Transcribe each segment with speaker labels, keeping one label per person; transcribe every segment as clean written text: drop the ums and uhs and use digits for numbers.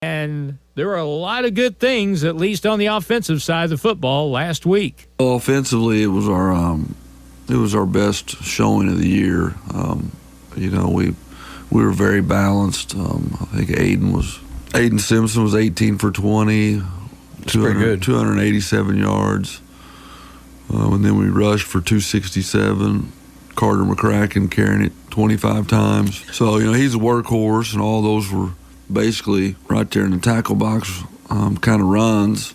Speaker 1: And there were a lot of good things, at least on the offensive side of the football, last week.
Speaker 2: Offensively, it was our best showing of the year. We were very balanced. I think Aiden Simpson was 18 for 20, 287 yards. And then we rushed for 267. Carter McCracken carrying it 25 times. So, he's a workhorse, and all those were basically right there in the tackle box kind of runs.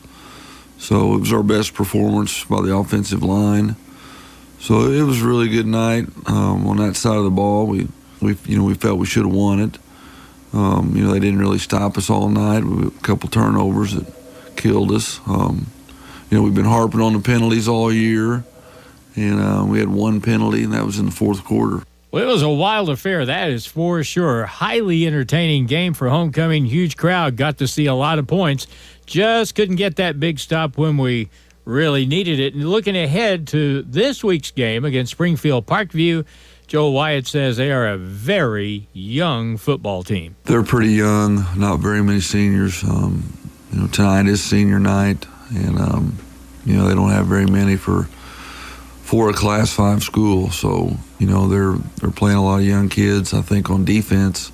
Speaker 2: So it was our best performance by the offensive line. So it was a really good night on that side of the ball. We felt we should have won it. They didn't really stop us all night. We had a couple turnovers that killed us. We've been harping on the penalties all year, and we had one penalty, and that was in the fourth quarter.
Speaker 1: Well, it was a wild affair, that is for sure. Highly entertaining game for homecoming. Huge crowd. Got to see a lot of points. Just couldn't get that big stop when we really needed it. And looking ahead to this week's game against Springfield Parkview, Joe Wyatt says they are a very young football team.
Speaker 2: They're pretty young, not very many seniors. Tonight is senior night, and they don't have very many for a Class 5 school. So, they're playing a lot of young kids. I think on defense,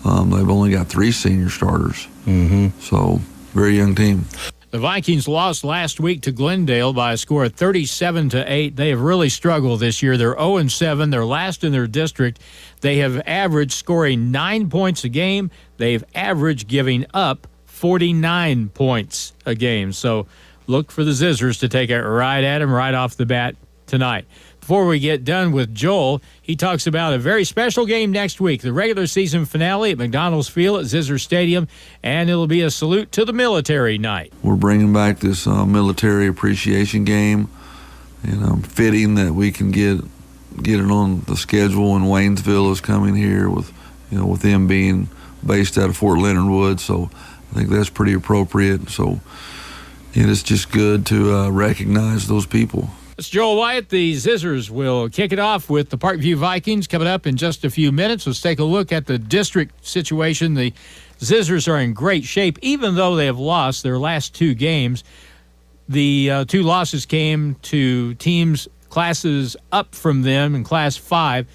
Speaker 2: they've only got 3 senior starters. Mm-hmm. So, very young team.
Speaker 1: The Vikings lost last week to Glendale by a score of 37-8. They have really struggled this year. They're 0-7. They're last in their district. They have averaged scoring 9 points a game. They've averaged giving up 49 points a game. So look for the Zizzers to take it right at them right off the bat tonight. Before we get done with Joel, he talks about a very special game next week, the regular season finale at McDonald's Field at Zizzer Stadium, and it'll be a salute to the military night.
Speaker 2: We're bringing back this military appreciation game, and fitting that we can get it on the schedule. And Waynesville is coming here with them being based out of Fort Leonard Wood, so I think that's pretty appropriate. So it's just good to recognize those people.
Speaker 1: It's Joel Wyatt. The Zizzers will kick it off with the Parkview Vikings coming up in just a few minutes. Let's take a look at the district situation. The Zizzers are in great shape, even though they have lost their last 2 games. The 2 losses came to teams classes up from them in Class 5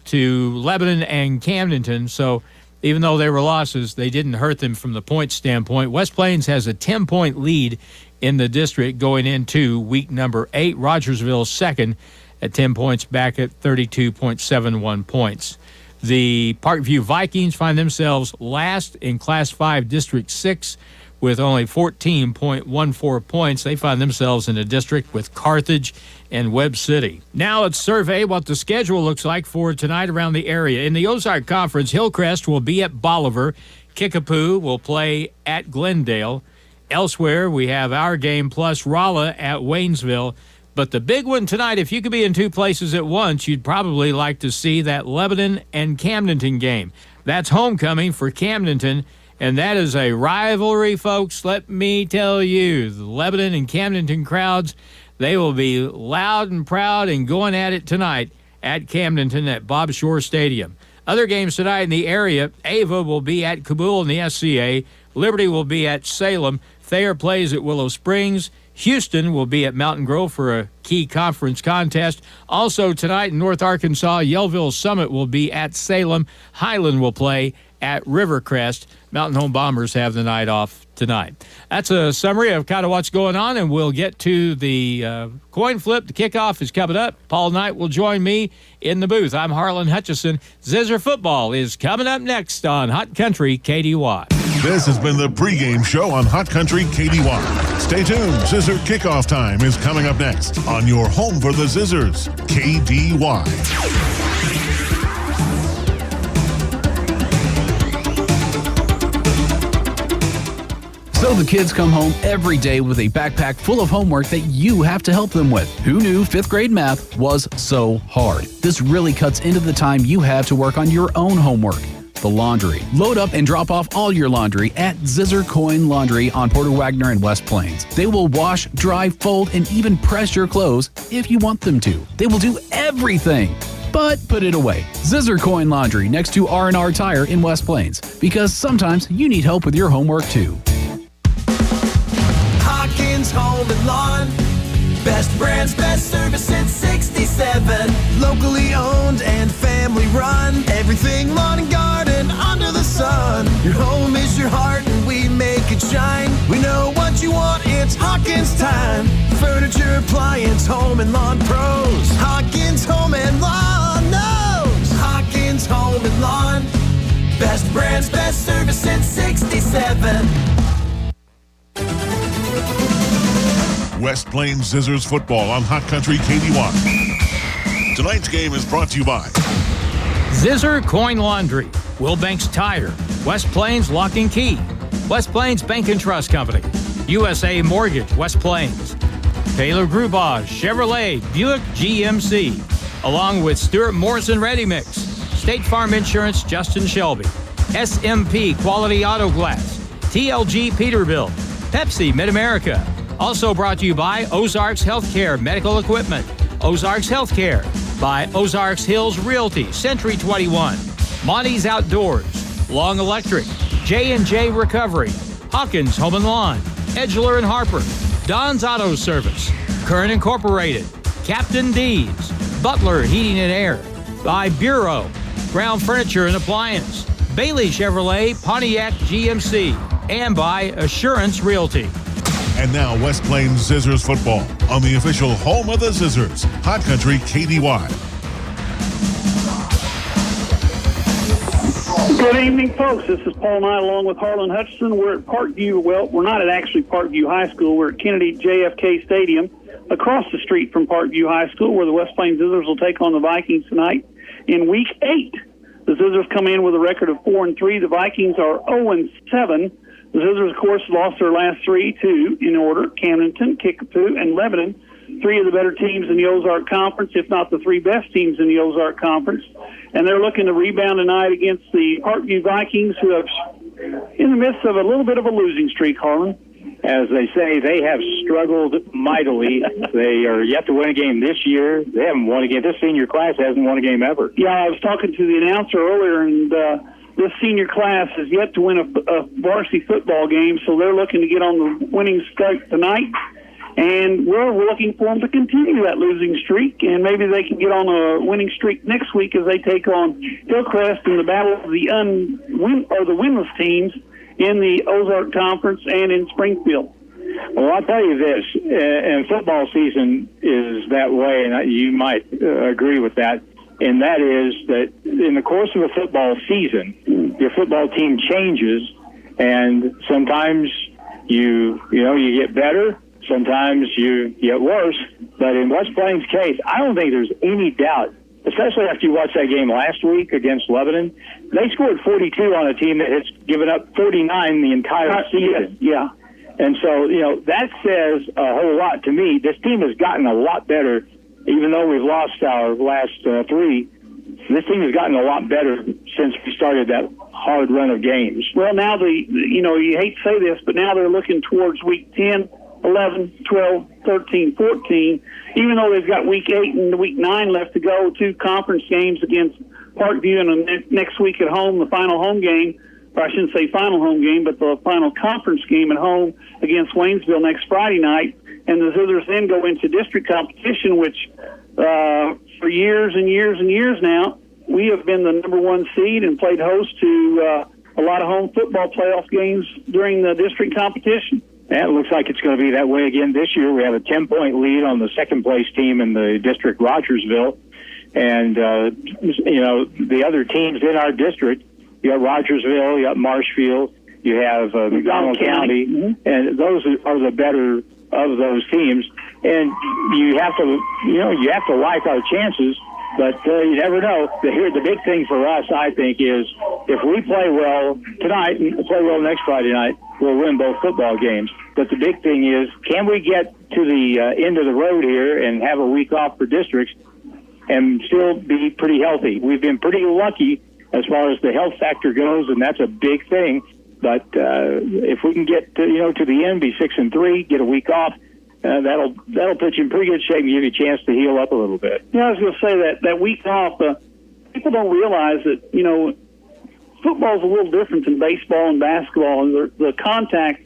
Speaker 1: to Lebanon and Camdenton. So even though they were losses, they didn't hurt them from the point standpoint. West Plains has a 10-point lead in the district going into week number 8. Rogersville second at 10 points, back at 32.71 points. The Parkview Vikings find themselves last in Class 5 District 6 with only 14.14 points. They find themselves in a district with Carthage and Webb City. Now let's survey what the schedule looks like for tonight around the area. In the Ozark Conference, Hillcrest will be at Bolivar. Kickapoo will play at Glendale. Elsewhere, we have our game plus Rolla at Waynesville. But the big one tonight, if you could be in 2 places at once, you'd probably like to see that Lebanon and Camdenton game. That's homecoming for Camdenton, and that is a rivalry, folks. Let me tell you, the Lebanon and Camdenton crowds, they will be loud and proud and going at it tonight at Camdenton at Bob Shore Stadium. Other games tonight in the area, Ava will be at Kabul in the SCA. Liberty will be at Salem. Thayer plays at Willow Springs. Houston will be at Mountain Grove for a key conference contest. Also tonight in North Arkansas, Yellville Summit will be at Salem. Highland will play at Rivercrest. Mountain Home Bombers have the night off tonight. That's a summary of kind of what's going on, and we'll get to the coin flip. The kickoff is coming up. Paul Knight will join me in the booth. I'm Harlan Hutchison. Zizzer football is coming up next on Hot Country KDY.
Speaker 3: This has been the pregame show on Hot Country KDY. Stay tuned. Zizzer kickoff time is coming up next on your home for the Zizzers, KDY.
Speaker 4: So the kids come home every day with a backpack full of homework that you have to help them with. Who knew 5th grade math was so hard? This really cuts into the time you have to work on your own homework. The laundry. Load up and drop off all your laundry at Zizzer Coin Laundry on Porter Wagner and West Plains. They will wash, dry, fold, and even press your clothes if you want them to. They will do everything. But put it away. Zizzer Coin Laundry next to R&R Tire in West Plains, because sometimes you need help with your homework too.
Speaker 5: Hawkins Home and Lawn. Best brands, best service since 67. Locally owned and family run. Everything lawn and garden under the sun. Your home is your heart and we make it shine. We know what you want, it's Hawkins time. Furniture, appliance, home and lawn pros. Hawkins Home and Lawn knows. Hawkins Home and Lawn. Best brands, best service since 67.
Speaker 3: West Plains Zizzers football on Hot Country KD1. Tonight's game is brought to you by
Speaker 1: Zizzer Coin Laundry, Wilbanks Tire, West Plains Lock and Key, West Plains Bank and Trust Company, USA Mortgage, West Plains, Taylor Grubauer, Chevrolet, Buick GMC, along with Stuart Morrison Ready Mix, State Farm Insurance, Justin Shelby, SMP Quality Auto Glass, TLG Peterbilt, Pepsi Mid-America. Also brought to you by Ozarks Healthcare Medical Equipment, Ozarks Healthcare, by Ozarks Hills Realty, Century 21, Monty's Outdoors, Long Electric, J&J Recovery, Hawkins Home and Lawn, Edgeler and Harper, Don's Auto Service, Current Incorporated, Captain D's, Butler Heating and Air, by Bureau, Brown Furniture and Appliance, Bailey Chevrolet, Pontiac GMC, and by Assurance Realty.
Speaker 3: And now West Plains Zizzers football on the official home of the Zizzers, Hot Country KDY.
Speaker 6: Good evening, folks. This is Paul Knight along with Harlan Hutchinson. We're at Parkview. Well, we're not at actually Parkview High School. We're at Kennedy JFK Stadium across the street from Parkview High School, where the West Plains Zizzers will take on the Vikings tonight in Week 8. The Zizzers come in with a record of 4-3. The Vikings are 0-7. The Zizzers, of course, lost their last three in order: Camdenton, Kickoff, and Lebanon. Three of the better teams in the Ozark Conference, if not the three best teams in the Ozark Conference. And they're looking to rebound tonight against the Parkview Vikings, who have in the midst of a little bit of a losing streak, Harlan.
Speaker 7: As they say, they have struggled mightily. They are yet to win a game this year. They haven't won a game. This senior class hasn't won a game ever.
Speaker 6: Yeah, I was talking to the announcer earlier, and this senior class has yet to win a varsity football game, so they're looking to get on the winning streak tonight. And we're looking for them to continue that losing streak, and maybe they can get on a winning streak next week as they take on Hillcrest in the battle of the winless teams in the Ozark Conference and in Springfield.
Speaker 7: Well, I'll tell you this, and football season is that way, and you might agree with that, and that is that in the course of a football season, your football team changes, and sometimes you get better, sometimes you get worse. But in West Plains' case, I don't think there's any doubt, especially after you watched that game last week against Lebanon. They scored 42 on a team that has given up 49 the entire season.
Speaker 6: Yeah.
Speaker 7: And so, that says a whole lot to me. This team has gotten a lot better, even though we've lost our last three. This team has gotten a lot better since we started that hard run of games.
Speaker 6: Well, now you hate to say this, but now they're looking towards week 10, 11, 12, 13, 14, even though they've got week 8 and week 9 left to go, 2 conference games against Parkview and next week at home, the final home game, or I shouldn't say final home game, but the final conference game at home against Waynesville next Friday night. And the Zizzers then go into district competition, which for years and years and years now, we have been the number 1 seed and played host to a lot of home football playoff games during the district competition.
Speaker 7: And it looks like it's going to be that way again this year. We have a 10-point lead on the second-place team in the district, Rogersville. And, the other teams in our district, you got Rogersville, you got Marshfield, you have McDonald County, and those are the better of those teams. And you have to like our chances, but you never know. The big thing for us, I think, is if we play well tonight and play well next Friday night, we'll win both football games. But the big thing is, can we get to the end of the road here and have a week off for districts and still be pretty healthy? We've been pretty lucky as far as the health factor goes, and that's a big thing. But if we can get to the end, be 6-3, get a week off, that'll put you in pretty good shape and give you a chance to heal up a little bit.
Speaker 6: Yeah, I was going to say that week off, people don't realize that, football's a little different than baseball and basketball, and the contact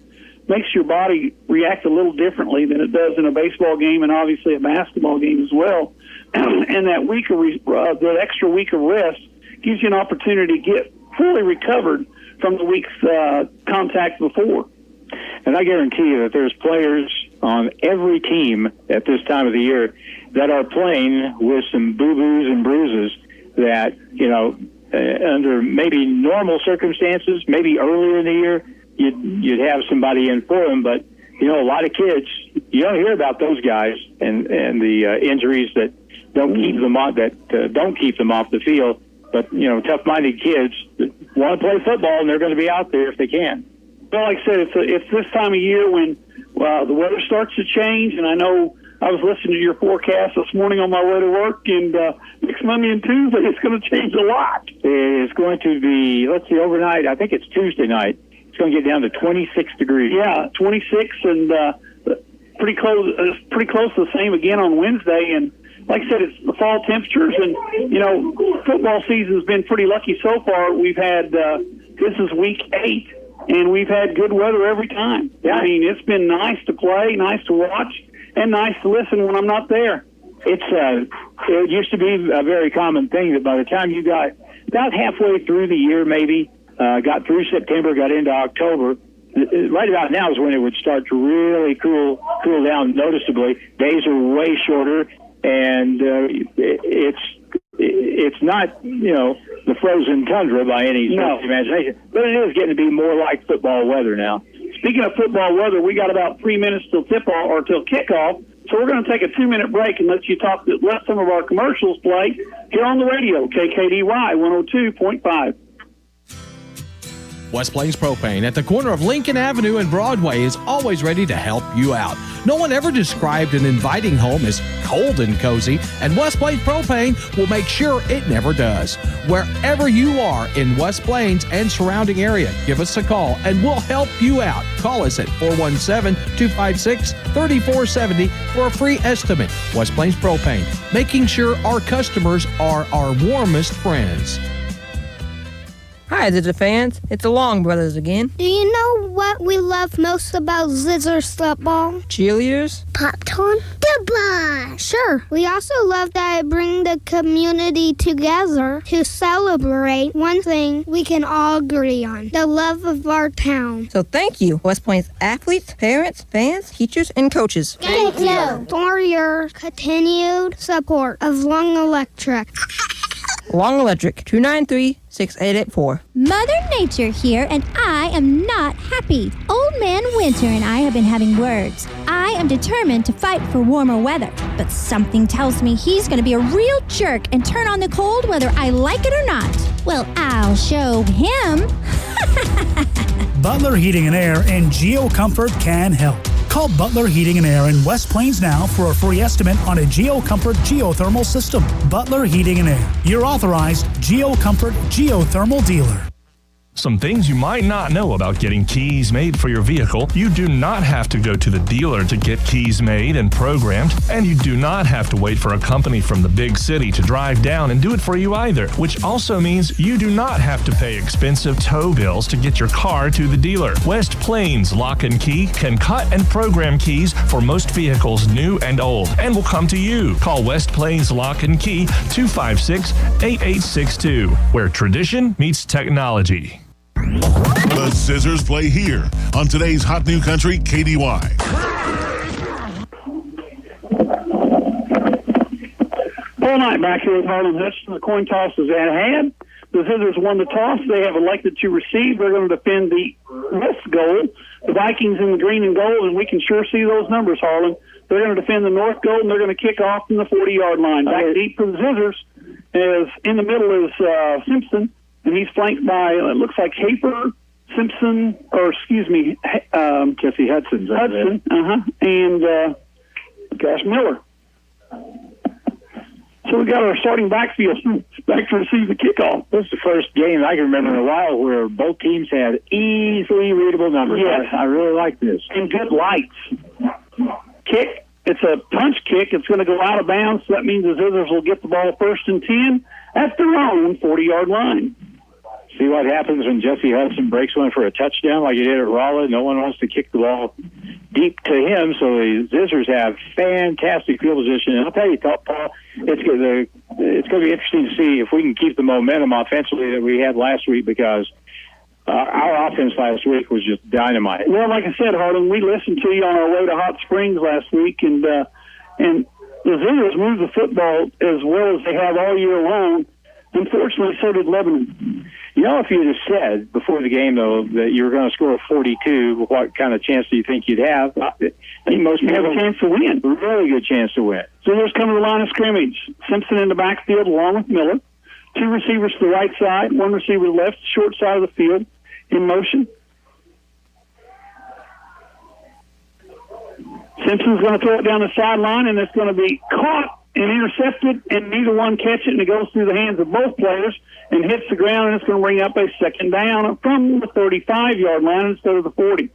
Speaker 6: makes your body react a little differently than it does in a baseball game and obviously a basketball game as well. And that the extra week of rest gives you an opportunity to get fully recovered from the week's contact before.
Speaker 7: And I guarantee you that there's players on every team at this time of the year that are playing with some boo-boos and bruises that, under maybe normal circumstances, maybe earlier in the year, you'd have somebody in for them. But, a lot of kids, you don't hear about those guys and the injuries that don't keep them off the field. But, tough-minded kids want to play football, and they're going to be out there if they can.
Speaker 6: Well, like I said, it's this time of year when the weather starts to change, and I know I was listening to your forecast this morning on my way to work, and next Monday and Tuesday it's going to change a lot.
Speaker 7: It's going to be, let's see, overnight, I think it's Tuesday night, it's going to get down to 26 degrees.
Speaker 6: Yeah, 26, and pretty close to the same again on Wednesday, and like I said, it's the fall temperatures, and, football season's been pretty lucky so far. We've had, this is week 8, and we've had good weather every time. Yeah. I mean, it's been nice to play, nice to watch, and nice to listen when I'm not there. It used to be a very common thing that by the time you got about halfway through the year, maybe, got through September, got into October, right about now is when it would start to really cool down noticeably. Days are way shorter, and it's not, the frozen tundra by any stretch of imagination, but it is getting to be more like football weather now. Speaking of football weather, we got about 3 minutes till tip-off or till kickoff, so we're going to take a 2-minute break and let some of our commercials play here on the radio, KKDY 102.5.
Speaker 8: West Plains Propane at the corner of Lincoln Avenue and Broadway is always ready to help you out. No one ever described an inviting home as cold and cozy, and West Plains Propane will make sure it never does. Wherever you are in West Plains and surrounding area, give us a call and we'll help you out. Call us at 417-256-3470 for a free estimate. West Plains Propane, making sure our customers are our warmest friends.
Speaker 9: Hi, Zizzer fans. It's the Long Brothers again.
Speaker 10: Do you know what we love most about Zizzer's football?
Speaker 9: Cheerleaders?
Speaker 10: Popcorn? Goodbye! Sure. We also love that it brings the community together to celebrate one thing we can all agree on, the love of our town.
Speaker 9: So thank you, West Plains athletes, parents, fans, teachers, and coaches.
Speaker 10: Thank you for your continued support of Long Electric.
Speaker 9: Long Electric, 293-6884.
Speaker 11: Mother Nature here, and I am not happy. Old Man Winter and I have been having words. I am determined to fight for warmer weather, but something tells me he's going to be a real jerk and turn on the cold whether I like it or not. Well, I'll show him.
Speaker 12: Butler Heating and Air and GeoComfort can help. Call Butler Heating and Air in West Plains now for a free estimate on a GeoComfort geothermal system. Butler Heating and Air, your authorized GeoComfort geothermal dealer.
Speaker 13: Some things you might not know about getting keys made for your vehicle. You do not have to go to the dealer to get keys made and programmed, and you do not have to wait for a company from the big city to drive down and do it for you either, which also means you do not have to pay expensive tow bills to get your car to the dealer. West Plains Lock and Key can cut and program keys for most vehicles new and old, and will come to you. Call West Plains Lock and Key 256-8862, where tradition meets technology.
Speaker 3: The Zizzers play here on today's Hot New Country KDY.
Speaker 6: All night back here with Harlan Hutchinson. The coin toss is at hand. The Zizzers won the toss. They have elected to receive. They're going to defend the west goal. The Vikings in the green and gold, and we can sure see those numbers, Harlan. They're going to defend the north goal, and they're going to kick off from the 40-yard line. Back deep for the Zizzers. As in the middle is Simpson. And he's flanked by, it looks like Jesse Hudson. And Cash Miller. So we got our starting backfield back to receive the kickoff.
Speaker 7: This is the first game I can remember in a while where both teams had easily readable numbers.
Speaker 6: Yes.
Speaker 7: I really like this.
Speaker 6: And good lights. kick. It's a punch kick. It's going to go out of bounds. So that means the Zizzers will get the ball 1st and 10 at their own 40-yard line.
Speaker 7: See what happens when Jesse Hudson breaks one for a touchdown like he did at Rolla. No one wants to kick the ball deep to him, so the Zizzers have fantastic field position. And I'll tell you, Paul, it's going to be interesting to see if we can keep the momentum offensively that we had last week, because our offense last week was just dynamite.
Speaker 6: Well, like I said, Harlan, we listened to you on our way to Hot Springs last week, and the Zizzers moved the football as well as they have all year long. Unfortunately, so did Lebanon.
Speaker 7: You know, if you had said before the game, though, that you were going to score 42, what kind of chance do you think you'd have? I think most people
Speaker 6: have a chance to win.
Speaker 7: A really good chance to win.
Speaker 6: So there's coming to the line of scrimmage. Simpson in the backfield along with Miller. 2 receivers to the right side, 1 receiver to the left, short side of the field, in motion. Simpson's going to throw it down the sideline, and it's going to be caught and intercepted, and neither one catch it, and it goes through the hands of both players and hits the ground, and it's going to bring up a 2nd down from the 35-yard line instead of the 40.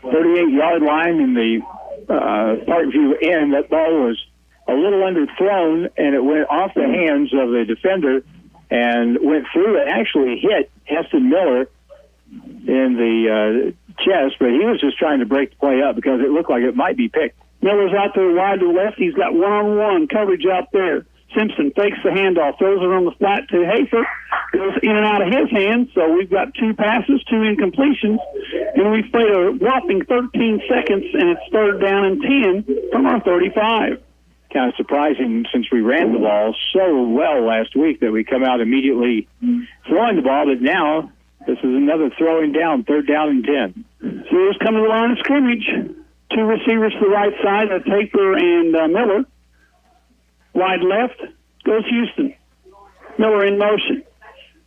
Speaker 7: 38-yard line in the Parkview end. That ball was a little underthrown, and it went off the hands of the defender and went through and actually hit Heston Miller in the chest, but he was just trying to break the play up because it looked like it might be picked.
Speaker 6: Miller's out there wide to the left. He's got one-on-one coverage out there. Simpson fakes the handoff, throws it on the flat to Hafer, goes in and out of his hands. So we've got 2 passes, 2 incompletions, and we've played a whopping 13 seconds, and it's 3rd down and 10 from our 35.
Speaker 7: Kind of surprising since we ran the ball so well last week that we come out immediately throwing the ball, but now this is another throwing down, 3rd down and 10.
Speaker 6: So here's coming to the line of scrimmage. 2 receivers to the right side, that's Hafer and Miller. Wide left goes Houston. Miller in motion.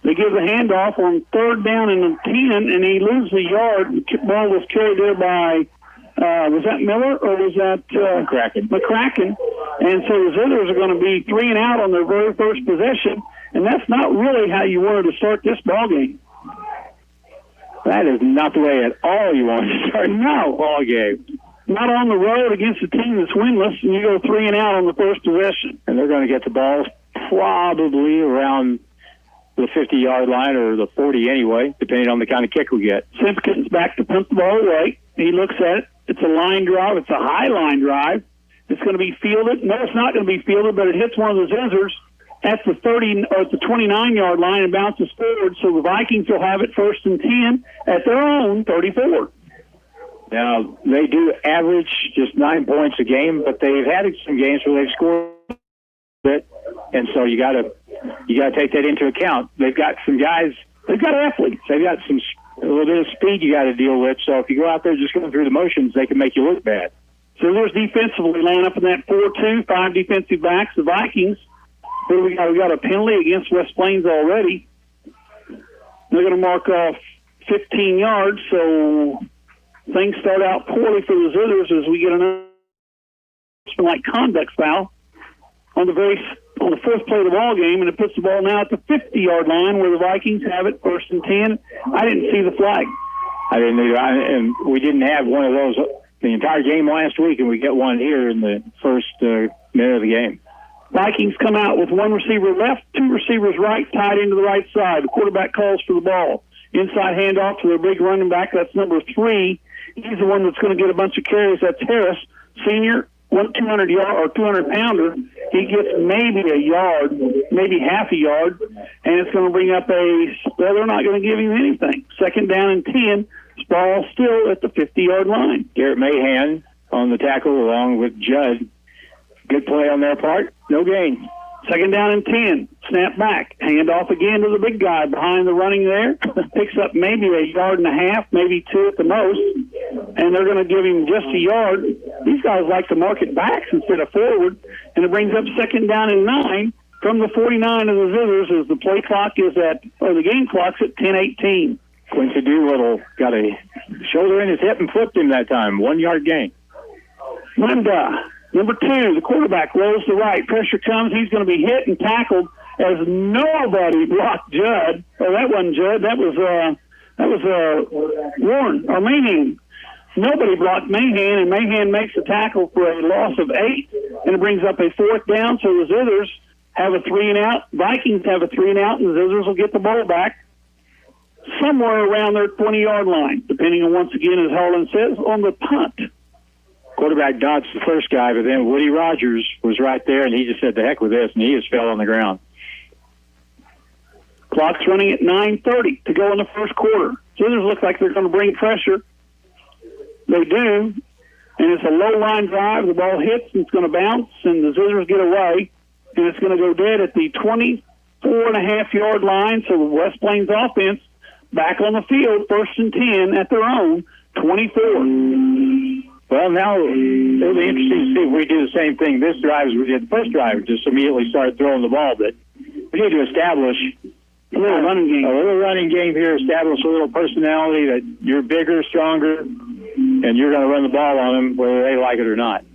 Speaker 6: They give the handoff on 3rd down and 10, and he loses a yard. The ball was carried there by, was that Miller or was that McCracken? And so the Zizzers are going to be 3 and out on their very first possession, and that's not really how you wanted to start this ball game.
Speaker 7: That is not the way at all you want to start a ball game.
Speaker 6: Not on the road against a team that's winless, and you go 3 and out on the first possession.
Speaker 7: And they're going to get the ball probably around the 50-yard line or the 40 anyway, depending on the kind of kick we get.
Speaker 6: Simpson's back to punt the ball away. He looks at it. It's a line drive. It's a high line drive. It's going to be fielded. No, it's not going to be fielded, but it hits one of the Zizzers at the 30 or at the 29-yard line and bounces forward. So the Vikings will have it 1st and 10 at their own 34.
Speaker 7: Now, they do average just 9 points a game, but they've had some games where they've scored a bit, and so you got to take that into account. They've got some guys, they've got athletes, they've got a little bit of speed you got to deal with. So if you go out there just going through the motions, they can make you look bad.
Speaker 6: So there's defensively line up in that 4-2, 5 defensive backs. The Vikings, what do we got? We got a penalty against West Plains already. They're going to mark off 15 yards, so things start out poorly for the Zizzers as we get an like conduct foul on the 4th play of the ball game, and it puts the ball now at the 50-yard line where the Vikings have it 1st and 10. I didn't see the flag.
Speaker 7: I didn't either, and we didn't have one of those the entire game last week, and we get one here in the first minute of the game.
Speaker 6: Vikings come out with 1 receiver left, 2 receivers right, tied into the right side. The quarterback calls for the ball. Inside handoff to their big running back. That's number 3. He's the one that's going to get a bunch of carries. That's Harris, senior, 200-pounder. He gets maybe a yard, maybe half a yard, and it's going to bring up they're not going to give him anything. 2nd down and 10. Ball still at the 50-yard line.
Speaker 7: Garrett Mahan on the tackle along with Judd. Good play on their part. No gain.
Speaker 6: 2nd down and 10. Snap back. Hand off again to the big guy behind the running there. Picks up maybe a yard and a half, maybe 2 at the most. And they're going to give him just a yard. These guys like to mark it backs instead of forward. And it brings up 2nd down and 9 from the 49 of the Zizzers as the play clock is the game clock's at 10:18.
Speaker 7: Quincy Doolittle got a shoulder in his hip and flipped him that time. 1 yard gain.
Speaker 6: Linda. Number 2, the quarterback rolls to right. Pressure comes. He's going to be hit and tackled as nobody blocked Judd. Oh, that wasn't Judd. That was Warren, Armenian. Nobody blocked Mahan, and Mahan makes a tackle for a loss of 8, and it brings up a 4th down, so the Zizzers have a 3-and-out. Vikings have a 3-and-out, and the Zizzers will get the ball back somewhere around their 20-yard line, depending on, once again, as Harlan says, on the punt.
Speaker 7: Quarterback dodged the first guy, but then Woody Rogers was right there, and he just said, the heck with this, and he just fell on the ground.
Speaker 6: Clock's running at 9:30 to go in the first quarter. Zizzers look like they're going to bring pressure. They do, and it's a low-line drive. The ball hits, and it's going to bounce, and the Zizzers get away, and it's going to go dead at the 24.5-yard line, so the West Plains offense back on the field, 1st and 10 at their own 24.
Speaker 7: Well, now it'll be interesting to see if we do the same thing this drive as we did the first drive, just immediately start throwing the ball, but we need to establish a little running game here, establish a little personality that you're bigger, stronger, and you're going to run the ball on them whether they like it or not.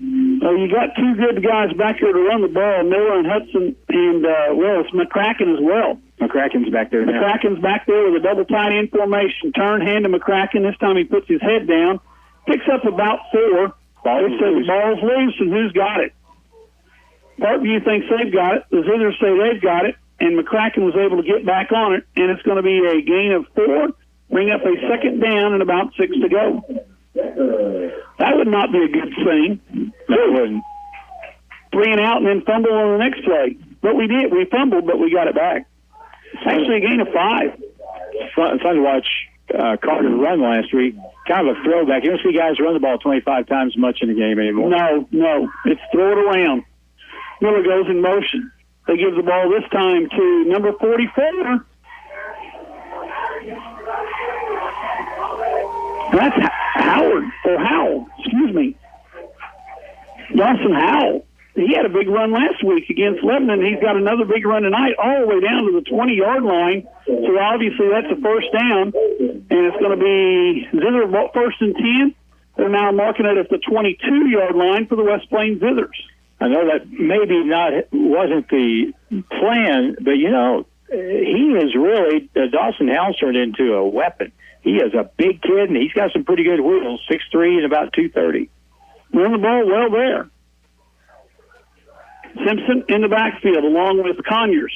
Speaker 6: So you got 2 good guys back here to run the ball, Miller and Hudson, and, it's McCracken as well.
Speaker 7: McCracken's back there now.
Speaker 6: McCracken's back there with a double tight end formation. Turn, hand to McCracken. This time he puts his head down. Picks up about 4. It says the ball's loose, and who's got it? Parkview thinks they've got it. The Zizzers say they've got it, and McCracken was able to get back on it, and it's going to be a gain of 4, bring up a 2nd down and about 6 to go. That would not be a good thing.
Speaker 7: No, it wouldn't.
Speaker 6: 3-and-out and then fumble on the next play. But we did. We fumbled, but we got it back. Actually a gain of 5.
Speaker 7: Fun to watch Carter run last week. Kind of a throwback. You don't see guys run the ball 25 times much in a game anymore.
Speaker 6: No. It's throw it around. Miller goes in motion. They give the ball this time to number 44. That's Howell. Excuse me. Dawson Howell. He had a big run last week against Lebanon. He's got another big run tonight all the way down to the 20-yard line. So obviously that's a 1st down, and it's going to be Zizzer 1st and 10. They're now marking it at the 22-yard line for the West Plains Zizzers.
Speaker 7: I know that maybe wasn't the plan, but, he is really, Dawson Howell turned into a weapon. He is a big kid, and he's got some pretty good wheels, 6'3" and about 230.
Speaker 6: Run the ball well there. Simpson in the backfield along with Conyers.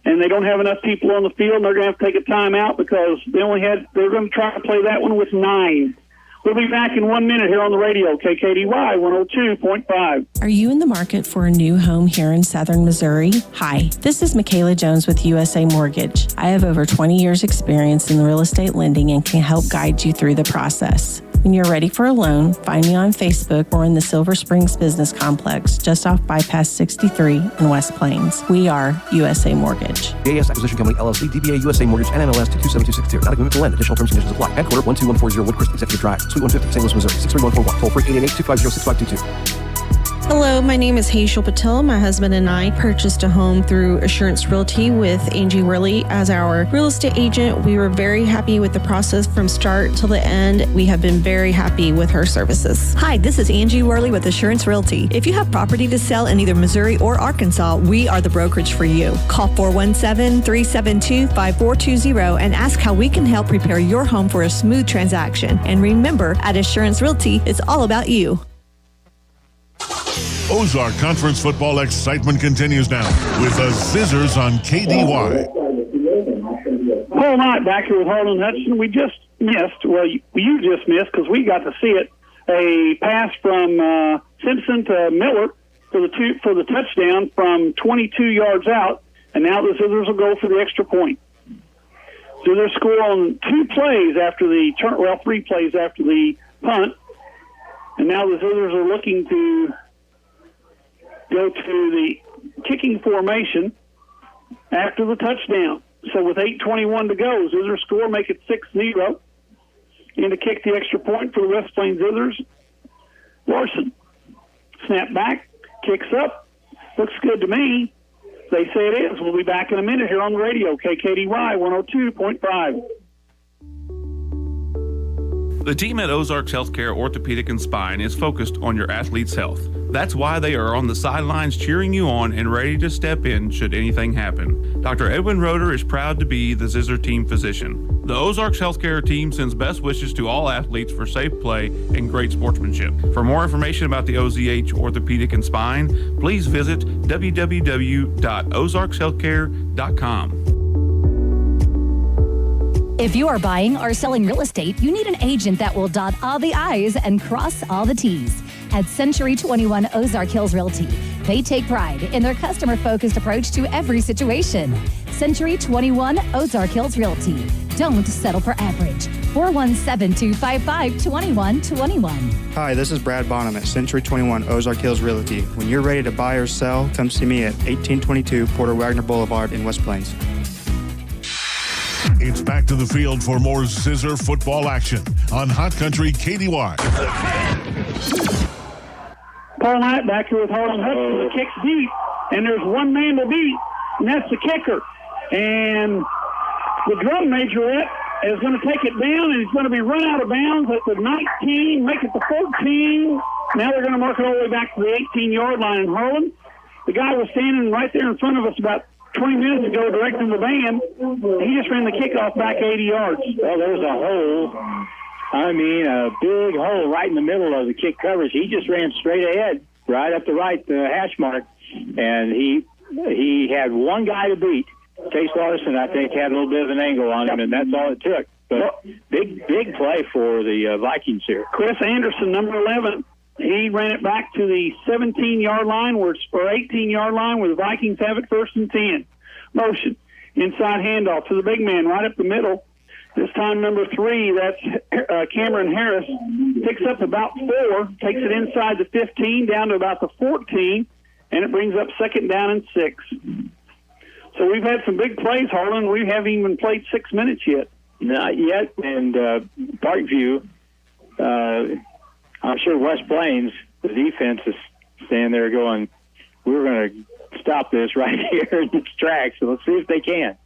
Speaker 6: And they don't have enough people on the field, and they're going to have to take a timeout because they're going to try to play that one with 9. We'll be back in 1 minute here on the radio, KKDY 102.5.
Speaker 14: Are you in the market for a new home here in southern Missouri? Hi, this is Michaela Jones with USA Mortgage. I have over 20 years experience in real estate lending and can help guide you through the process. When you're ready for a loan, find me on Facebook or in the Silver Springs Business Complex, just off Bypass 63 in West Plains. We are USA Mortgage.
Speaker 15: AS Acquisition Company, LLC, DBA USA Mortgage, NMLS 227262. Not a commitment to lend. Additional terms and conditions apply. Headquarter 12140 Woodcrest Executive Drive, Suite 150, St. Louis, Missouri. 63141. Toll free 888-250-6522.
Speaker 14: Hello, my name is Hazel Patel. My husband and I purchased a home through Assurance Realty with Angie Worley as our real estate agent. We were very happy with the process from start till the end. We have been very happy with her services.
Speaker 16: Hi, this is Angie Worley with Assurance Realty. If you have property to sell in either Missouri or Arkansas, we are the brokerage for you. Call 417-372-5420 and ask how we can help prepare your home for a smooth transaction. And remember, at Assurance Realty, it's all about you.
Speaker 3: Ozark Conference football excitement continues now with the Zizzers on KDY.
Speaker 6: Paul Knight back here with Harlan Hudson. We just missed, you just missed because we got to see it, a pass from Simpson to Miller for the touchdown from 22 yards out, and now the Zizzers will go for the extra point. Zizzers score on 3 plays after the punt, and now the Zizzers are looking to go to the kicking formation after the touchdown. So with 8:21 to go, Zizzer score, make it 6-0. And to kick the extra point for the West Plains Zizzers, Larson. Snap back, kicks up. Looks good to me. They say it is. We'll be back in a minute here on the radio, KKDY 102.5.
Speaker 17: The team at Ozarks Healthcare Orthopedic and Spine is focused on your athlete's health. That's why they are on the sidelines cheering you on and ready to step in should anything happen. Dr. Edwin Roeder is proud to be the Zizzer team physician. The Ozarks Healthcare team sends best wishes to all athletes for safe play and great sportsmanship. For more information about the OZH Orthopedic and Spine, please visit www.ozarkshealthcare.com.
Speaker 18: If you are buying or selling real estate, you need an agent that will dot all the I's and cross all the T's. At Century 21 Ozark Hills Realty, they take pride in their customer-focused approach to every situation. Century 21 Ozark Hills Realty. Don't settle for average. 417-255-2121.
Speaker 19: Hi, this is Brad Bonham at Century 21 Ozark Hills Realty. When you're ready to buy or sell, come see me at 1822 Porter Wagner Boulevard in West Plains.
Speaker 3: It's back to the field for more Zizzer football action on Hot Country KDY.
Speaker 6: Paul Knight back here with Harlan Hudson. The kick's deep, and there's one man to beat, and that's the kicker. And the drum majorette is going to take it down, and he's going to be run out of bounds at the 19, make it the 14. Now they're going to mark it all the way back to the 18-yard line in Harlan. The guy was standing right there in front of us about 20 minutes ago directing the band. He just ran the kickoff back 80 yards.
Speaker 7: Well, there's a hole. I mean, a big hole right in the middle of the kick coverage. He just ran straight ahead, right up the right hash mark, and he had one guy to beat. Chase Larson, I think, had a little bit of an angle on him, and that's all it took. But big play for the Vikings here.
Speaker 6: Chris Anderson, number 11. He ran it back to the 17-yard line, or 18-yard line, where the Vikings have it 1st and 10. Motion, inside handoff to the big man right up the middle. This time, number 3, that's Cameron Harris, picks up about 4, takes it inside the 15, down to about the 14, and it brings up 2nd down and 6. So we've had some big plays, Harlan. We haven't even played 6 minutes yet.
Speaker 7: Not yet, and Parkview, I'm sure West Plains, the defense is standing there going, we're going to stop this right here in its tracks, so let's see if they can.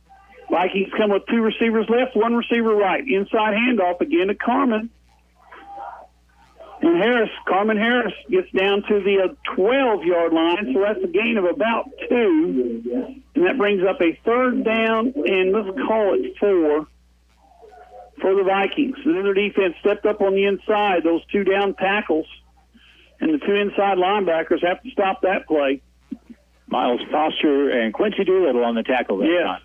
Speaker 6: Vikings come with 2 receivers left, 1 receiver right. Inside handoff again to Carmen. And Carmen Harris gets down to the 12-yard line, so that's a gain of about 2. And that brings up a 3rd down, and let's call it 4 for the Vikings. And then their defense stepped up on the inside, those 2 down tackles. And the 2 inside linebackers have to stop that play.
Speaker 7: Miles Foster and Quincy Doolittle on the tackle that time.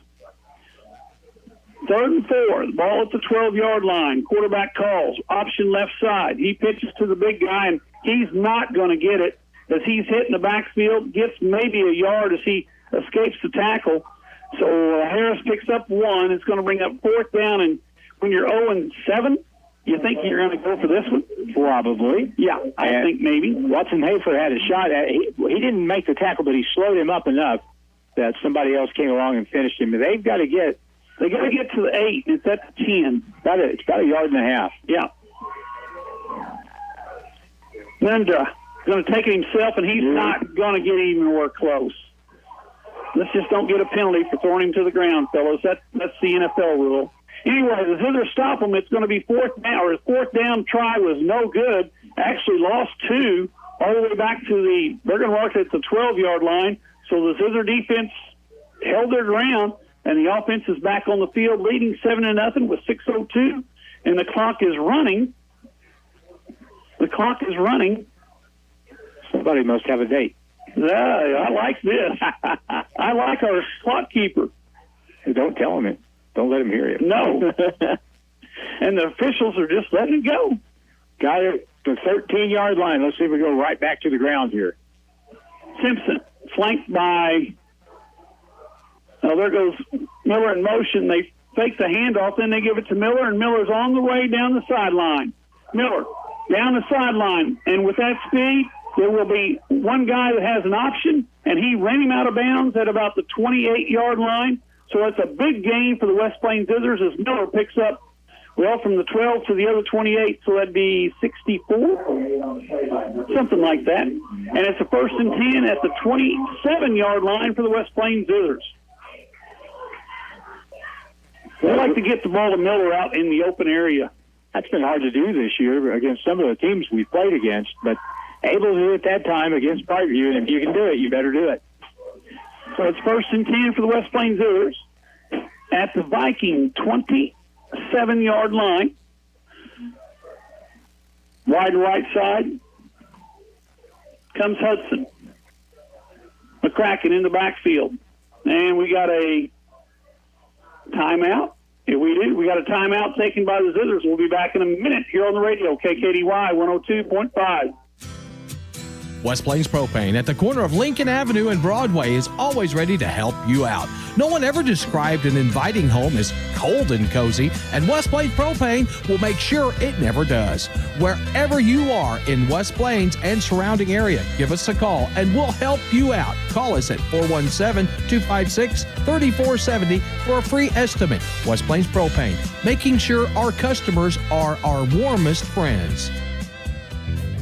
Speaker 6: 3rd and 4, the ball at the 12-yard line. Quarterback calls, option left side. He pitches to the big guy, and he's not going to get it as he's hitting the backfield, gets maybe a yard as he escapes the tackle. So Harris picks up 1. It's going to bring up 4th down, and when you're 0-7, you think you're going to go for this one?
Speaker 7: Probably.
Speaker 6: Yeah, I think maybe.
Speaker 7: Watson Hayford had a shot at it. He didn't make the tackle, but he slowed him up enough that somebody else came along and finished him. They've got to get to the 8. It's at the 10. It's about a yard and a half.
Speaker 6: Yeah. Linda going to take it himself, and he's not going to get anywhere close. Let's just don't get a penalty for throwing him to the ground, fellas. That's the NFL rule. Anyway, the Zizzer stop them. It's going to be 4th down, or his 4th down try was no good. Actually lost 2 all the way back to they're going to mark it at the 12-yard line. So the Zizzer defense held their ground, and the offense is back on the field, leading 7-0 with 6:02, and the clock is running.
Speaker 7: Somebody must have a date.
Speaker 6: I like this. I like our clock keeper.
Speaker 7: Don't tell him it. Don't let him hear you.
Speaker 6: No. And the officials are just letting it go.
Speaker 7: Got it. The 13-yard line. Let's see if we go right back to the ground here.
Speaker 6: Simpson, flanked by... Now there goes Miller in motion. They fake the handoff, then they give it to Miller, and Miller's on the way down the sideline. Miller, down the sideline. And with that speed, there will be one guy that has an option, and he ran him out of bounds at about the 28-yard line. So that's a big gain for the West Plains Zizzers as Miller picks up, from the 12 to the other 28, so that'd be 64, something like that. And it's a 1st and 10 at the 27-yard line for the West Plains Zizzers. They like to get the ball to Miller out in the open area.
Speaker 7: That's been hard to do this year against some of the teams we've played against, but able to do it that time against Parkview, and if you can do it, you better do it.
Speaker 6: So it's 1st and 10 for the West Plains Zizers at the Viking 27-yard line. Wide right side comes Hudson. McCracken in the backfield. And we got a timeout. Here we do. We got a timeout taken by the Zizzers. We'll be back in a minute here on the radio, KKDY 102.5.
Speaker 8: West Plains Propane at the corner of Lincoln Avenue and Broadway is always ready to help you out. No one ever described an inviting home as cold and cozy, and West Plains Propane will make sure it never does. Wherever you are in West Plains and surrounding area, give us a call and we'll help you out. Call us at 417-256-3470 for a free estimate. West Plains Propane, making sure our customers are our warmest friends.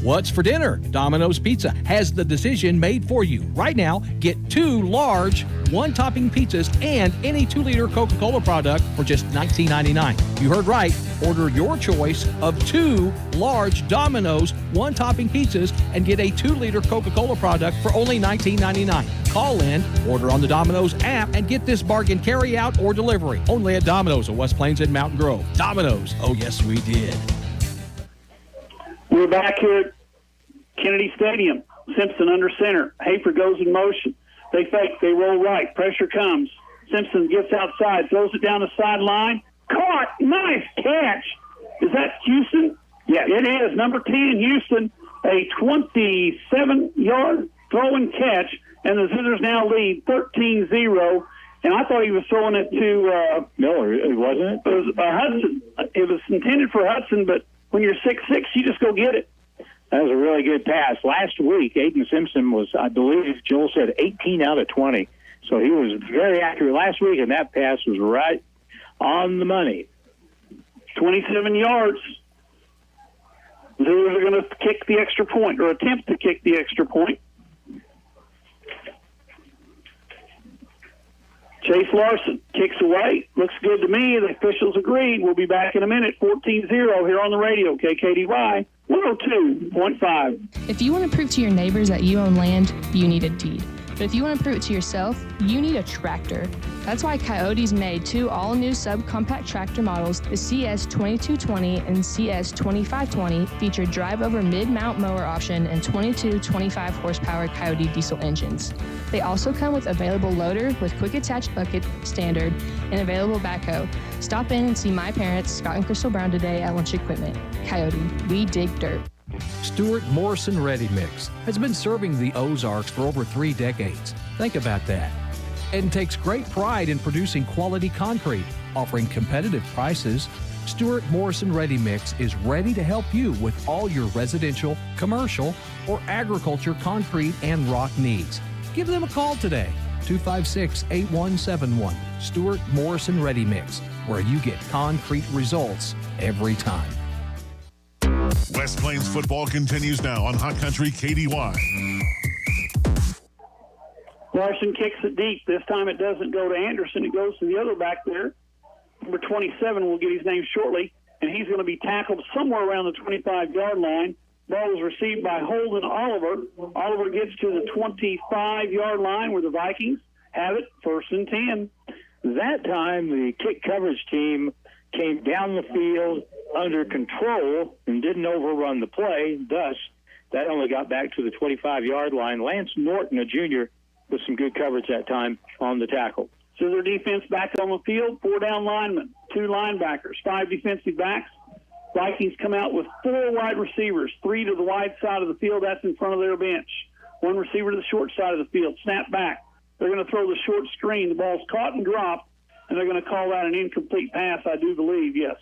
Speaker 8: What's for dinner? Domino's Pizza has the decision made for you. Right now, get 2 large, 1-topping pizzas and any 2-liter Coca-Cola product for just $19.99. You heard right. Order your choice of 2 large Domino's 1-topping pizzas and get a 2-liter Coca-Cola product for only $19.99. Call in, order on the Domino's app, and get this bargain carry out or delivery. Only at Domino's of West Plains and Mountain Grove. Domino's. Oh, yes, we did.
Speaker 6: We're back here at Kennedy Stadium. Simpson under center. Hafer goes in motion. They fake. They roll right. Pressure comes. Simpson gets outside. Throws it down the sideline. Caught. Nice catch. Is that Houston? Yeah, it is. Number 10, Houston. A 27-yard throw and catch. And the Zizzers now lead 13-0. And I thought he was throwing it to
Speaker 7: Miller, wasn't it?
Speaker 6: It was Hudson. It was intended for Hudson, but when you're 6'6", you just go get it.
Speaker 7: That was a really good pass. Last week, Aiden Simpson was, I believe, Joel said 18 out of 20. So he was very accurate last week, and that pass was right on the money.
Speaker 6: 27 yards. The Zizzers are going to kick the extra point, or attempt to kick the extra point. Chase Larson kicks away. Looks good to me. The officials agreed. We'll be back in a minute. 14-0 here on the radio. KKDY 102.5.
Speaker 20: If you want to prove to your neighbors that you own land, you need a deed. But if you want to prove it to yourself, you need a tractor. That's why Coyote's made 2 all-new subcompact tractor models, the CS2220 and CS2520, feature drive-over mid-mount mower option and 22 25-horsepower Coyote diesel engines. They also come with available loader with quick-attached bucket standard and available backhoe. Stop in and see my parents, Scott and Crystal Brown, today at Lunch Equipment. Coyote, we dig dirt.
Speaker 4: Stuart Morrison Ready Mix has been serving the Ozarks for over 3 decades. Think about that. And takes great pride in producing quality concrete, offering competitive prices. Stuart Morrison Ready Mix is ready to help you with all your residential, commercial, or agriculture concrete and rock needs. Give them a call today, 256-8171. Stuart Morrison Ready Mix, where you get concrete results every time.
Speaker 3: West Plains football continues now on Hot Country KDY.
Speaker 6: Larson kicks it deep. This time it doesn't go to Anderson. It goes to the other back there. Number 27, we'll get his name shortly, and he's going to be tackled somewhere around the 25-yard line. Ball is received by Holden Oliver. Oliver gets to the 25-yard line where the Vikings have it, 1st and 10.
Speaker 7: That time the kick coverage team came down the field under control and didn't overrun the play. Thus, that only got back to the 25-yard line. Lance Norton, a junior, with some good coverage that time on the tackle.
Speaker 6: So their defense back on the field, 4 down linemen, 2 linebackers, 5 defensive backs. Vikings come out with 4 wide receivers, 3 to the wide side of the field. That's in front of their bench. 1 receiver to the short side of the field. Snap back. They're going to throw the short screen. The ball's caught and dropped, and they're going to call that an incomplete pass, I do believe, yes.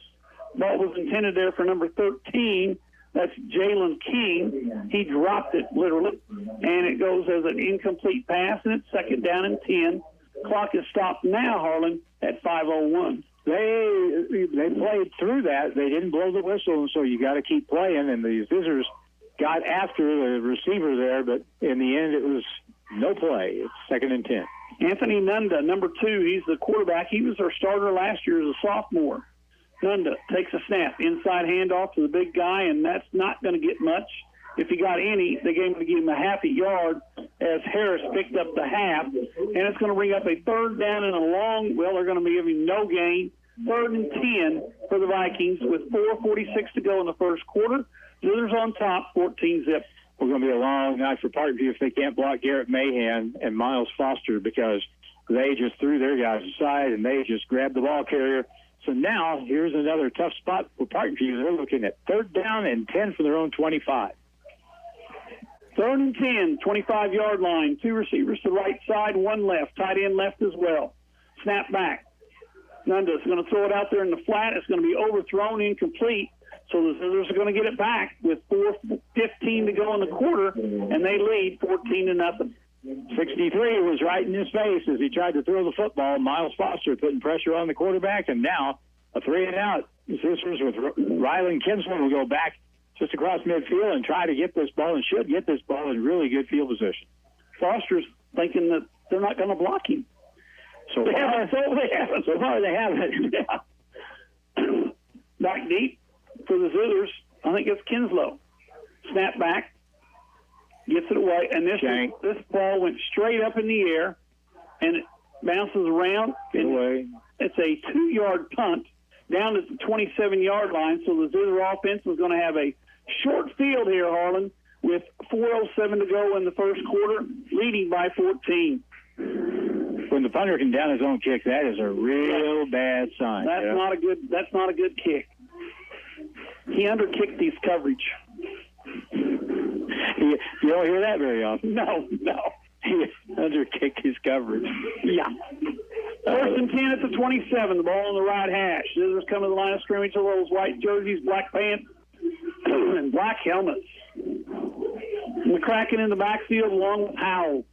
Speaker 6: Ball was intended there for number 13. That's Jalen King. He dropped it, literally, and it goes as an incomplete pass, and it's 2nd down and 10. Clock is stopped now, Harlan, at 5:01.
Speaker 7: They played through that. They didn't blow the whistle, and so you got to keep playing, and the Zizzers got after the receiver there, but in the end it was no play. It's 2nd and 10.
Speaker 6: Anthony Nunda, number 2, he's the quarterback. He was our starter last year as a sophomore. Nunda takes a snap. Inside handoff to the big guy, and that's not going to get much. If he got any, they gave him to give him a half a yard as Harris picked up the half. And it's going to bring up a 3rd down and a long, well, they're going to be giving no gain. 3rd and 10 for the Vikings with 4:46 to go in the first quarter. Zizzers on top, 14-zip.
Speaker 7: We're going to be a long night for Parkview if they can't block Garrett Mahan and Miles Foster, because they just threw their guys aside and they just grabbed the ball carrier. So now here's another tough spot for Parkview. They're looking at 3rd down and 10 from their own 25.
Speaker 6: 3rd and 10, 25-yard line. 2 receivers to the right side, 1 left. Tight end left as well. Snap back. Nunda's going to throw it out there in the flat. It's going to be overthrown, incomplete. So the Zizzers are going to get it back with 4:15 to go in the quarter, and they lead 14-0.
Speaker 7: 63 was right in his face as he tried to throw the football. Miles Foster putting pressure on the quarterback, and now a 3-and-out. Zizzers with Rylan Kinsler will go back just across midfield and try to get this ball, and should get this ball in really good field position.
Speaker 6: Foster's thinking that they're not going to block him.
Speaker 7: So far they haven't.
Speaker 6: Yeah. Back deep for the Zizzers. I think it's Kinslow. Snap back. Gets it away. And this ball went straight up in the air, and it bounces around. It's a 2-yard punt down at the 27-yard line. So the Zizzer offense is going to have a short field here, Harlan, with 4:07 to go in the first quarter, leading by 14.
Speaker 7: When the punter can down his own kick, that is a real bad sign.
Speaker 6: That's not a good kick. He underkicked his coverage.
Speaker 7: You don't hear that very often.
Speaker 6: No.
Speaker 7: He underkicked his coverage.
Speaker 6: Yeah. 1st and 10 at the 27. The ball on the right hash. Zizzers come to the line of scrimmage with those white jerseys, black pants, and black helmets. McCracken in the backfield along with Howell.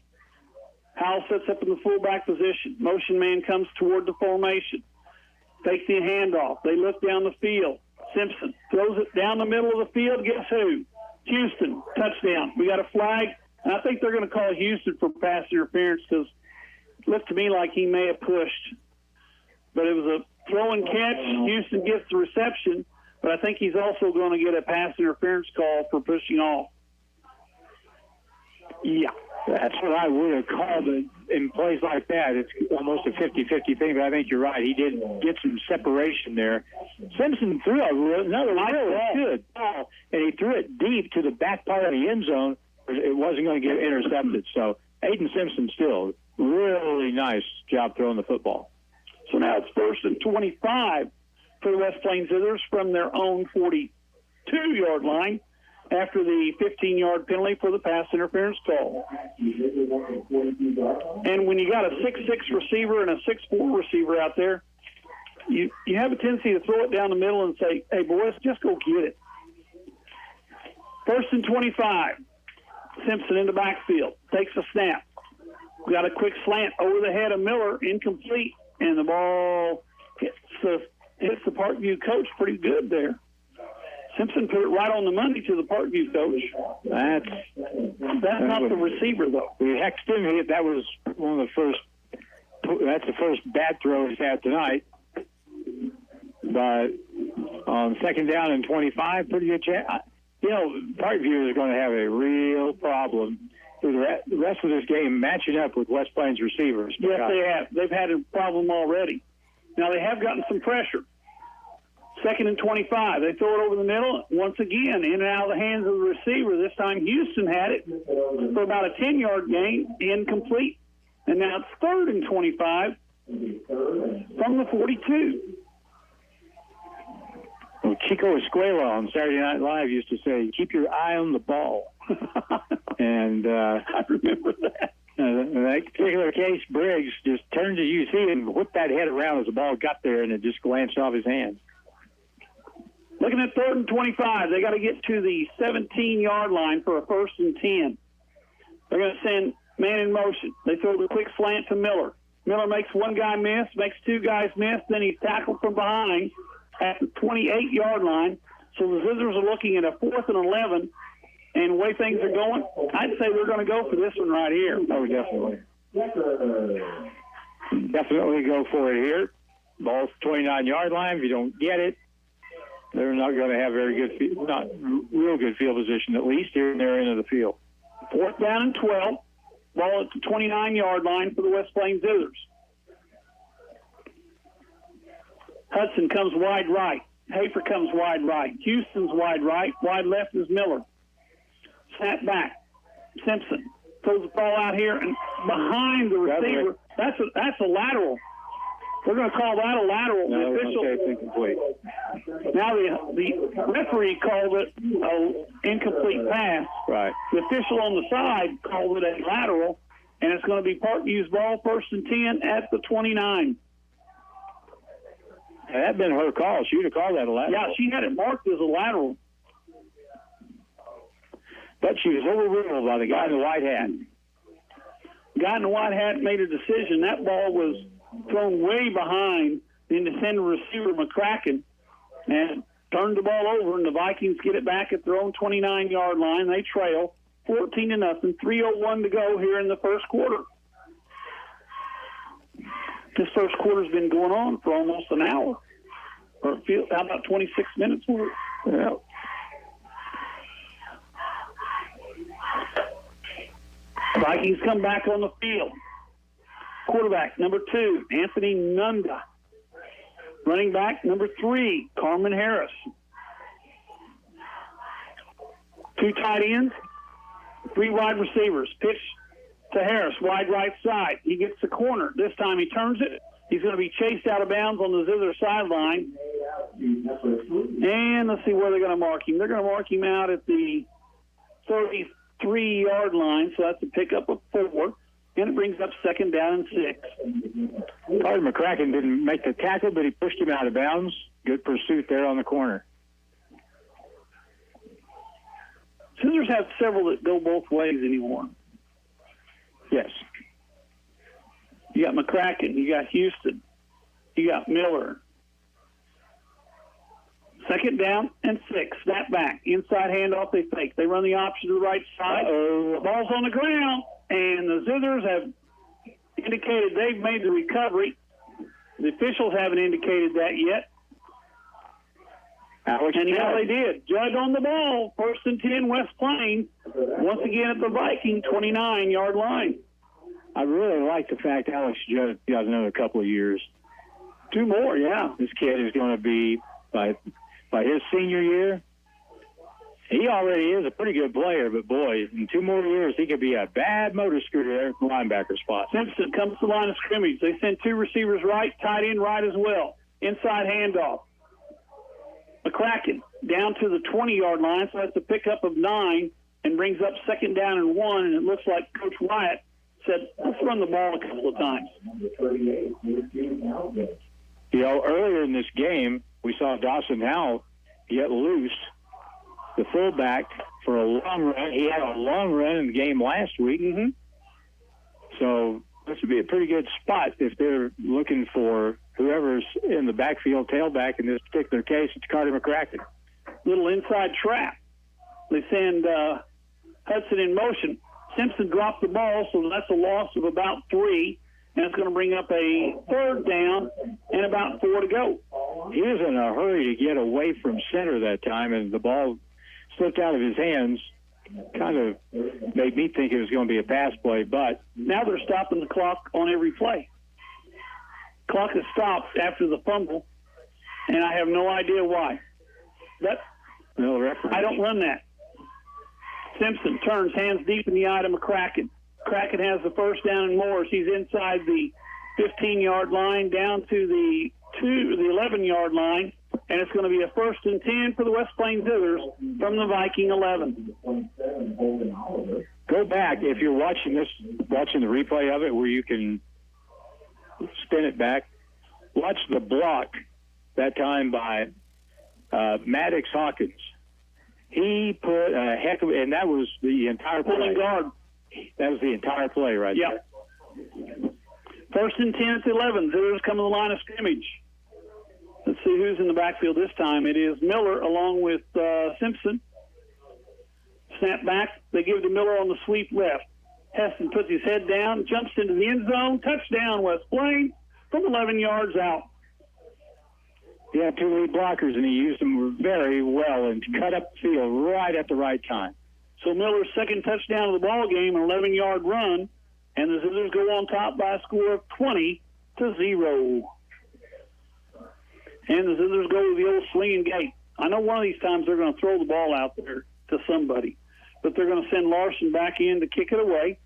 Speaker 6: Howell sets up in the fullback position. Motion man comes toward the formation. Takes the handoff. They look down the field. Simpson throws it down the middle of the field. Guess who? Houston. Touchdown. We got a flag. And I think they're going to call Houston for pass interference because it looked to me like he may have pushed. But it was a throw and catch. Houston gets the reception. But I think he's also going to get a pass interference call for pushing off. Yeah.
Speaker 7: That's what I would have called it in plays like that. It's almost a 50-50 thing, but I think you're right. He did get some separation there. Simpson threw another really good ball, and he threw it deep to the back part of the end zone. It wasn't going to get intercepted. So Aiden Simpson still really nice job throwing the football.
Speaker 6: So now it's 1st and 25 for the West Plains Zizzers from their own 42-yard line after the 15-yard penalty for the pass interference call. And when you got a 6'6 receiver and a 6'4 receiver out there, you have a tendency to throw it down the middle and say, hey, boys, just go get it. 1st and 25. Simpson in the backfield. Takes a snap. We got a quick slant over the head of Miller, incomplete, and the ball hits the Parkview coach pretty good there. Simpson put it right on the money to the Parkview coach. That's not the receiver, though.
Speaker 7: We hexed him. That was one of the first. That's the first bad throw he's had tonight. But on 2nd down and 25, pretty good chance. Parkview is going to have a real problem through the rest of this game matching up with West Plains receivers.
Speaker 6: Yes, they have. They've had a problem already. Now, they have gotten some pressure. 2nd and 25. They throw it over the middle. Once again, in and out of the hands of the receiver. This time Houston had it for about a 10-yard gain, incomplete. And now it's 3rd and 25 from the 42.
Speaker 7: Well, Chico Escuela on Saturday Night Live used to say, keep your eye on the ball. And
Speaker 6: I remember that.
Speaker 7: In that particular case, Briggs just turned to UC and whipped that head around as the ball got there, and it just glanced off his hands.
Speaker 6: Looking at 3rd and 25, they got to get to the 17-yard line for a 1st and 10. They're going to send man in motion. They throw the quick slant to Miller. Miller makes one guy miss, makes two guys miss, then he's tackled from behind at the 28-yard line. So the Zizzers are looking at a 4th and 11, and the way things are going, I'd say they're going to go for this one right here.
Speaker 7: Oh, definitely. Definitely go for it here. Ball's 29-yard line. If you don't get it, they're not going to have very good, not real good field position, at least here in their end of the field.
Speaker 6: 4th down and 12. Ball at the 29-yard line for the West Plains Zizers. Hudson comes wide right. Hafer comes wide right. Houston's wide right. Wide left is Miller. Snap back. Simpson throws the ball out here and behind the receiver. That's a lateral. We're going to call that a lateral.
Speaker 7: No,
Speaker 6: the official,
Speaker 7: okay, it's incomplete.
Speaker 6: Now the referee called it an incomplete pass.
Speaker 7: Right.
Speaker 6: The official on the side called it a lateral, and it's going to be Parkview's ball, 1st and 10 at the 29.
Speaker 7: Had that been her call, she would have called that a lateral.
Speaker 6: Yeah, she had it marked as a lateral.
Speaker 7: But she was overruled by the guy in the white hat.
Speaker 6: The guy in the white hat made a decision. That ball was thrown way behind the defender receiver, McCracken, and turned the ball over, and the Vikings get it back at their own 29-yard line. They trail 14-0, 3:01 to go here in the first quarter. This first quarter's been going on for almost an hour. Or how about 26 minutes? Yeah. Vikings come back on the field. Quarterback, number 2, Anthony Nunda. Running back, number 3, Carmen Harris. 2 tight ends, 3 wide receivers. Pitch to Harris, wide right side. He gets the corner. This time he turns it. He's going to be chased out of bounds on the Zizzer sideline. And let's see where they're going to mark him. They're going to mark him out at the 33-yard line, so that's a pickup of 4. And it brings up 2nd down and 6.
Speaker 7: Carter McCracken didn't make the tackle, but he pushed him out of bounds. Good pursuit there on the corner.
Speaker 6: Scissors have several that go both ways anymore.
Speaker 7: Yes.
Speaker 6: You got McCracken. You got Houston. You got Miller. 2nd down and 6. Snap back. Inside handoff, they fake. They run the option to the right side. The ball's on the ground, and the Zizzers have indicated they've made the recovery. The officials haven't indicated that yet. And now they did. Judd on the ball. 1st and 10, West Plains. Once again at the Viking 29-yard line.
Speaker 7: I really like the fact Alex Judd got another couple of years.
Speaker 6: 2 more, yeah.
Speaker 7: This kid is going to be, by his senior year, he already is a pretty good player, but boy, in 2 more years, he could be a bad motor scooter there at the linebacker spot.
Speaker 6: Simpson comes to the line of scrimmage. They send 2 receivers right, tight end right as well. Inside handoff. McCracken down to the 20-yard line, so that's a pickup of 9 and brings up 2nd down and 1, and it looks like Coach Wyatt said, let's run the ball a couple of times.
Speaker 7: You know, earlier in this game, we saw Dawson Howell get loose, the fullback, for a long run. He had a long run in the game last week. So this would be a pretty good spot if they're looking for whoever's in the backfield tailback. In this particular case, it's Carter McCracken.
Speaker 6: Little inside trap. They send Hudson in motion. Simpson dropped the ball, so that's a loss of about 3, and it's going to bring up a 3rd down and about 4 to go.
Speaker 7: He was in a hurry to get away from center that time, and the ball slipped out of his hands. Kind of made me think it was going to be a pass play, but
Speaker 6: now they're stopping the clock on every play. Clock is stopped after the fumble, and I have no idea why. I don't run that. Simpson turns, hands deep in the eye to McCracken. McCracken has the 1st down and more. He's inside the 15-yard line down to the 11-yard line, and it's going to be a 1st and 10 for the West Plains Zizzers from the Viking 11.
Speaker 7: Go back if you're watching the replay of it where you can spin it back. Watch the block that time by Maddox Hawkins. He put a heck of, and that was the entire play. Guard. That was the entire play right there.
Speaker 6: 1st and 10 at the 11. Zizzers come to the line of scrimmage. Let's see who's in the backfield this time. It is Miller along with Simpson. Snap back. They give it to Miller on the sweep left. Heston puts his head down, jumps into the end zone. Touchdown, West Plains from 11 yards out.
Speaker 7: He had 2 lead blockers, and he used them very well and cut up the field right at the right time.
Speaker 6: So Miller's second touchdown of the ball game, an 11-yard run, and the Zizzers go on top by a score of 20-0. And the Zizzers go with the old swinging gate. I know one of these times they're going to throw the ball out there to somebody, but they're going to send Larson back in to kick it away.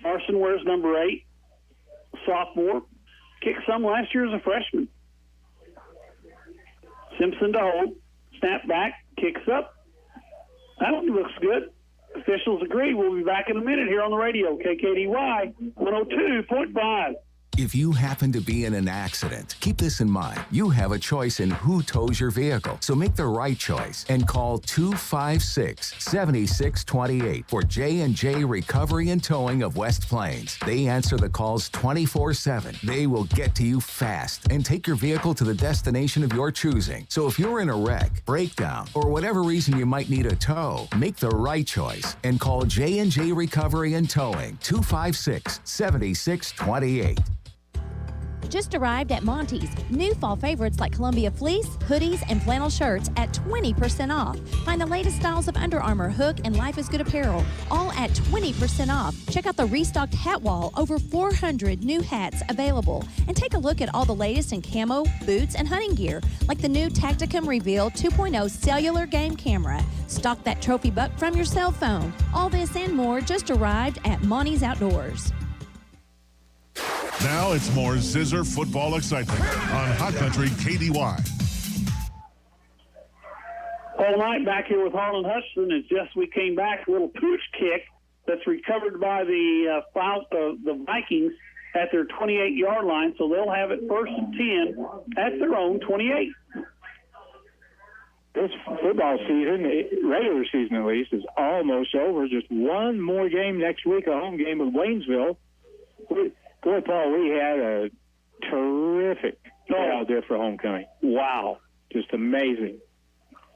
Speaker 6: Larson wears number 8, sophomore. Kicked some last year as a freshman. Simpson to hold. Snap back. Kicks up. That one looks good. Officials agree. We'll be back in a minute here on the radio. KKDY 102.5.
Speaker 21: If you happen to be in an accident, keep this in mind. You have a choice in who tows your vehicle, so make the right choice and call 256-7628 for J&J Recovery and Towing of West Plains. They answer the calls 24/7. They will get to you fast and take your vehicle to the destination of your choosing. So if you're in a wreck, breakdown, or whatever reason you might need a tow, make the right choice and call J&J Recovery and Towing 256-7628.
Speaker 11: Just arrived at Monty's. New fall favorites like Columbia fleece, hoodies, and flannel shirts at 20% off. Find the latest styles of Under Armour, Hook, and Life is Good apparel, all at 20% off. Check out the restocked hat wall, over 400 new hats available. And take a look at all the latest in camo, boots, and hunting gear, like the new Tacticum Reveal 2.0 cellular game camera. Stock that trophy buck from your cell phone. All this and more just arrived at Monty's Outdoors.
Speaker 3: Now it's more Zizzer football excitement on Hot Country KDY.
Speaker 6: All night back here with Harlan Hutchinson. It's just we came back, a little pooch kick that's recovered by the Vikings at their 28-yard line, so they'll have it 1st and 10 at their own 28.
Speaker 7: This football season, regular season at least, is almost over. Just one more game next week, a home game with Waynesville. Boy, Paul, we had a terrific crowd there for homecoming. Wow. Just amazing.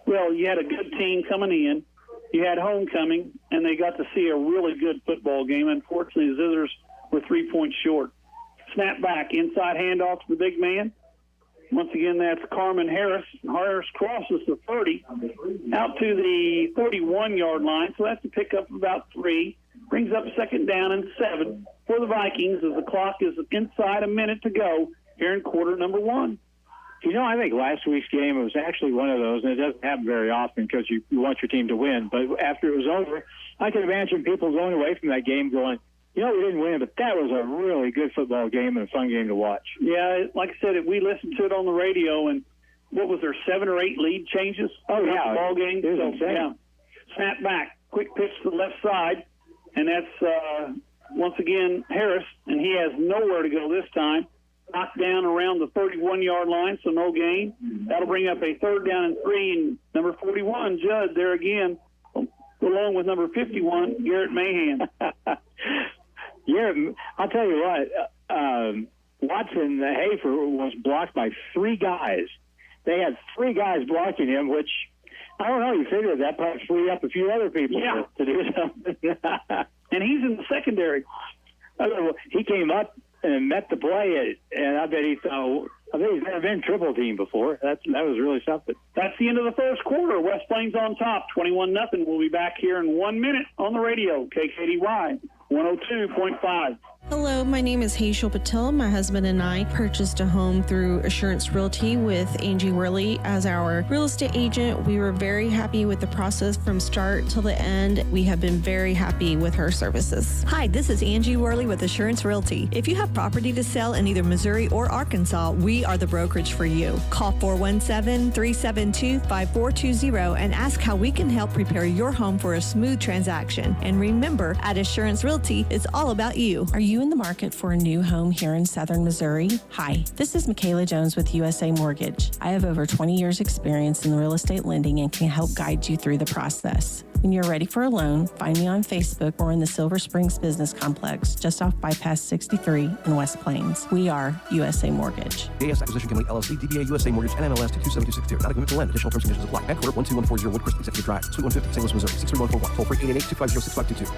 Speaker 6: Well, you had a good team coming in. You had homecoming, and they got to see a really good football game. Unfortunately, the Zizzers were 3 points short. Snap back, inside handoff to the big man. Once again, that's Carmen Harris. Harris crosses the 30 out to the 31-yard line, so that's a pickup of about 3. Brings up 2nd down and 7 for the Vikings as the clock is inside a minute to go here in quarter number 1.
Speaker 7: You know, I think last week's game was actually one of those, and it doesn't happen very often because you want your team to win. But after it was over, I could imagine people going away from that game going, you know, we didn't win, but that was a really good football game and a fun game to watch.
Speaker 6: Yeah, like I said, we listened to it on the radio, and what was there, 7 or 8 lead changes?
Speaker 7: Oh, yeah.
Speaker 6: Ball game.
Speaker 7: It was insane.
Speaker 6: Yeah. Snap back, quick pitch to the left side, and that's once again Harris, and he has nowhere to go this time. Knocked down around the 31-yard line, so no gain. That'll bring up a 3rd down and 3, and number 41, Judd, there again, along with number 51, Garrett Mahan.
Speaker 7: Yeah, I'll tell you what, Watson Hafer was blocked by 3 guys. They had 3 guys blocking him, which, I don't know, you figure that probably freed up a few other people to do something.
Speaker 6: And he's in the secondary.
Speaker 7: He came up and met the play, and I bet he's never been triple team before. That was really something.
Speaker 6: That's the end of the first quarter. West Plains on top, 21-0. We'll be back here in 1 minute on the radio, KKDY 102.5.
Speaker 14: Hello, my name is Hazel Patel. My husband and I purchased a home through Assurance Realty with Angie Worley as our real estate agent. We were very happy with the process from start till the end. We have been very happy with her services.
Speaker 16: Hi, this is Angie Worley with Assurance Realty. If you have property to sell in either Missouri or Arkansas, we are the brokerage for you. Call 417-372-5420 and ask how we can help prepare your home for a smooth transaction. And remember, at Assurance Realty, it's all about you.
Speaker 14: Are you in the market for a new home here in Southern Missouri? Hi, this is Michaela Jones with USA Mortgage. I have over 20 years experience in real estate lending and can help guide you through the process. When you're ready for a loan, find me on Facebook or in the Silver Springs Business Complex, just off Bypass 63 in West Plains. We are USA Mortgage.
Speaker 15: AS Acquisition Company, LLC, DBA USA Mortgage, NMLS 227262. Not a commitment to lend. Additional terms and conditions apply. Headquarters 12140 Woodcrest Executive Drive, Suite 150, St. Louis, Missouri, 63141. Toll free 888-250-6522.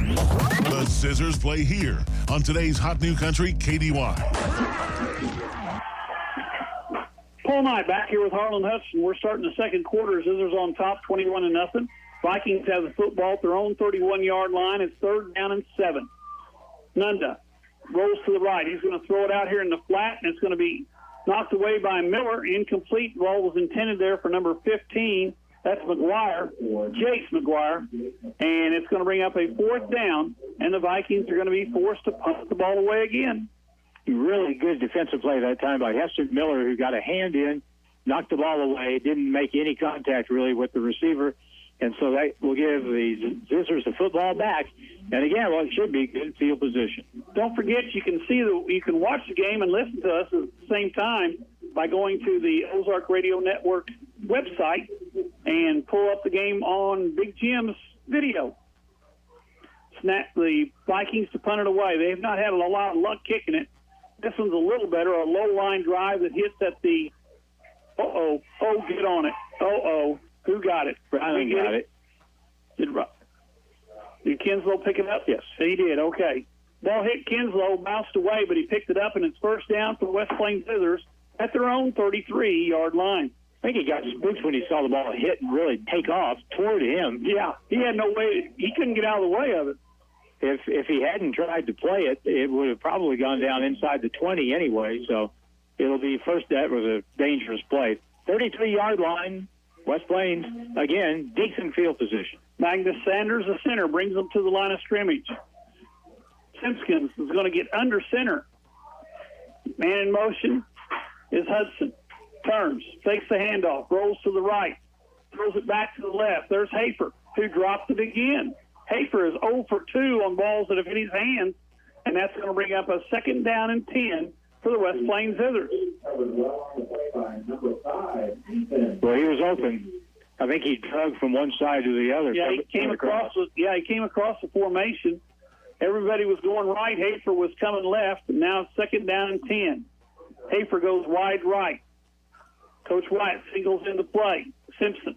Speaker 3: The Zizzers play here on today's Hot New Country KDY.
Speaker 6: Paul Knight back here with Harlan Hudson. We're starting the second quarter. Zizzers on top, 21-0. Vikings have the football at their own 31-yard line. It's 3rd down and 7. Nunda rolls to the right. He's going to throw it out here in the flat, and it's going to be knocked away by Miller. Incomplete. The ball was intended there for number 15. That's McGuire, Jace McGuire. And it's going to bring up a 4th down, and the Vikings are going to be forced to punt the ball away again.
Speaker 7: Really good defensive play that time by Heston Miller, who got a hand in, knocked the ball away, didn't make any contact really with the receiver, and so that will give the Zizzers the football back. And again, well, it should be good field position.
Speaker 6: Don't forget, you can watch the game and listen to us at the same time by going to the Ozark Radio Network website and pull up the game on Big Jim's video. Snap the Vikings to punt it away. They have not had a lot of luck kicking it. This one's a little better, a low-line drive that hits at the get on it. Who got it?
Speaker 7: Browning got it.
Speaker 6: Did Kinslow pick it up?
Speaker 7: Yes.
Speaker 6: He did, okay. Ball hit Kinslow, bounced away, but he picked it up, and it's 1st down for West Plains Zizzers at their own 33-yard line.
Speaker 7: I think he got spooked when he saw the ball hit and really take off toward him.
Speaker 6: Yeah, he had no way. He couldn't get out of the way of it.
Speaker 7: If he hadn't tried to play it, it would have probably gone down inside the 20 anyway. So it'll be first. That was a dangerous play. 33-yard line, West Plains, again, decent field position.
Speaker 6: Magnus Sanders, the center, brings them to the line of scrimmage. Simpkins is going to get under center. Man in motion is Hudson. Turns, takes the handoff, rolls to the right, throws it back to the left. There's Hafer, who dropped it again. Hafer is 0 for 2 on balls that have hit his hands, and that's going to bring up a 2nd down and 10 for the West Plains Zizzers.
Speaker 7: Well, he was open. I think he drug from one side to the other.
Speaker 6: Yeah, he came across the formation. Everybody was going right. Hafer was coming left, and now it's 2nd down and 10. Hafer goes wide right. Coach White singles into play. Simpson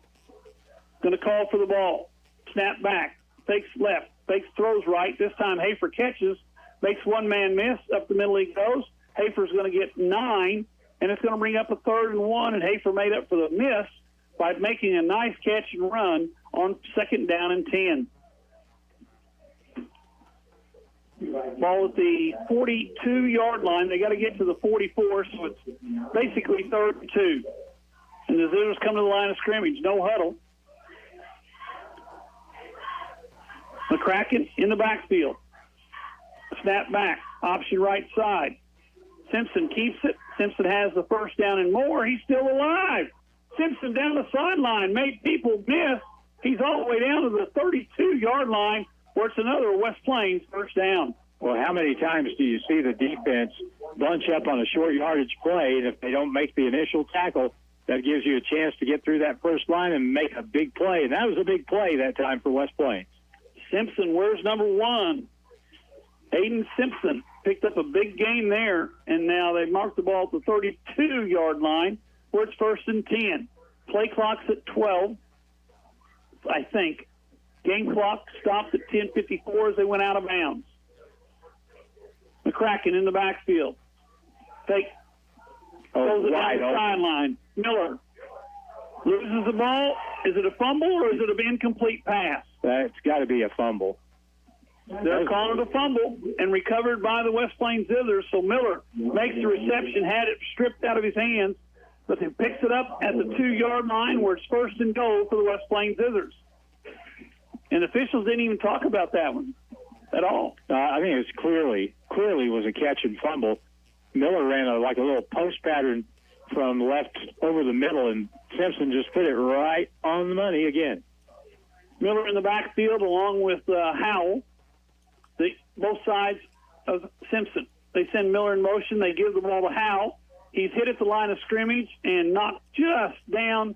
Speaker 6: going to call for the ball. Snap back. Fakes left. Fakes throws right. This time Hafer catches. Makes one man miss. Up the middle he goes. Hafer's going to get 9, and it's going to bring up a 3rd and 1, and Hafer made up for the miss by making a nice catch and run on 2nd down and 10. Ball at the 42-yard line. They got to get to the 44, so it's basically 3rd and 2. And the Zizzers come to the line of scrimmage. No huddle. McCracken in the backfield. Snap back. Option right side. Simpson keeps it. Simpson has the 1st down and more. He's still alive. Simpson down the sideline. Made people miss. He's all the way down to the 32-yard line, where it's another West Plains 1st down.
Speaker 7: Well, how many times do you see the defense bunch up on a short yardage play, and if they don't make the initial tackle, that gives you a chance to get through that first line and make a big play? And that was a big play that time for West Plains.
Speaker 6: Simpson, where's number 1? Aiden Simpson picked up a big gain there, and now they marked the ball at the 32-yard line, where it's 1st and 10. Play clock's at 12, I think. Game clock stopped at 10:54 as they went out of bounds. McCracken in the backfield. Fake. Throws it down the sideline. Miller loses the ball. Is it a fumble or is it an incomplete pass?
Speaker 7: That's got to be a fumble.
Speaker 6: They're calling it a fumble and recovered by the West Plains Zizzers. So Miller makes the reception, had it stripped out of his hands, but he picks it up at the 2-yard line where it's 1st and goal for the West Plains Zizzers. And officials didn't even talk about that one at all.
Speaker 7: I think it was clearly was a catch and fumble. Miller ran like a little post pattern from left over the middle, and Simpson just put it right on the money again.
Speaker 6: Miller in the backfield along with Howell. Both sides of Simpson. They send Miller in motion. They give the ball to Howell. He's hit at the line of scrimmage and knocked just down,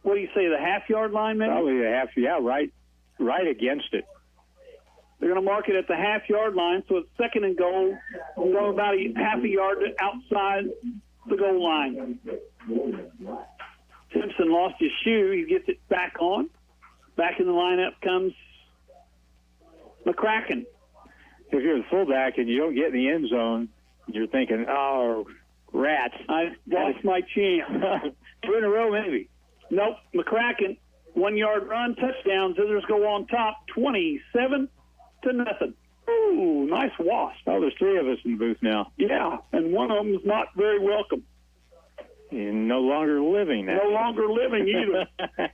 Speaker 6: what do you say, the half-yard line maybe?
Speaker 7: Probably the half, yeah, right against it.
Speaker 6: They're going to mark it at the half-yard line, so it's 2nd and goal. We'll go about half a yard outside the goal line. Simpson lost his shoe. He gets it back on. Back in the lineup comes McCracken.
Speaker 7: If you're the fullback and you don't get in the end zone, you're thinking, oh, Rats.
Speaker 6: I lost my chance.
Speaker 7: 2 in a row, maybe.
Speaker 6: Nope. McCracken, 1 yard run, touchdown. Scissors go on top, 27-0. Ooh, nice wasp.
Speaker 7: Oh, there's 3 of us in the booth now.
Speaker 6: Yeah, and one of them's not very welcome.
Speaker 7: You're no longer living now.
Speaker 6: No longer living either.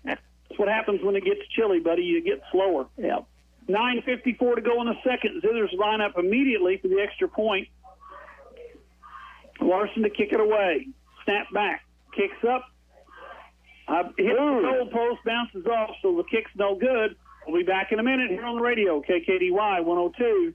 Speaker 6: That's what happens when it gets chilly, buddy. You get slower.
Speaker 7: Yeah.
Speaker 6: 9:54 to go in the second. Scissors line up immediately for the extra point. Larson to kick it away. Snap back. Kicks up. Hit the goal post, bounces off, so the kick's no good. We'll be back in a minute here on the radio, KKDY 102.5.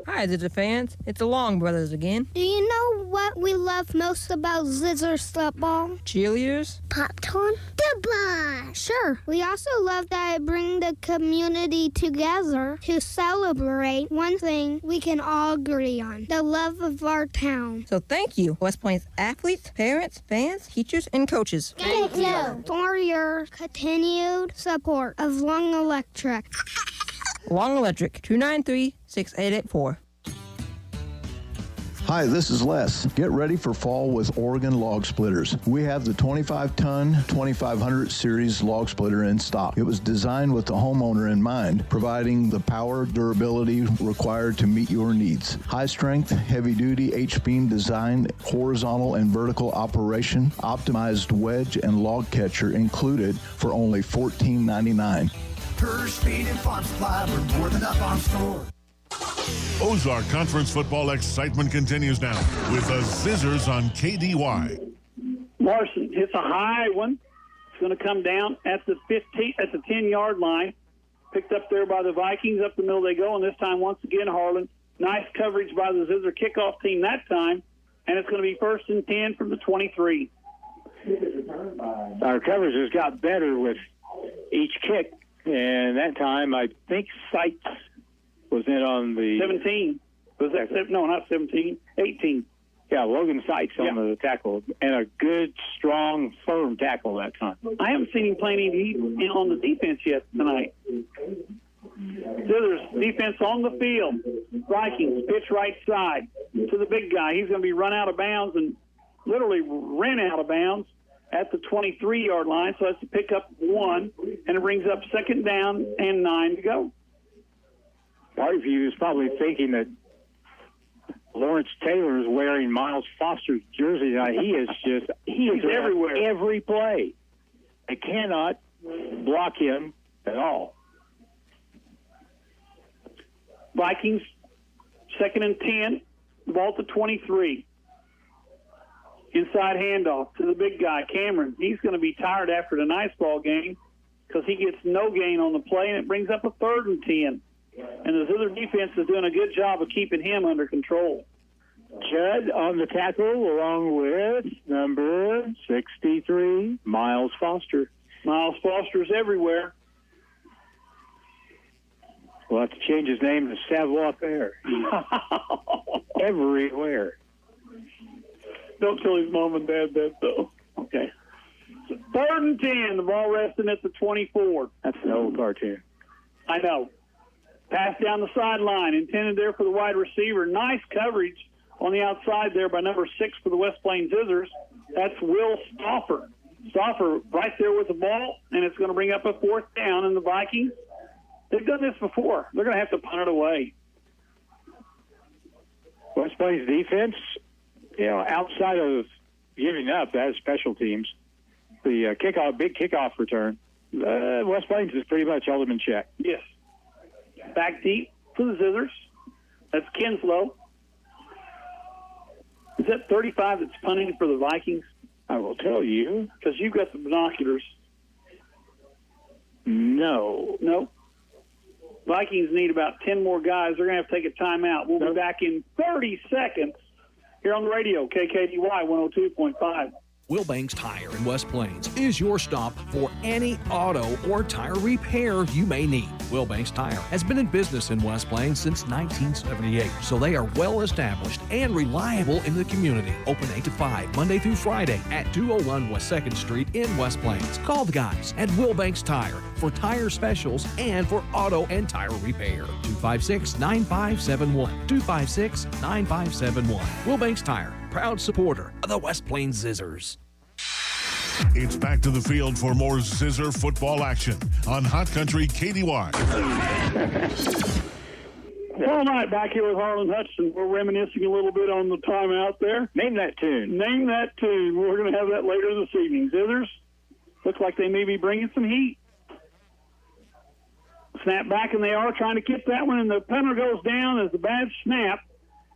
Speaker 9: Hi, Zizzer fans. It's the Long Brothers again.
Speaker 10: Do you know what we love most about Zizzer's football?
Speaker 9: Cheerleaders?
Speaker 10: Popcorn? Goodbye! Sure. We also love that it brings the community together to celebrate one thing we can all agree on, the love of our town.
Speaker 9: So thank you, West Plains athletes, parents, fans, teachers, and coaches.
Speaker 10: Thank you for your continued support of Long Electric.
Speaker 9: Long Electric, 293-6884.
Speaker 2: Hi, this is Les. Get ready for fall with Oregon Log Splitters. We have the 25-ton 2500 series log splitter in stock. It was designed with the homeowner in mind, providing the power, durability required to meet your needs. High strength, heavy duty H-beam design, horizontal and vertical operation, optimized wedge and log catcher included for only $14.99.
Speaker 5: Per speed and farm supply, we're more than up on store.
Speaker 3: Ozark Conference football excitement continues now with the Zizzers on KDY.
Speaker 6: Larson hits a high one. It's going to come down at the 10-yard line. Picked up there by the Vikings. Up the middle they go, and this time once again Harlan. Nice coverage by the Zizzer kickoff team that time, and it's going to be 1st and 10 from the 23.
Speaker 7: Our coverage has got better with each kick, and that time I think Sykes was in on the
Speaker 6: 17. Was that no, not 17, 18.
Speaker 7: Yeah, Logan Sykes on the tackle, and a good, strong, firm tackle that time.
Speaker 6: I haven't seen him play any on the defense yet tonight. Scissors defense on the field. Vikings pitch right side to the big guy. He's going to be run out of bounds and literally ran out of bounds at the 23-yard line. So that's to pick up 1, and it brings up 2nd down and 9 to go.
Speaker 7: Parkview is probably thinking that Lawrence Taylor is wearing Miles Foster's jersey. He is everywhere, every play. They cannot block him at all.
Speaker 6: Vikings, 2nd and 10, the ball to 23. Inside handoff to the big guy, Cameron. He's going to be tired after tonight's ball game because he gets no gain on the play, and it brings up a 3rd and 10. And the Zizzer defense is doing a good job of keeping him under control.
Speaker 7: Judd on the tackle along with number 63, Miles Foster.
Speaker 6: Miles Foster's everywhere.
Speaker 7: We'll have to change his name to Savoir-Faire. Everywhere.
Speaker 6: Don't tell his mom and dad that, though. Okay. So 3rd and 10, the ball resting at the 24.
Speaker 7: That's an old cartoon.
Speaker 6: I know. Pass down the sideline, intended there for the wide receiver. Nice coverage on the outside there by number 6 for the West Plains Zizzers. That's Will Stauffer. Stauffer right there with the ball, and it's going to bring up a 4th down. And the Vikings, they've done this before. They're going to have to punt it away.
Speaker 7: West Plains defense, outside of giving up, that is special teams. The big kickoff return, West Plains has pretty much held them in check.
Speaker 6: Yes. Back deep for the Zizzers. That's Kinslow. Is that 35 that's punting for the Vikings?
Speaker 7: I will tell you.
Speaker 6: Because you've got the binoculars.
Speaker 7: No.
Speaker 6: Nope. Vikings need about 10 more guys. They're going to have to take a timeout. We'll be back in 30 seconds here on the radio, KKDY 102.5.
Speaker 8: Wilbanks Tire in West Plains is your stop for any auto or tire repair you may need. Wilbanks Tire has been in business in West Plains since 1978, so they are well established and reliable in the community. Open 8 to 5, Monday through Friday at 201 West 2nd Street in West Plains. Call the guys at Wilbanks Tire for tire specials and for auto and tire repair. 256-9571. 256-9571. Wilbanks Tire.
Speaker 1: proud supporter of the West Plains Zizzers.
Speaker 3: It's back to the field for more Zizzer football action on Hot Country KDY.
Speaker 6: All night back here with Harlan Hutchinson. We're reminiscing a little bit on the time out there.
Speaker 7: Name that tune.
Speaker 6: Name that tune. We're going to have that later this evening. Zizzers, looks like they may be bringing some heat. Snap back, and they are trying to kick that one, and the punter goes down as a bad snap,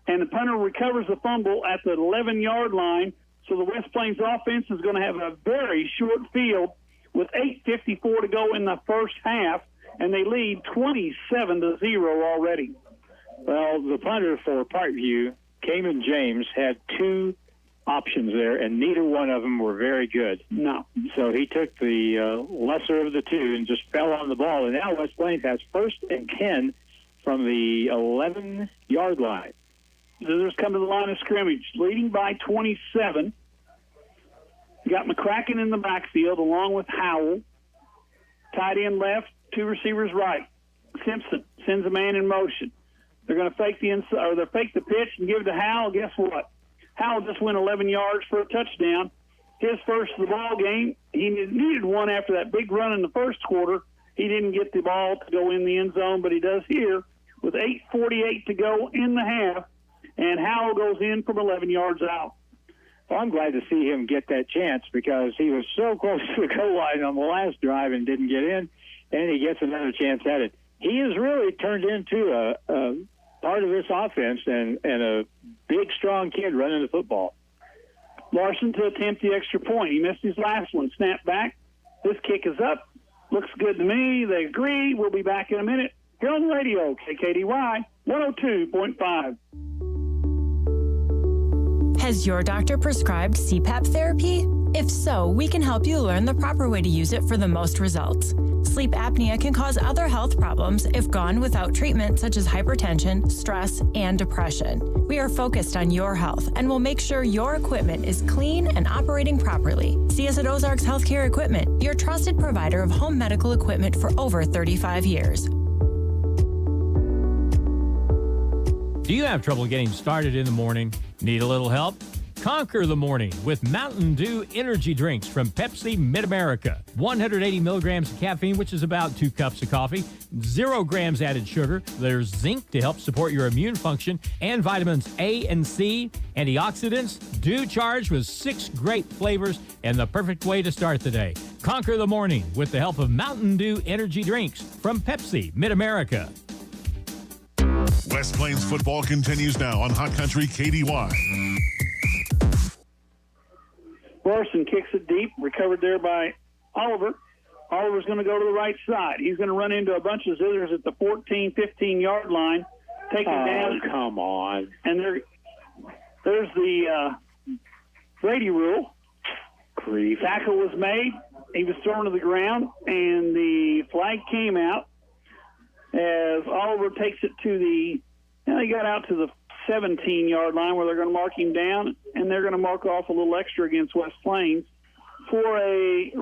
Speaker 6: and the punter recovers the fumble at the 11-yard line. So the West Plains offense is going to have a very short field with 8:54 to go in the first half, and they lead 27-0 already.
Speaker 7: Well, the punter for Parkview, Cayman James, had two options there, and neither one of them were very good.
Speaker 6: No.
Speaker 7: So he took the lesser of the two and just fell on the ball, and now West Plains has 1st and 10 from the 11-yard line.
Speaker 6: Zizzers come to the line of scrimmage, leading by 27. You got McCracken in the backfield, along with Howell. Tight end left, 2 receivers right. Simpson sends a man in motion. They're going to fake the pitch and give it to Howell. Guess what? Howell just went 11 yards for a touchdown. His first of the ball game. He needed one after that big run in the first quarter. He didn't get the ball to go in the end zone, but he does here with 8:48 to go in the half. And Howell goes in from 11 yards out.
Speaker 7: Well, I'm glad to see him get that chance because he was so close to the goal line on the last drive and didn't get in, and he gets another chance at it. He has really turned into a part of this offense and a big, strong kid running the football.
Speaker 6: Larson to attempt the extra point. He missed his last one. Snap back. This kick is up. Looks good to me. They agree. We'll be back in a minute. Here on the radio, KKDY 102.5.
Speaker 22: Has your doctor prescribed CPAP therapy? If so, we can help you learn the proper way to use it for the most results. Sleep apnea can cause other health problems if gone without treatment, such as hypertension, stress, and depression. We are focused on your health and will make sure your equipment is clean and operating properly. See us at Ozarks Healthcare Equipment, your trusted provider of home medical equipment for over 35 years.
Speaker 23: Do you have trouble getting started in the morning? Need a little help? Conquer the morning with Mountain Dew energy drinks from Pepsi Mid-America. 180 milligrams of caffeine, which is about 2 cups of coffee. 0 grams added sugar. There's zinc to help support your immune function, and vitamins A and C, antioxidants, Dew charged with 6 great flavors, and the perfect way to start the day. Conquer the morning with the help of Mountain Dew energy drinks from Pepsi Mid-America.
Speaker 3: West Plains football continues now on Hot Country KDY.
Speaker 6: Larson kicks it deep, recovered there by Oliver. Oliver's going to go to the right side. He's going to run into a bunch of Zizzers at the 14, 15-yard line. Take it down.
Speaker 7: Come on.
Speaker 6: And there's the Brady rule.
Speaker 7: Grief.
Speaker 6: Tackle was made. He was thrown to the ground, and the flag came out as Oliver takes it to he got out to the 17-yard line where they're going to mark him down, and they're going to mark off a little extra against West Plains for a,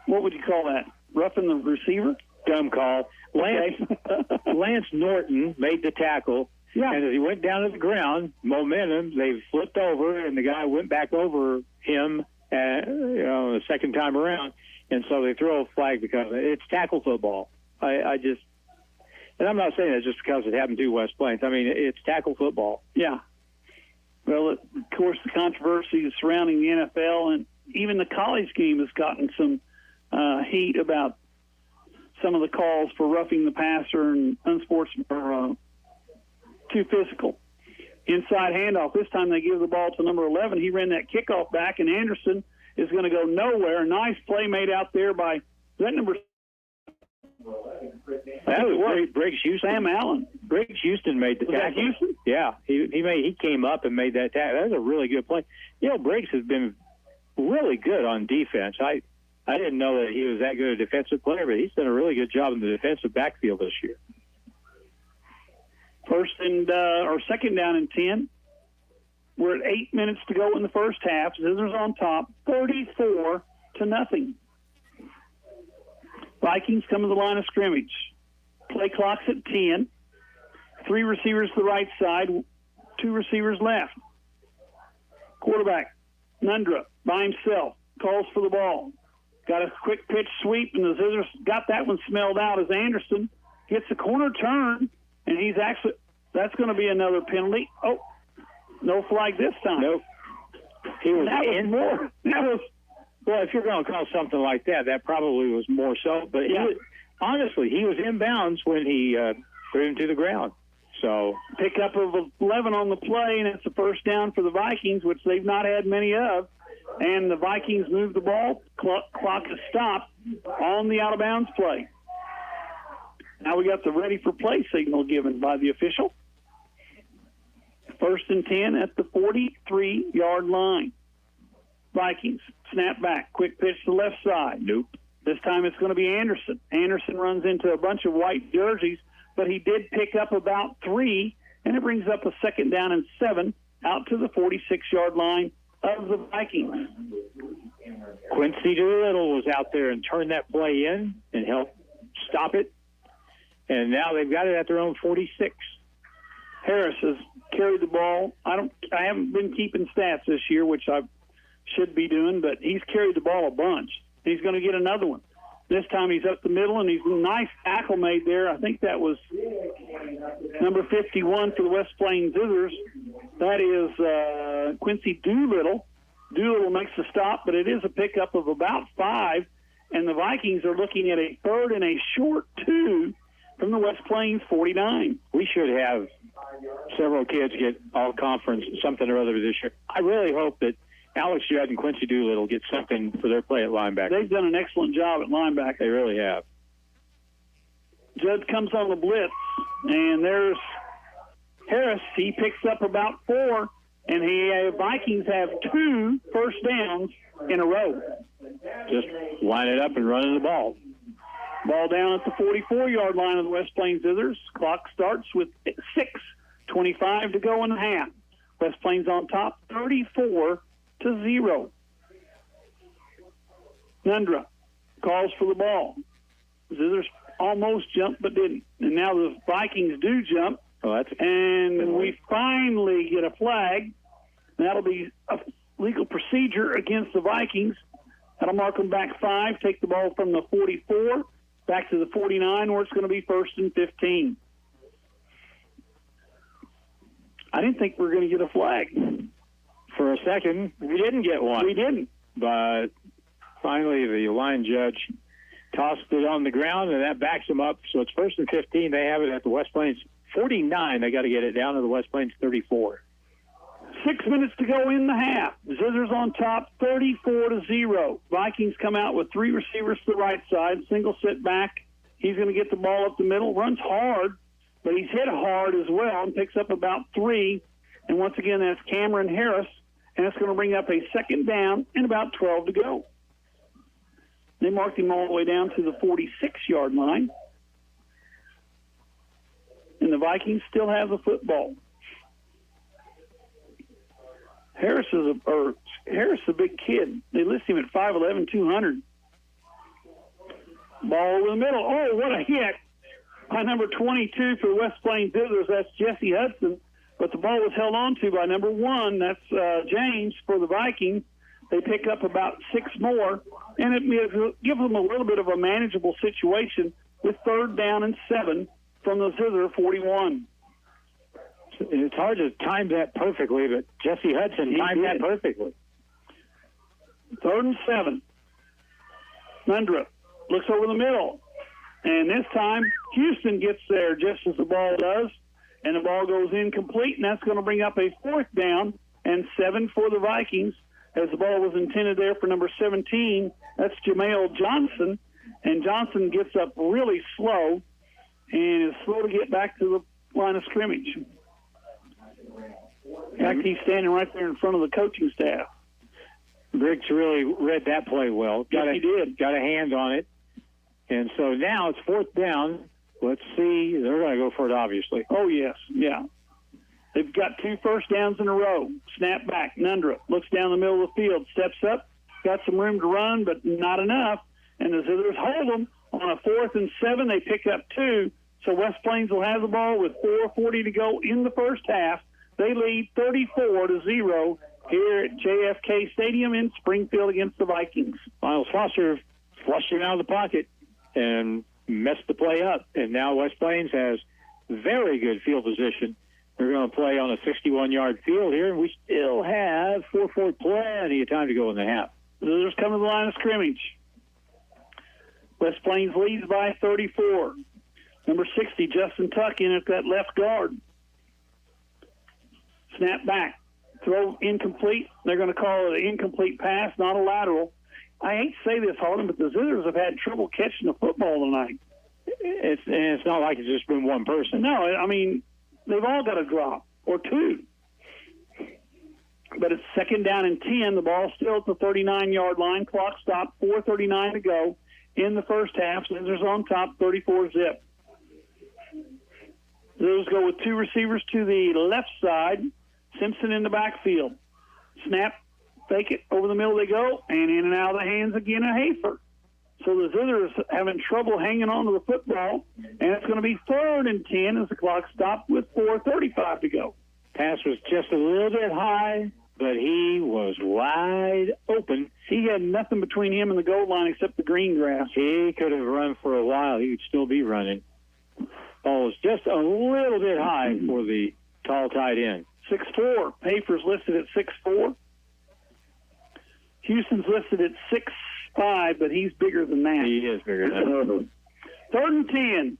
Speaker 6: what would you call that, roughing the receiver?
Speaker 7: Dumb call. Lance Norton made the tackle, and as he went down to the ground, momentum, they flipped over, and the guy went back over him the second time around, and so they throw a flag because it's tackle football. And I'm not saying that just because it happened to West Plains. I mean, it's tackle football.
Speaker 6: Yeah. Well, of course, the controversy surrounding the NFL and even the college game has gotten some heat about some of the calls for roughing the passer and unsportsmanlike, too physical. Inside handoff. This time they give the ball to number 11. He ran that kickoff back, and Anderson is going to go nowhere. Nice play made out there by that number.
Speaker 7: That was Briggs Houston.
Speaker 6: Sam Allen.
Speaker 7: Briggs Houston made the tackle.
Speaker 6: Was that Houston?
Speaker 7: Yeah, he came up and made that tackle. That was a really good play. Briggs has been really good on defense. I didn't know that he was that good a defensive player, but he's done a really good job in the defensive backfield this year.
Speaker 6: Second down and 10. We're at 8 minutes to go in the first half. Zizzers on top, 34-0. Vikings come to the line of scrimmage. Play clock's at 10. 3 receivers to the right side, 2 receivers left. Quarterback, Nundra, by himself, calls for the ball. Got a quick pitch sweep, and the Zizzers got that one smelled out as Anderson gets a corner turn, and that's going to be another penalty. Oh, no flag this time.
Speaker 7: Nope. He was well, if you're going to call something like that, that probably was more so. But honestly, he was inbounds when he threw him to the ground. So
Speaker 6: pickup of 11 on the play, and it's a first down for the Vikings, which they've not had many of. And the Vikings move the ball. Clock is stopped on the out-of-bounds play. Now we got the ready-for-play signal given by the official. First and 10 at the 43-yard line. Vikings snap back. Quick pitch to the left side. Nope. This time it's going to be Anderson. Anderson runs into a bunch of white jerseys, but he did pick up about 3, and it brings up a second down and 7 out to the 46-yard line of the Vikings.
Speaker 7: Quincy Doolittle was out there and turned that play in and helped stop it. And now they've got it at their own 46.
Speaker 6: Harris has carried the ball. I haven't been keeping stats this year, which I should be doing, but he's carried the ball a bunch. He's going to get another one. This time he's up the middle, and he's a nice tackle made there. I think that was number 51 for the West Plains Zizzers. That is Quincy Doolittle. Doolittle makes the stop, but it is a pickup of about 5, and the Vikings are looking at a third and a short 2 from the West Plains 49.
Speaker 7: We should have several kids get all-conference something or other this year. I really hope that Alex Judd and Quincy Doolittle get something for their play at linebacker.
Speaker 6: They've done an excellent job at linebacker.
Speaker 7: They really have.
Speaker 6: Judd comes on the blitz, and there's Harris. He picks up about 4, and Vikings have 2 first downs in a row.
Speaker 7: Just line it up and running the ball.
Speaker 6: Ball down at the 44-yard line of the West Plains Zizzers. Clock starts with 6:25 to go in the half. West Plains on top, 34-0. Nundra calls for the ball. Zizzers almost jumped but didn't. And now the Vikings do jump. And we finally get a flag. That'll be a legal procedure against the Vikings. That'll mark them back 5, take the ball from the 44 back to the 49, where it's going to be first and 15. I didn't think we were going to get a flag.
Speaker 7: For a second, we didn't get one.
Speaker 6: We didn't.
Speaker 7: But finally, the line judge tossed it on the ground, and that backs them up. So it's first and 15. They have it at the West Plains 49. They got to get it down to the West Plains 34.
Speaker 6: 6 minutes to go in the half. Zizzers on top, 34-0. Vikings come out with 3 receivers to the right side, single sit back. He's going to get the ball up the middle, runs hard, but he's hit hard as well and picks up about 3. And once again, that's Cameron Harris, and it's going to bring up a second down and about 12 to go. They marked him all the way down to the 46-yard line. And the Vikings still have the football. Harris is a big kid. They list him at 5'11", 200. Ball over the middle. Oh, what a hit by number 22 for West Plains Zizzers. That's Jesse Hudson. But the ball was held on to by number 1. That's James for the Vikings. They pick up about 6 more, and it gives them a little bit of a manageable situation with 3rd down and 7 from the Zizzer 41.
Speaker 7: It's hard to time that perfectly, but Jesse Hudson timed that perfectly.
Speaker 6: 3rd and 7. Nundra looks over the middle, and this time Houston gets there just as the ball does, and the ball goes incomplete, and that's going to bring up a 4th down and 7 for the Vikings, as the ball was intended there for number 17. That's Jamel Johnson, and Johnson gets up really slow and is slow to get back to the line of scrimmage. In fact, he's standing right there in front of the coaching staff.
Speaker 7: Griggs really read that play well.
Speaker 6: Yes, he did.
Speaker 7: Got a hand on it. And so now it's 4th down. Let's see. They're going to go for it, obviously.
Speaker 6: Oh, yes. Yeah. They've got 2 first downs in a row. Snap back. Nundra looks down the middle of the field, steps up, got some room to run, but not enough. And the Zizzers hold them on a 4th and 7. They pick up 2. So West Plains will have the ball with 4:40 to go in the first half. They lead 34-0 here at JFK Stadium in Springfield against the Vikings.
Speaker 7: Miles Foster flushed him out of the pocket and messed the play up. And now West Plains has very good field position. They're going to play on a 61-yard field here, and we still have plenty of time to go in the half.
Speaker 6: Zizers come to the line of scrimmage. West Plains leads by 34. Number 60, Justin Tuck, in at that left guard. Snap back. Throw incomplete. They're going to call it an incomplete pass, not a lateral. I hate to say this, Harlan, but the Zizzers have had trouble catching the football tonight.
Speaker 7: It's not like it's just been one person.
Speaker 6: No, I mean, they've all got a drop or two. But it's 2nd down and 10. The ball's still at the 39-yard line. Clock stopped, 4:39 to go in the first half. Zizzers on top, 34-zip. Those go with two receivers to the left side. Simpson in the backfield. Snap, fake it, over the middle they go, and in and out of the hands again of Hafer. So the Zizzers having trouble hanging on to the football, and it's going to be 3rd and 10 as the clock stopped with 4:35 to go.
Speaker 7: Pass was just a little bit high, but he was wide open.
Speaker 6: He had nothing between him and the goal line except the green grass.
Speaker 7: He could have run for a while. He would still be running. Ball was just a little bit high for the tall tight end.
Speaker 6: 6'4". Hafer's listed at 6'4". Houston's listed at 6'5", but he's bigger than that.
Speaker 7: He is bigger than that.
Speaker 6: 3rd and 10.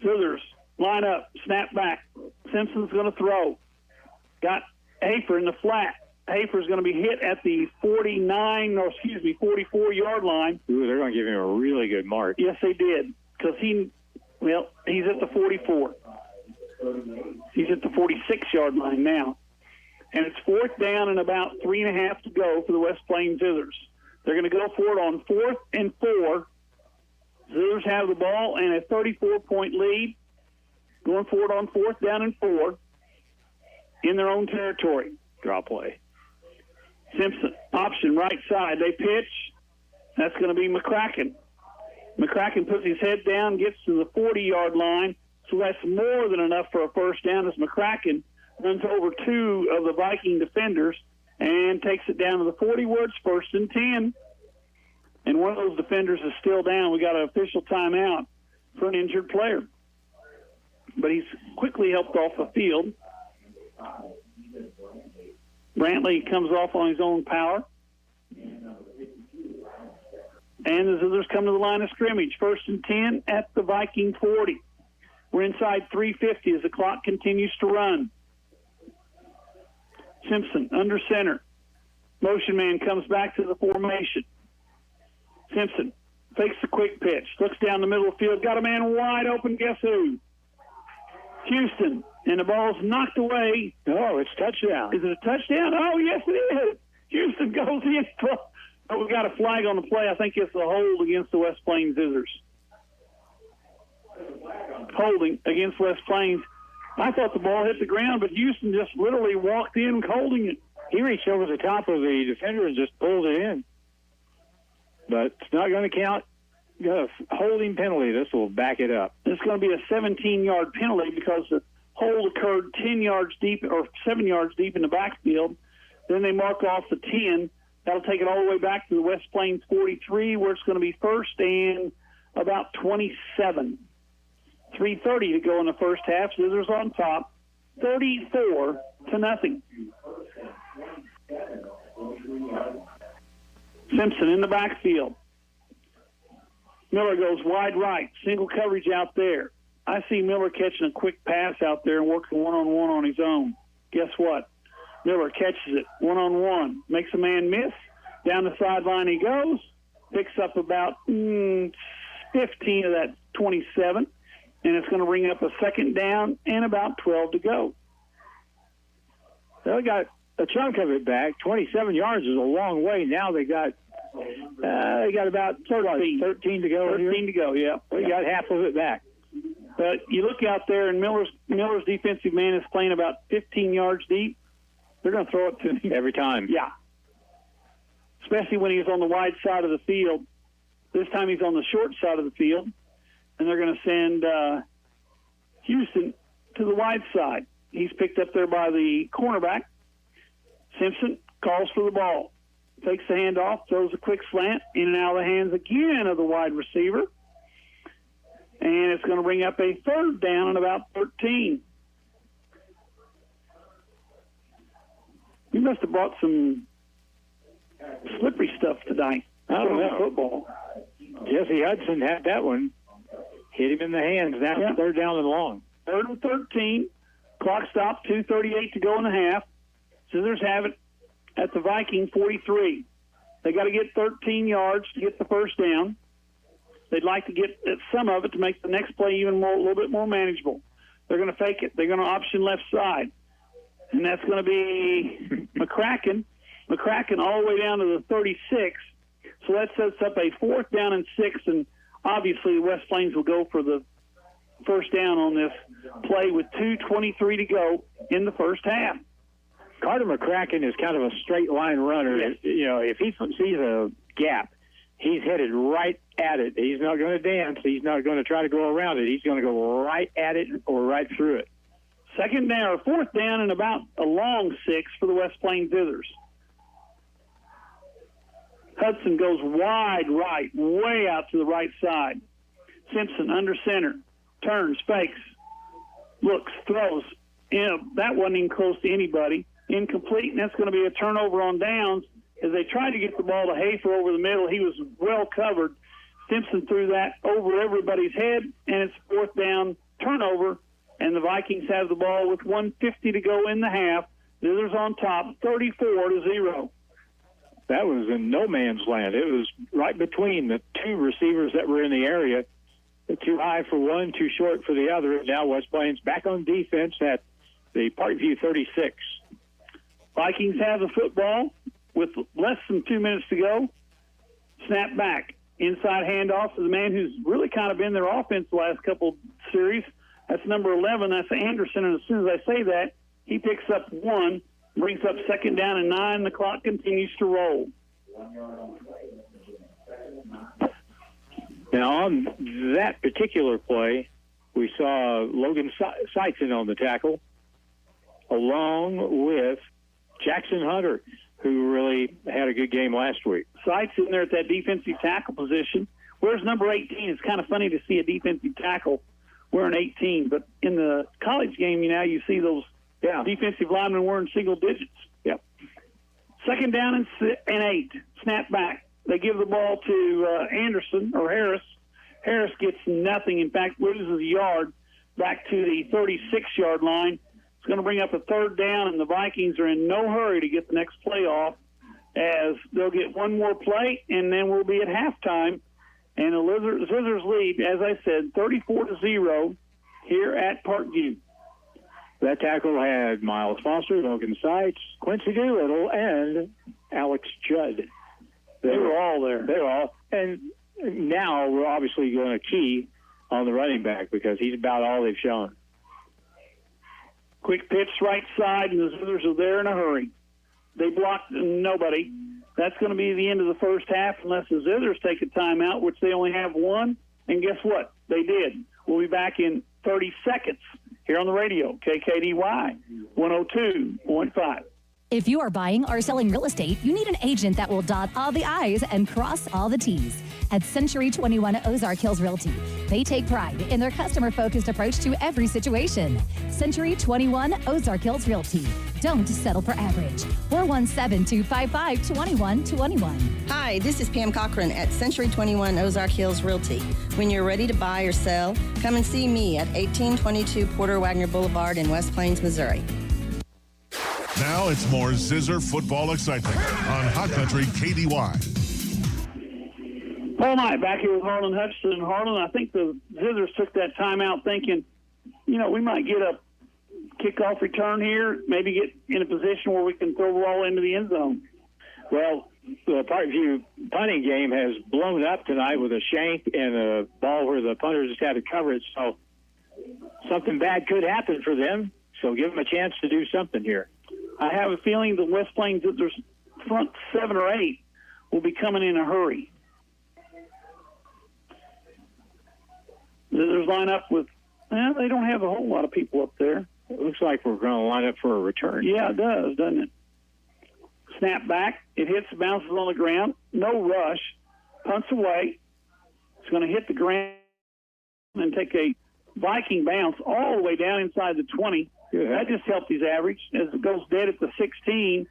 Speaker 6: Zizzers line up, snap back. Simpson's going to throw. Got Hafer in the flat. Hafer's going to be hit at the 44-yard line.
Speaker 7: Ooh, they're going to give him a really good mark.
Speaker 6: Yes, they did, because he's at the 44. He's at the 46-yard line now. And it's 4th down and about 3.5 to go for the West Plains Zizzers. They're going to go for it on 4th and 4. Zizzers have the ball and a 34-point lead. Going for it on 4th down and 4 in their own territory.
Speaker 7: Draw play.
Speaker 6: Simpson, option right side. They pitch. That's going to be McCracken. McCracken puts his head down, gets to the 40-yard line. So that's more than enough for a first down as McCracken runs over two of the Viking defenders and takes it down to the 40 where it's 1st and 10. And one of those defenders is still down. We got an official timeout for an injured player. But he's quickly helped off the field. Brantley comes off on his own power. And the Zizzers come to the line of scrimmage. 1st and 10 at the Viking 40. We're inside 3:50 as the clock continues to run. Simpson under center. Motion man comes back to the formation. Simpson fakes the quick pitch. Looks down the middle of the field. Got a man wide open. Guess who? Houston. And the ball's knocked away.
Speaker 7: Oh, it's touchdown.
Speaker 6: Is it a touchdown? Oh, yes, it is. Houston goes in. Oh, we got a flag on the play. I think it's a hold against the West Plains Zizzers. Holding against West Plains. I thought the ball hit the ground, but Houston just literally walked in holding it.
Speaker 7: He reached over the top of the defender and just pulled it in. But it's not going to count. Got a holding penalty. This will back it up.
Speaker 6: It's going to be a 17-yard penalty because the hold occurred 10 yards deep or 7 yards deep in the backfield. Then they mark off the 10. That'll take it all the way back to the West Plains 43, where it's going to be 1st and about 27. 3:30 to go in the first half. Zizzers on top, 34-0. Simpson in the backfield. Miller goes wide right, single coverage out there. I see Miller catching a quick pass out there and working one-on-one on his own. Guess what? Miller catches it one-on-one, makes a man miss. Down the sideline he goes, picks up about 15 of that 27, and it's going to bring up a 2nd down and about 12 to go.
Speaker 7: They got a chunk of it back. 27 yards is a long way. Now they got about 13 to go.
Speaker 6: 13 to go, yeah.
Speaker 7: We got half of it back.
Speaker 6: But you look out there, and Miller's defensive man is playing about 15 yards deep. They're going to throw it to him.
Speaker 7: Every time.
Speaker 6: Yeah. Especially when he's on the wide side of the field. This time he's on the short side of the field. And they're going to send Houston to the wide side. He's picked up there by the cornerback. Simpson calls for the ball. Takes the handoff, throws a quick slant, in and out of the hands again of the wide receiver. And it's going to bring up a third down and about 13. You must have brought some slippery stuff tonight.
Speaker 7: I don't know.
Speaker 6: Football.
Speaker 7: Jesse Hudson had that one. Hit him in the hands. Now third down and long.
Speaker 6: 3rd and 13. Clock stopped, 2:38 to go in the half. Scissors have it at the Viking 43. They got to get 13 yards to get the first down. They'd like to get some of it to make the next play even more, a little bit more manageable. They're going to fake it. They're going to option left side. And that's going to be McCracken. McCracken all the way down to the 36. So that sets up a 4th down and 6, and obviously the West Plains will go for the first down on this play with 2:23 to go in the first half.
Speaker 7: Carter McCracken is kind of a straight line runner.
Speaker 6: Yes.
Speaker 7: You know, if he sees a gap, he's headed right at it. He's not going to dance. He's not going to try to go around it. He's going to go right at it or right through it.
Speaker 6: 2nd down or 4th down and about a long 6 for the West Plains Zizers. Hudson goes wide right, way out to the right side. Simpson under center, turns, fakes, looks, throws. That wasn't even close to anybody. Incomplete, and that's going to be a turnover on downs. As they tried to get the ball to Hafer over the middle, he was well covered. Simpson threw that over everybody's head, and it's 4th down turnover, and the Vikings have the ball with 1:50 to go in the half. Zizers on top, 34-0.
Speaker 7: That was in no man's land. It was right between the two receivers that were in the area. Too high for one, too short for the other. Now West Plains back on defense at the Parkview 36.
Speaker 6: Vikings have the football with less than 2 minutes to go. Snap back. Inside handoff to the man who's really kind of been their offense the last couple series. That's number 11. That's Anderson. And as soon as I say that, he picks up 1, brings up 2nd down and 9. The clock continues to roll.
Speaker 7: Now, on that particular play, we saw Logan Seitzen on the tackle, along with Jackson Hunter, who really had a good game last week.
Speaker 6: Seitzen in there at that defensive tackle position. Where's number 18? It's kind of funny to see a defensive tackle wearing 18, but in the college game, you see those defensive linemen wearing single digits.
Speaker 7: Yep.
Speaker 6: 2nd down and 8. Snap back. They give the ball to Anderson or Harris. Harris gets nothing. In fact, loses a yard back to the 36-yard line. It's going to bring up a 3rd down, and the Vikings are in no hurry to get the next play off, as they'll get one more play, and then we'll be at halftime. And the Zizzers lead, as I said, 34-0 here at Parkview.
Speaker 7: That tackle had Miles Foster, Logan Seitz, Quincy Doolittle, and Alex Judd.
Speaker 6: They were all there.
Speaker 7: They were all. And now we're obviously going to key on the running back because he's about all they've shown.
Speaker 6: Quick pitch right side, and the Zizzers are there in a hurry. They blocked nobody. That's going to be the end of the first half unless the Zizzers take a timeout, which they only have one. And guess what? They did. We'll be back in 30 seconds here on the radio, KKDY 102.5.
Speaker 18: If you are buying or selling real estate, you need an agent that will dot all the I's and cross all the T's. At Century 21 Ozark Hills Realty, they take pride in their customer-focused approach to every situation. Century 21 Ozark Hills Realty. Don't settle for average. 417-255-2121.
Speaker 12: Hi, this is Pam Cochran at Century 21 Ozark Hills Realty. When you're ready to buy or sell, come and see me at 1822 Porter Wagner Boulevard in West Plains, Missouri.
Speaker 3: Now it's more Zizzer football excitement on Hot Country KDY.
Speaker 6: Paul Knight back here with Harlan Hutchinson. And Harlan, I think the Zizzers took that timeout thinking, we might get a kickoff return here, maybe get in a position where we can throw the ball into the end zone.
Speaker 7: Well, the Parkview punting game has blown up tonight with a shank and a ball where the punters just had to cover it. So something bad could happen for them. So give them a chance to do something here.
Speaker 6: I have a feeling the West Plains Zizzers front 7 or 8 will be coming in a hurry. Zizzers line up with, they don't have a whole lot of people up there.
Speaker 7: It looks like we're going to line up for a return.
Speaker 6: Yeah, it does, doesn't it? Snap back. It hits, bounces on the ground. No rush. Punts away. It's going to hit the ground and take a Viking bounce all the way down inside the 20. That just helped his average as it goes dead at the 16.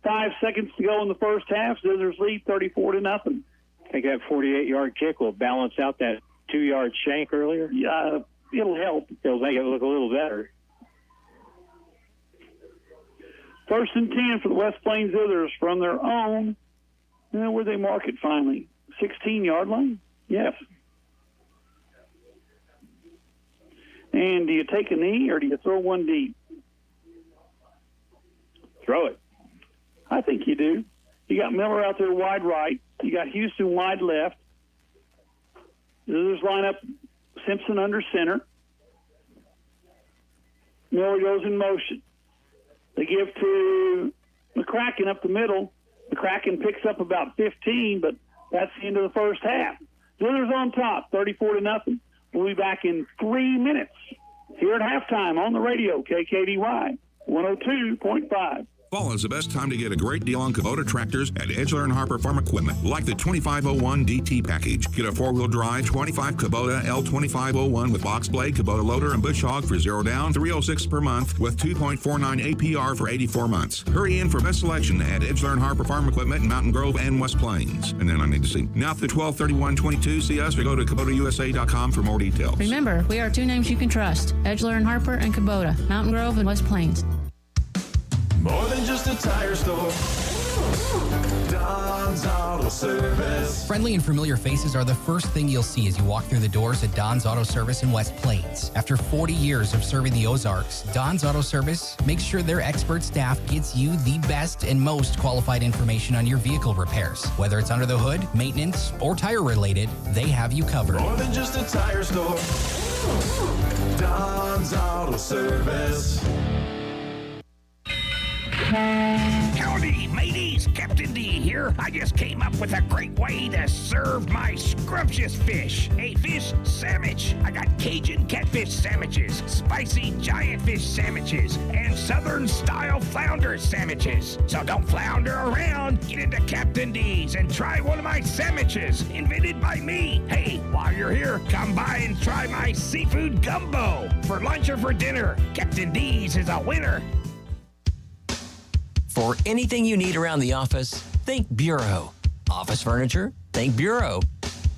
Speaker 6: 5 seconds to go in the first half. Zizzers lead 34-0.
Speaker 7: I think that 48-yard kick will balance out that 2-yard shank earlier.
Speaker 6: Yeah, it'll help.
Speaker 7: It'll make it look a little better.
Speaker 6: 1st and 10 for the West Plains Zizzers from their own. Where'd they mark it finally? 16-yard line? Yes. And do you take a knee or do you throw one deep?
Speaker 7: Throw it.
Speaker 6: I think you do. You got Miller out there wide right. You got Houston wide left. Zizzers line up Simpson under center. Miller goes in motion. They give to McCracken up the middle. McCracken picks up about 15, but that's the end of the first half. Zizzers on top, 34-0. We'll be back in 3 minutes here at halftime on the radio, KKDY 102.5.
Speaker 13: Fall is the best time to get a great deal on Kubota tractors at Edgeler and Harper Farm Equipment, like the 2501 DT package. Get a 4-wheel drive 25 Kubota L2501 with box blade, Kubota loader, and bush hog for $0 down, $306 per month with 2.49 APR for 84 months. Hurry in for best selection at Edgeler and Harper Farm Equipment in Mountain Grove and West Plains. And then I need to see. Now through 12/31/22, see us or go to KubotaUSA.com for more details.
Speaker 17: Remember, we are 2 names you can trust: Edgeler and Harper and Kubota, Mountain Grove and West Plains.
Speaker 5: More than just a tire store. Don's Auto Service.
Speaker 19: Friendly and familiar faces are the first thing you'll see as you walk through the doors at Don's Auto Service in West Plains. After 40 years of serving the Ozarks, Don's Auto Service makes sure their expert staff gets you the best and most qualified information on your vehicle repairs. Whether it's under the hood, maintenance, or tire related, they have you covered.
Speaker 5: More than just a tire store. Don's Auto Service.
Speaker 1: Howdy, mateys. Captain D here. I just came up with a great way to serve my scrumptious fish. A fish sandwich. I got Cajun catfish sandwiches, spicy giant fish sandwiches, and southern-style flounder sandwiches. So don't flounder around. Get into Captain D's and try one of my sandwiches, invented by me. Hey, while you're here, come by and try my seafood gumbo. For lunch or for dinner, Captain D's is a winner.
Speaker 24: For anything you need around the office, think Bureau. Office furniture? Think Bureau.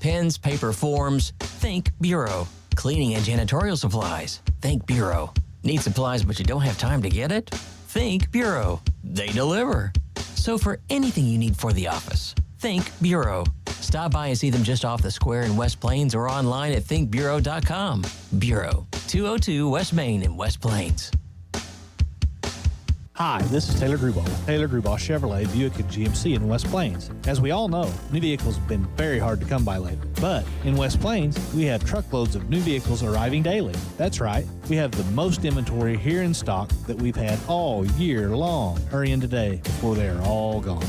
Speaker 24: Pens, paper, forms? Think Bureau. Cleaning and janitorial supplies? Think Bureau. Need supplies but you don't have time to get it? Think Bureau. They deliver. So for anything you need for the office, think Bureau. Stop by and see them just off the square in West Plains or online at thinkbureau.com. Bureau, 202 West Main in West Plains.
Speaker 25: Hi, this is Taylor Grubaugh with Taylor Grubaugh Chevrolet, Buick, and GMC in West Plains. As we all know, new vehicles have been very hard to come by lately. But in West Plains, we have truckloads of new vehicles arriving daily. That's right, we have the most inventory here in stock that we've had all year long. Hurry in today before they are all gone.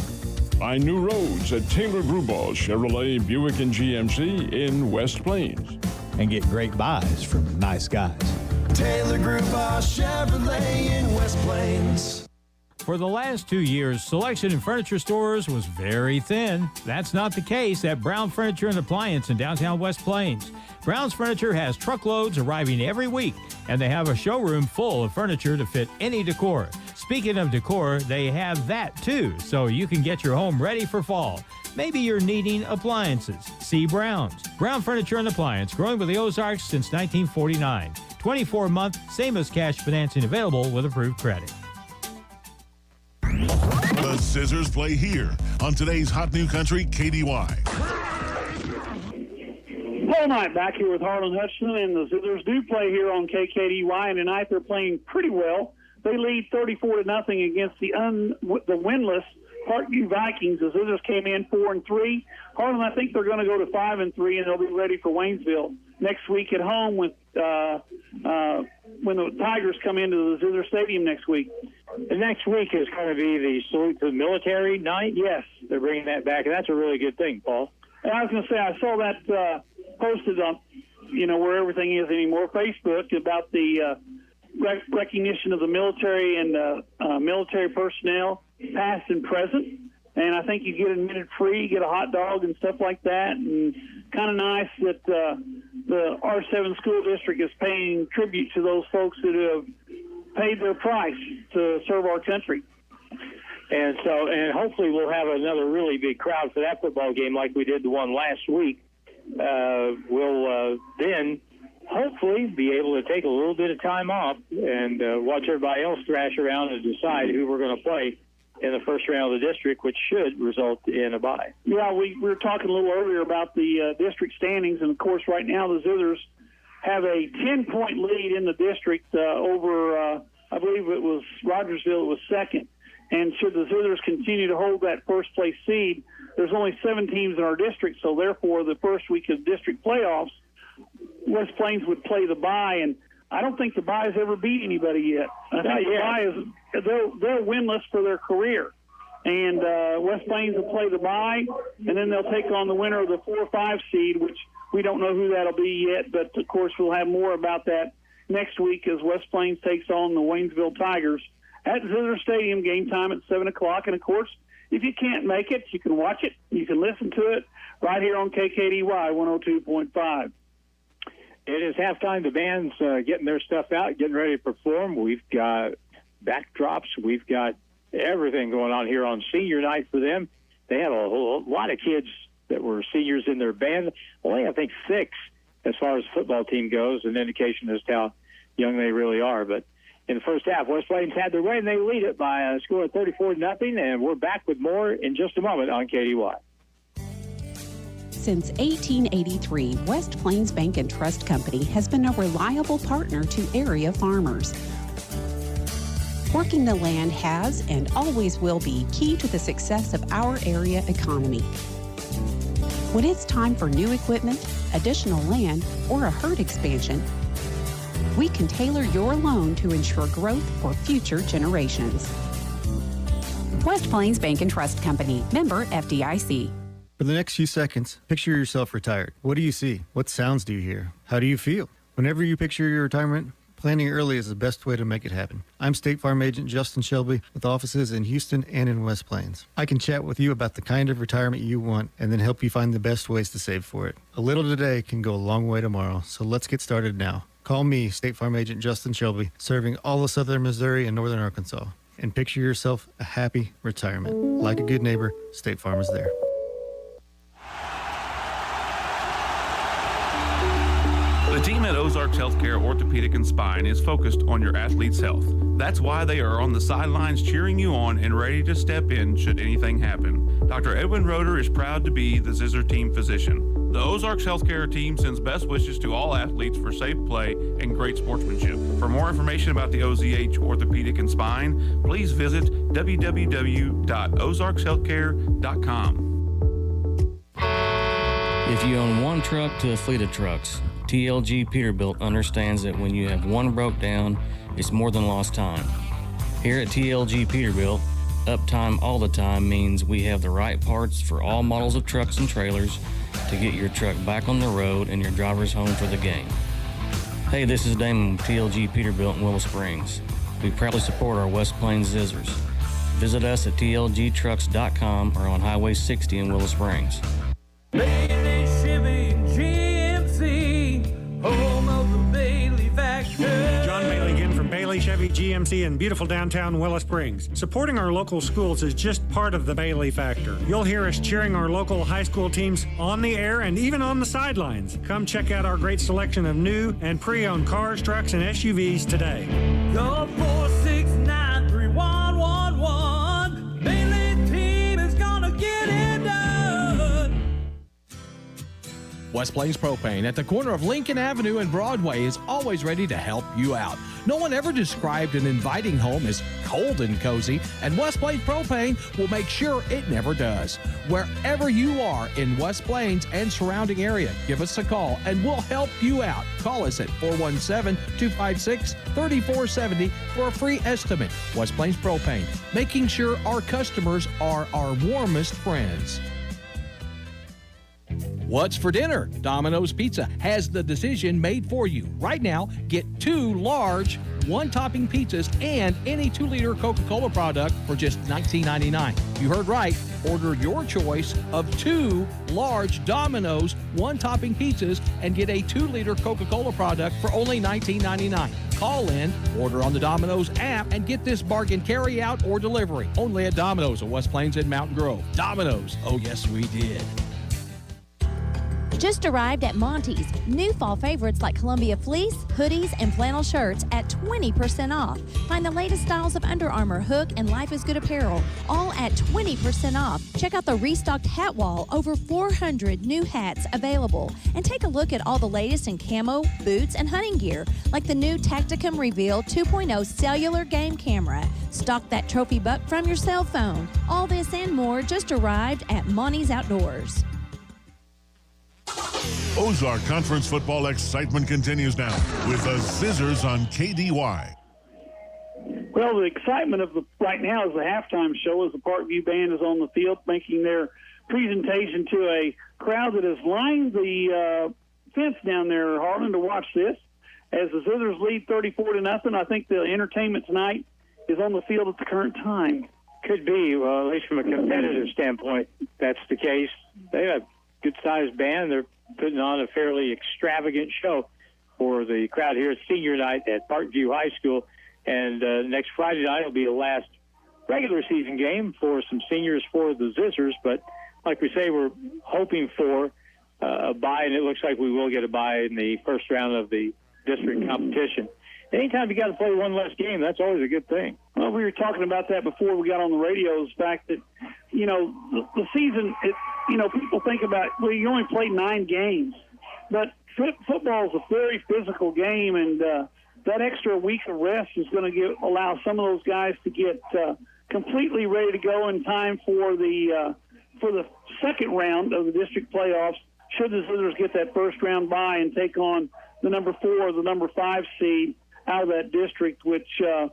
Speaker 26: Find new roads at Taylor Grubaugh Chevrolet, Buick, and GMC in West Plains.
Speaker 25: And get great buys from nice guys.
Speaker 5: Taylor Grubaugh Chevrolet in West Plains.
Speaker 23: For the last 2 years, selection in furniture stores was very thin. That's not the case at Brown Furniture and Appliance in downtown West Plains. Brown's Furniture has truckloads arriving every week, and they have a showroom full of furniture to fit any decor. Speaking of decor, they have that too, so you can get your home ready for fall. Maybe you're needing appliances. See Brown's. Brown Furniture and Appliance, growing with the Ozarks since 1949. 24-month, same as cash financing available with approved credit.
Speaker 3: The Zizzers play here on today's Hot New Country KDY.
Speaker 6: Paul Knight back here with Harlan Hutchinson, and the Zizzers do play here on KKDY, and tonight they're playing pretty well. They lead 34-0 against the winless Parkview Vikings. The Zizzers came in 4-3. Harlan, I think they're going to go to 5-3, and they'll be ready for Waynesville next week at home with when the Tigers come into the Zizzer Stadium next week.
Speaker 7: The next week is going to be the salute to the military night.
Speaker 6: Yes.
Speaker 7: They're bringing that back, and that's a really good thing, Paul.
Speaker 6: And I was going to say, I saw that posted on, where everything is anymore, Facebook, about the recognition of the military and military personnel, past and present. And I think you get admitted free, get a hot dog and stuff like that. And kind of nice that the R7 school district is paying tribute to those folks that have paid their price to serve our country.
Speaker 7: And hopefully we'll have another really big crowd for that football game like we did the one last week. We'll then hopefully be able to take a little bit of time off and watch everybody else thrash around and decide who we're going to play in the first round of the district, which should result in a bye.
Speaker 6: Yeah, we were talking a little earlier about the district standings, and of course right now the Zizzers have a 10-point lead in the district over, I believe it was Rogersville, it was second. And should the Zizzers continue to hold that first-place seed, there's only 7 teams in our district, so therefore the first week of district playoffs, West Plains would play the bye, and I don't think the bye has ever beat anybody yet. I think the bye is they're winless for their career. And West Plains will play the bye, and then they'll take on the winner of the 4 or 5 seed, which we don't know who that'll be yet, but of course we'll have more about that next week as West Plains takes on the Waynesville Tigers at Zizzer Stadium, game time at 7 o'clock. And of course, if you can't make it, you can watch it, you can listen to it right here on KKDY 102.5.
Speaker 7: It is halftime. The band's getting their stuff out, getting ready to perform. We've got backdrops. We've got everything going on here on senior night for them. They had a lot of kids that were seniors in their band. Only, I think, 6 as far as the football team goes, an indication as to how young they really are. But in the first half, West Plains had their way, and they lead it by a score of 34-0, and we're back with more in just a moment on KDY.
Speaker 4: Since 1883, West Plains Bank and Trust Company has been a reliable partner to area farmers. Working the land has and always will be key to the success of our area economy. When it's time for new equipment, additional land, or a herd expansion, we can tailor your loan to ensure growth for future generations. West Plains Bank and Trust Company, member FDIC.
Speaker 11: For the next few seconds, picture yourself retired. What do you see? What sounds do you hear? How do you feel? Whenever you picture your retirement, planning early is the best way to make it happen. I'm State Farm Agent Justin Shelby with offices in Houston and in West Plains. I can chat with you about the kind of retirement you want and then help you find the best ways to save for it. A little today can go a long way tomorrow, so let's get started now. Call me, State Farm Agent Justin Shelby, serving all of southern Missouri and northern Arkansas. And picture yourself a happy retirement. Like a good neighbor, State Farm is there.
Speaker 14: The team at Ozarks Healthcare Orthopedic and Spine is focused on your athlete's health. That's why they are on the sidelines cheering you on and ready to step in should anything happen. Dr. Edwin Roeder is proud to be the Zizzer team physician. The Ozarks Healthcare team sends best wishes to all athletes for safe play and great sportsmanship. For more information about the OZH Orthopedic and Spine, please visit www.ozarkshealthcare.com.
Speaker 16: If you own one truck to a fleet of trucks, TLG Peterbilt understands that when you have one broke down, it's more than lost time. Here at TLG Peterbilt, uptime all the time means we have the right parts for all models of trucks and trailers to get your truck back on the road and your drivers home for the game. Hey, this is Damon with TLG Peterbilt in Willow Springs. We proudly support our West Plains Zizzers. Visit us at tlgtrucks.com or on Highway 60 in Willow Springs.
Speaker 5: Bailey Shipping GMC, home of the Bailey Factor.
Speaker 20: John Bailey again from Bailey Chevy GMC in beautiful downtown Willow Springs. Supporting our local schools is just part of the Bailey Factor. You'll hear us cheering our local high school teams on the air and even on the sidelines. Come check out our great selection of new and pre-owned cars, trucks, and SUVs today.
Speaker 5: Call 469-3111. Bailey team is gonna get it done.
Speaker 8: West Plains Propane at the corner of Lincoln Avenue and Broadway is always ready to help you out. No one ever described an inviting home as cold and cozy, and West Plains Propane will make sure it never does. Wherever you are in West Plains and surrounding area, give us a call and we'll help you out. Call us at 417-256-3470 for a free estimate. West Plains Propane, making sure our customers are our warmest friends. What's for dinner? Domino's Pizza has the decision made for you. Right now, get 2 large, 1-topping pizzas and any 2-liter Coca-Cola product for just $19.99. You heard right. Order your choice of 2 large Domino's 1-topping pizzas and get a 2-liter Coca-Cola product for only $19.99. Call in, order on the Domino's app, and get this bargain carry out or delivery. Only at Domino's of West Plains and Mountain Grove. Domino's. Oh, yes, we did.
Speaker 2: Just arrived at Monty's. New fall favorites like Columbia fleece, hoodies, and flannel shirts at 20% off. Find the latest styles of Under Armour, Hook, and Life is Good apparel, all at 20% off. Check out the restocked hat wall, over 400 new hats available. And take a look at all the latest in camo, boots, and hunting gear, like the new Tacticum Reveal 2.0 cellular game camera. Stock that trophy buck from your cell phone. All this and more just arrived at Monty's Outdoors.
Speaker 3: Ozark Conference football excitement continues now with the Zizzers on KDY.
Speaker 6: Well, the excitement of right now is the halftime show as the Parkview band is on the field making their presentation to a crowd that has lined the fence down there, Harlan, to watch this. As the Zizzers lead 34-0, I think the entertainment tonight is on the field at the current time.
Speaker 7: Could be, well, at least from a competitive standpoint, that's the case. They have a good-sized band. They're putting on a fairly extravagant show for the crowd here at senior night at Parkview High School. And next Friday night will be the last regular season game for some seniors for the Zizzers. But like we say, we're hoping for a bye, and it looks like we will get a bye in the first round of the district competition. Anytime you got to play one less game, that's always a good thing.
Speaker 6: Well, we were talking about that before we got on the radio, the fact that, you know, the season, people think about, well, you only play 9 games. But football is a very physical game, and that extra week of rest is going to allow some of those guys to get completely ready to go in time for the second round of the district playoffs, should the Zizzers get that first round bye and take on the number 4 or the number 5 seed out of that district, which the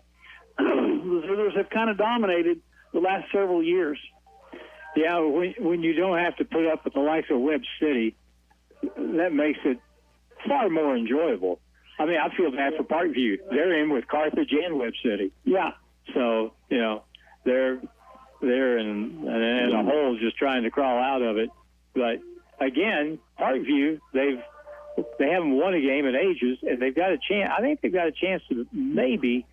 Speaker 6: Zizzers have kind of dominated the last several years.
Speaker 7: Yeah, when you don't have to put up with the likes of Webb City, that makes it far more enjoyable. I mean, I feel bad for Parkview. They're in with Carthage and Webb City.
Speaker 6: Yeah.
Speaker 7: So, they're in a hole just trying to crawl out of it. But, again, Parkview, they haven't won a game in ages, and they've got a chance. I think they've got a chance to maybe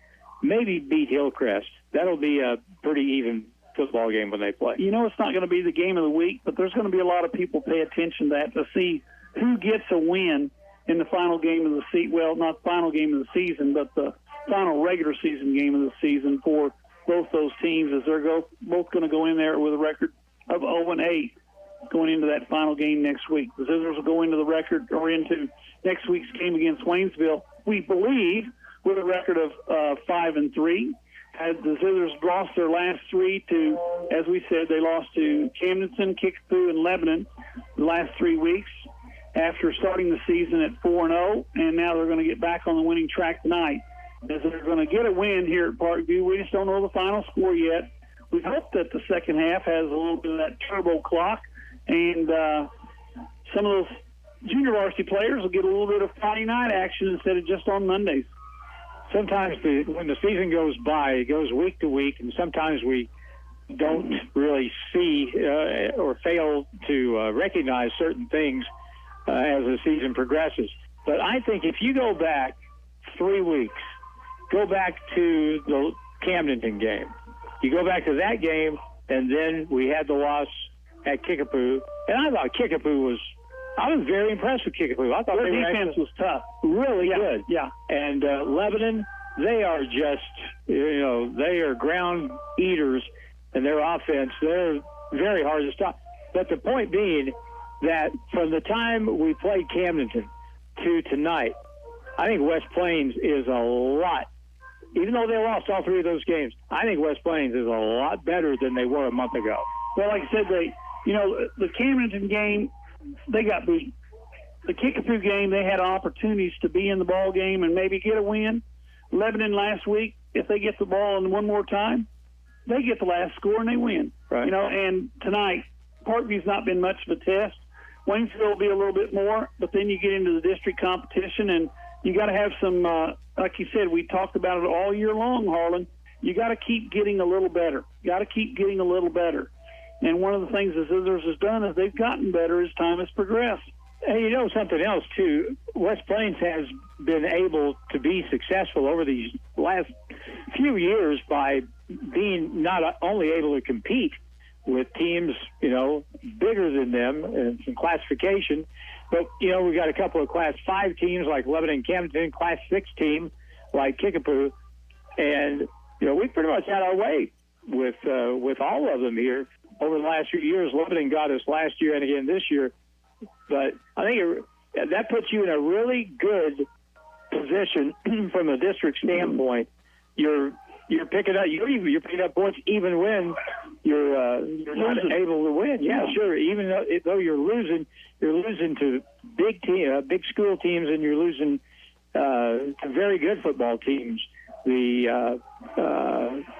Speaker 7: beat Hillcrest. That'll be a pretty even football game when they play.
Speaker 6: It's not going to be the game of the week, but there's going to be a lot of people pay attention to that to see who gets a win in the final game of the season. Well, not the final game of the season, but the final regular season game of the season for both those teams, as they're both going to go in there with a record of 0-8 going into that final game next week. The Zizzers will go into into next week's game against Waynesville, we believe, with a record of 5-3. Had the Zizzers lost their last 3 to, as we said, they lost to Camdenton, Kickapoo, and Lebanon the last 3 weeks after starting the season at 4-0, and now they're going to get back on the winning track tonight. As they're going to get a win here at Parkview, we just don't know the final score yet. We hope that the second half has a little bit of that turbo clock, and some of those junior varsity players will get a little bit of Friday night action instead of just on Mondays.
Speaker 7: Sometimes when the season goes by, it goes week to week, and sometimes we don't really see or fail to recognize certain things as the season progresses. But I think if you go back 3 weeks, go back to the Camdenton game. You go back to that game, and then we had the loss at Kickapoo. And I thought I was very impressed with Kickapoo. I thought
Speaker 6: their defense was tough.
Speaker 7: Really good.
Speaker 6: Yeah.
Speaker 7: And Lebanon, they are just, they are ground eaters, and their offense, they're very hard to stop. But the point being that from the time we played Camdenton to tonight, I think West Plains is a lot, even though they lost all 3 of those games, I think West Plains is a lot better than they were a month ago.
Speaker 6: Well, like I said, the Camdenton game, they got beat. The Kickapoo game, they had opportunities to be in the ball game and maybe get a win. Lebanon last week, if they get the ball in one more time, they get the last score and they win.
Speaker 7: Right.
Speaker 6: And tonight, Parkview's not been much of a test. Waynesville will be a little bit more, but then you get into the district competition, and you got to have some, like you said, we talked about it all year long, Harlan. You got to keep getting a little better. Got to keep getting a little better. And one of the things the Zizzers has done is they've gotten better as time has progressed.
Speaker 7: Hey, you know something else, too? West Plains has been able to be successful over these last few years by being not only able to compete with teams, you know, bigger than them in some classification, but, you know, we got a couple of Class 5 teams like Lebanon and Camden, Class 6 team like Kickoff, and, you know, we pretty much had our way with all of them here over the last few years. Lebanon got us last year and again this year. But I think that puts you in a really good position from a district standpoint. You're picking up you're picking up points even when you're not able to win. Yeah, sure. Even though you're losing to big school teams, and you're losing to very good football teams. The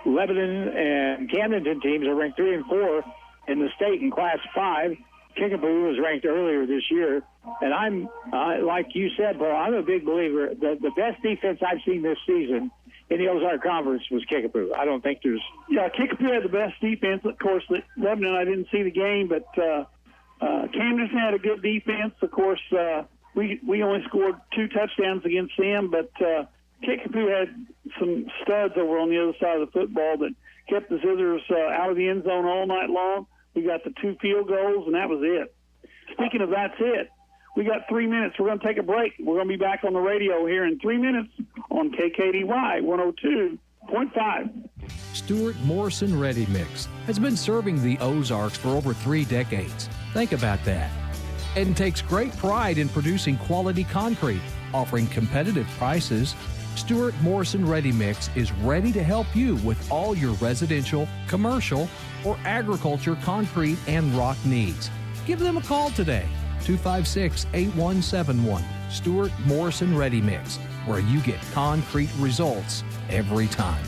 Speaker 7: Lebanon and Camden teams are ranked 3 and 4 in the state in Class 5. Kickapoo was ranked earlier this year, and I'm like you said, Paul, I'm a big believer that the best defense I've seen this season in the Ozark Conference was Kickapoo. I don't think there's...
Speaker 6: Yeah, Kickapoo had the best defense. Of course, Lebanon, I didn't see the game, but Camden had a good defense. Of course, we only scored 2 touchdowns against them, but Kickapoo had some studs over on the other side of the football that kept the Zizzers out of the end zone all night long. We got the 2 field goals, and that was it. Speaking of that's it, we got 3 minutes. We're going to take a break. We're going to be back on the radio here in 3 minutes on KKDY 102.5.
Speaker 8: Stuart Morrison Ready Mix has been serving the Ozarks for over 3 decades. Think about that. And takes great pride in producing quality concrete, offering competitive prices. Stuart Morrison Ready Mix is ready to help you with all your residential, commercial, or agriculture concrete and rock needs. Give them a call today, 256-8171. Stuart Morrison Ready Mix, where you get concrete results every time.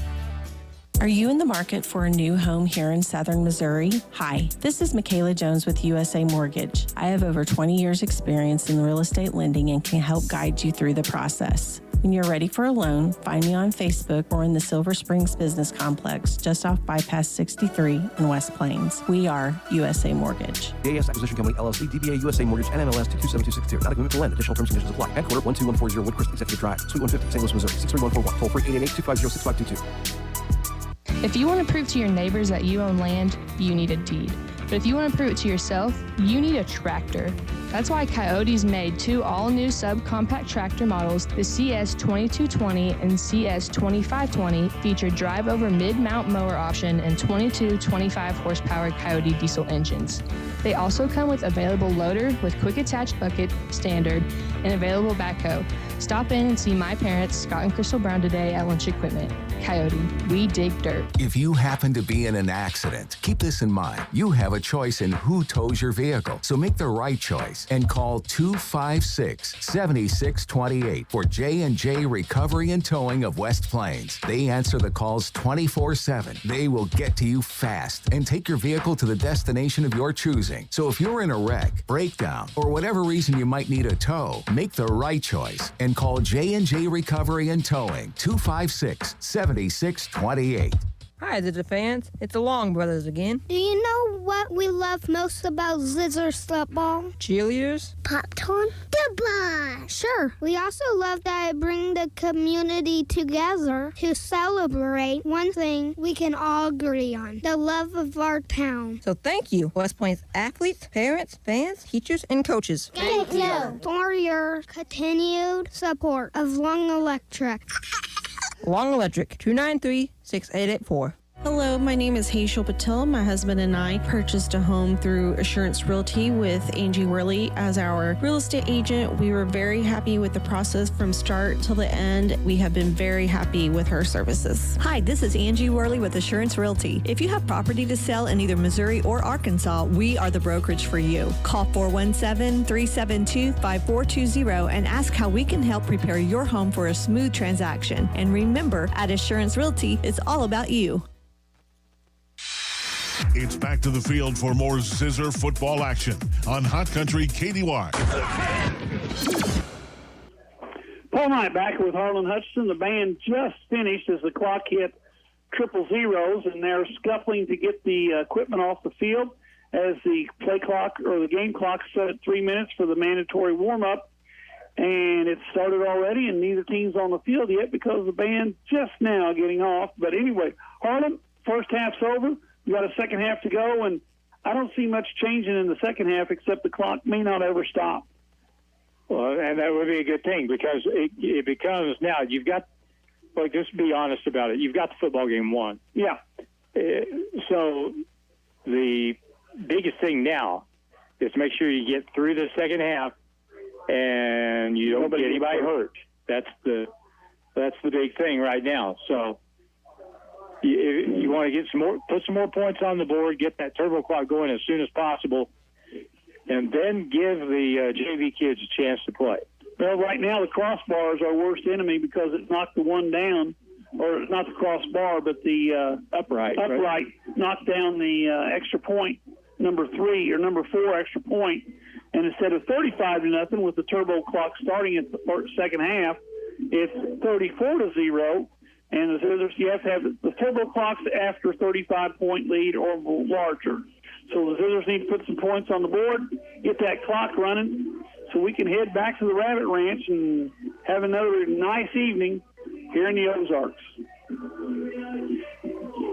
Speaker 9: Are you in the market for a new home here in southern Missouri? Hi, this is Michaela Jones with USA Mortgage. I have over 20 years experience in real estate lending and can help guide you through the process. When you're ready for a loan, find me on Facebook or in the Silver Springs Business Complex, just off Bypass 63 in West Plains. We are USA Mortgage.
Speaker 10: JAS Acquisition Company, LLC, DBA USA Mortgage, NMLS 227262. Not a commitment to lend. Additional terms and conditions apply. Headquartered 12140 Woodcrest Executive Drive, Suite 150, St. Louis, Missouri. 63141. Toll free 888-250-6522.
Speaker 15: If you want to prove to your neighbors that you own land, you need a deed. But if you want to prove it to yourself, you need a tractor. That's why Coyote's made 2 all-new subcompact tractor models. The CS2220 and CS2520 feature drive-over mid-mount mower option and 22 25-horsepower Coyote diesel engines. They also come with available loader with quick attach bucket, standard, and available backhoe. Stop in and see my parents, Scott and Crystal Brown, today at Lunch Equipment. Coyote, we dig dirt.
Speaker 18: If you happen to be in an accident, keep this in mind. You have a choice in who tows your vehicle, so make the right choice and call 256-7628 for J&J Recovery and Towing of West Plains. They answer the calls 24/7. They will get to you fast and take your vehicle to the destination of your choosing. So if you're in a wreck, breakdown, or whatever reason you might need a tow, make the right choice and call J&J Recovery and Towing 256-7628.
Speaker 21: Hi, Zizzer fans. It's the Long Brothers again.
Speaker 22: Do you know what we love most about Zizzer's football?
Speaker 21: Cheerleaders?
Speaker 22: Popcorn? Goodbye! Sure. We also love that it brings the community together to celebrate one thing we can all agree on, the love of our town.
Speaker 21: So thank you, West Plains athletes, parents, fans, teachers, and coaches.
Speaker 22: Thank you for your continued support of Long Electric.
Speaker 21: Long Electric, 293-6884.
Speaker 9: Hello, my name is Hazel Patel. My husband and I purchased a home through Assurance Realty with Angie Worley as our real estate agent. We were very happy with the process from start till the end. We have been very happy with her services.
Speaker 27: Hi, this is Angie Worley with Assurance Realty. If you have property to sell in either Missouri or Arkansas, we are the brokerage for you. Call 417-372-5420 and ask how we can help prepare your home for a smooth transaction. And remember, at Assurance Realty, it's all about you.
Speaker 3: It's back to the field for more Zizzer football action on Hot Country KDY.
Speaker 6: Paul Knight back with Harlan Hutchinson. The band just finished as the clock hit 000, and they're scuffling to get the equipment off the field as the play clock or the game clock set at 3 minutes for the mandatory warm-up. And it started already, and neither team's on the field yet because the band just now getting off. But anyway, Harlan, first half's over. We got a second half to go, and I don't see much changing in the second half except the clock may not ever stop.
Speaker 7: Well, and that would be a good thing because it becomes now you've got, like, just be honest about it. You've got the football game won.
Speaker 6: Yeah.
Speaker 7: So the biggest thing now is to make sure you get through the second half and you don't get anybody hurt. That's the big thing right now. So you want to get put some more points on the board, get that turbo clock going as soon as possible, and then give the JV kids a chance to play.
Speaker 6: Well, right now the crossbar is our worst enemy because it knocked the one down, or not the crossbar, but the
Speaker 7: upright
Speaker 6: knocked down the extra point, number 4 extra point. And instead of 35-0 with the turbo clock starting at the second half, it's 34-0. And you have to have the turbo clocks after 35-point lead or larger. So the Zizzers need to put some points on the board, get that clock running, so we can head back to the Rabbit Ranch and have another nice evening here in the Ozarks.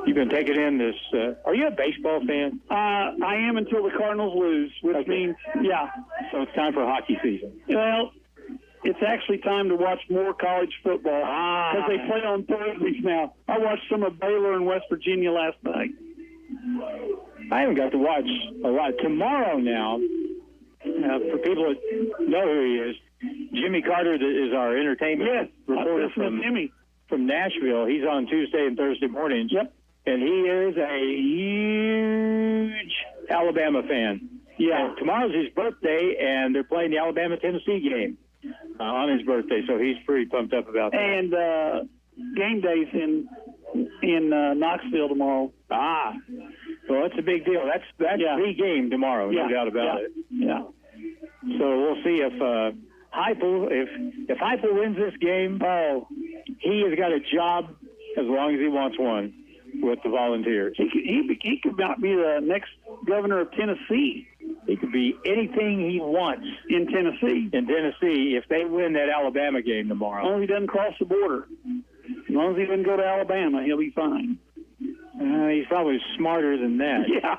Speaker 7: You've been taking in this. Are you a baseball fan?
Speaker 6: I am until the Cardinals lose, which means, yeah.
Speaker 7: So it's time for hockey season.
Speaker 6: Well, it's actually time to watch more college football because they play on Thursdays now. I watched some of Baylor and West Virginia last night.
Speaker 7: I haven't got to watch a lot. Tomorrow now, for people that know who he is, Jimmy Carter is our entertainment reporter from Nashville. He's on Tuesday and Thursday mornings.
Speaker 6: Yep.
Speaker 7: And he is a huge Alabama fan.
Speaker 6: Yeah.
Speaker 7: And tomorrow's his birthday, and they're playing the Alabama-Tennessee game on his birthday, so he's pretty pumped up about that.
Speaker 6: And game day's in Knoxville tomorrow.
Speaker 7: Well, that's a big deal. That's the game tomorrow, no doubt about it.
Speaker 6: Yeah.
Speaker 7: So we'll see if Heupel, if Heupel wins this game, he has got a job as long as he wants one with the Volunteers.
Speaker 6: He could not be the next governor of Tennessee.
Speaker 7: He could be anything he wants
Speaker 6: in Tennessee.
Speaker 7: If they win that Alabama game tomorrow.
Speaker 6: As long as he doesn't cross the border. As long as he doesn't go to Alabama, he'll be fine.
Speaker 7: He's probably smarter than that.
Speaker 6: Yeah.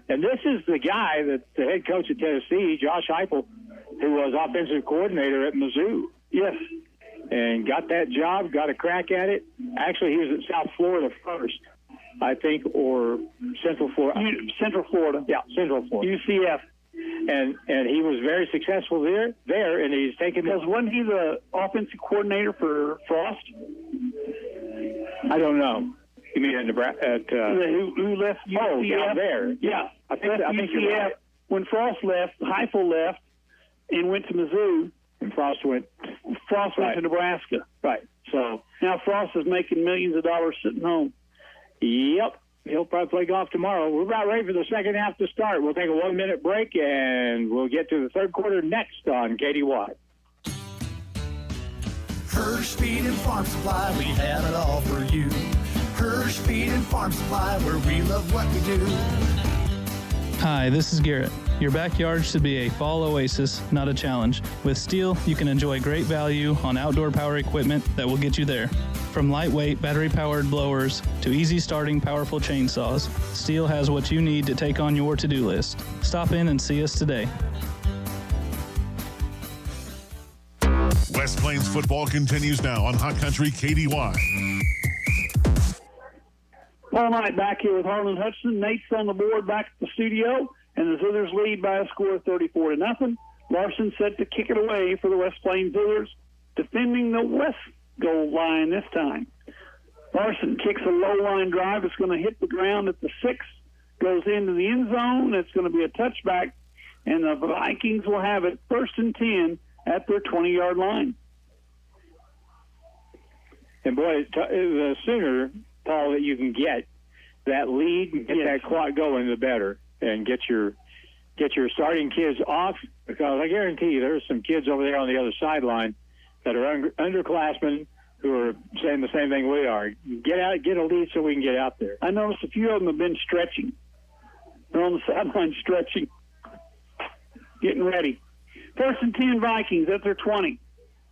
Speaker 7: And this is the guy that the head coach at Tennessee, Josh Heupel, who was offensive coordinator at Mizzou.
Speaker 6: Yes.
Speaker 7: And got that job, got a crack at it. Actually, he was at South Florida first, I think, or Central Florida.
Speaker 6: Central Florida.
Speaker 7: Yeah, Central Florida.
Speaker 6: UCF.
Speaker 7: And he was very successful there, and he's taken.
Speaker 6: Because wasn't he the offensive coordinator for Frost?
Speaker 7: I don't know. You mean at Nebraska?
Speaker 6: Who left UCF?
Speaker 7: Oh, down there. Yeah. I think you're right.
Speaker 6: When Frost left, Heupel left and went to Mizzou.
Speaker 7: And Frost went
Speaker 6: to Nebraska.
Speaker 7: Right. So
Speaker 6: now Frost is making millions of dollars sitting home.
Speaker 7: Yep. He'll probably play golf tomorrow. We're about ready for the second half to start. We'll take a 1-minute break, and we'll get to the third quarter next on KDY.
Speaker 5: Hirsch Feed and Farm Supply, we have it all for you. Hirsch Feed and Farm Supply, where we love what we do.
Speaker 1: Hi, this is Garrett. Your backyard should be a fall oasis, not a challenge. With Steel, you can enjoy great value on outdoor power equipment that will get you there. From lightweight, battery-powered blowers to easy-starting, powerful chainsaws, Steel has what you need to take on your to-do list. Stop in and see us today.
Speaker 3: West Plains football continues now on Hot Country KDY.
Speaker 6: Paul Knight back here with Harlan Hutchinson. Nate's on the board back at the studio, and the Zizzers lead by a score of 34-0. Larson set to kick it away for the West Plains Zizzers, defending the west goal line this time. Larson kicks a low line drive. It's going to hit the ground at the 6, goes into the end zone. It's going to be a touchback, and the Vikings will have it 1st and 10 at their 20-yard line.
Speaker 7: And boy, the sooner, Paul, that you can get that lead and get that clock going, the better, and get your starting kids off, because I guarantee you there's some kids over there on the other sideline that are underclassmen who are saying the same thing we are. Get out, get a lead so we can get out there.
Speaker 6: I noticed a few of them have been stretching. They're on the sideline stretching, getting ready. 1st and 10 Vikings at their 20.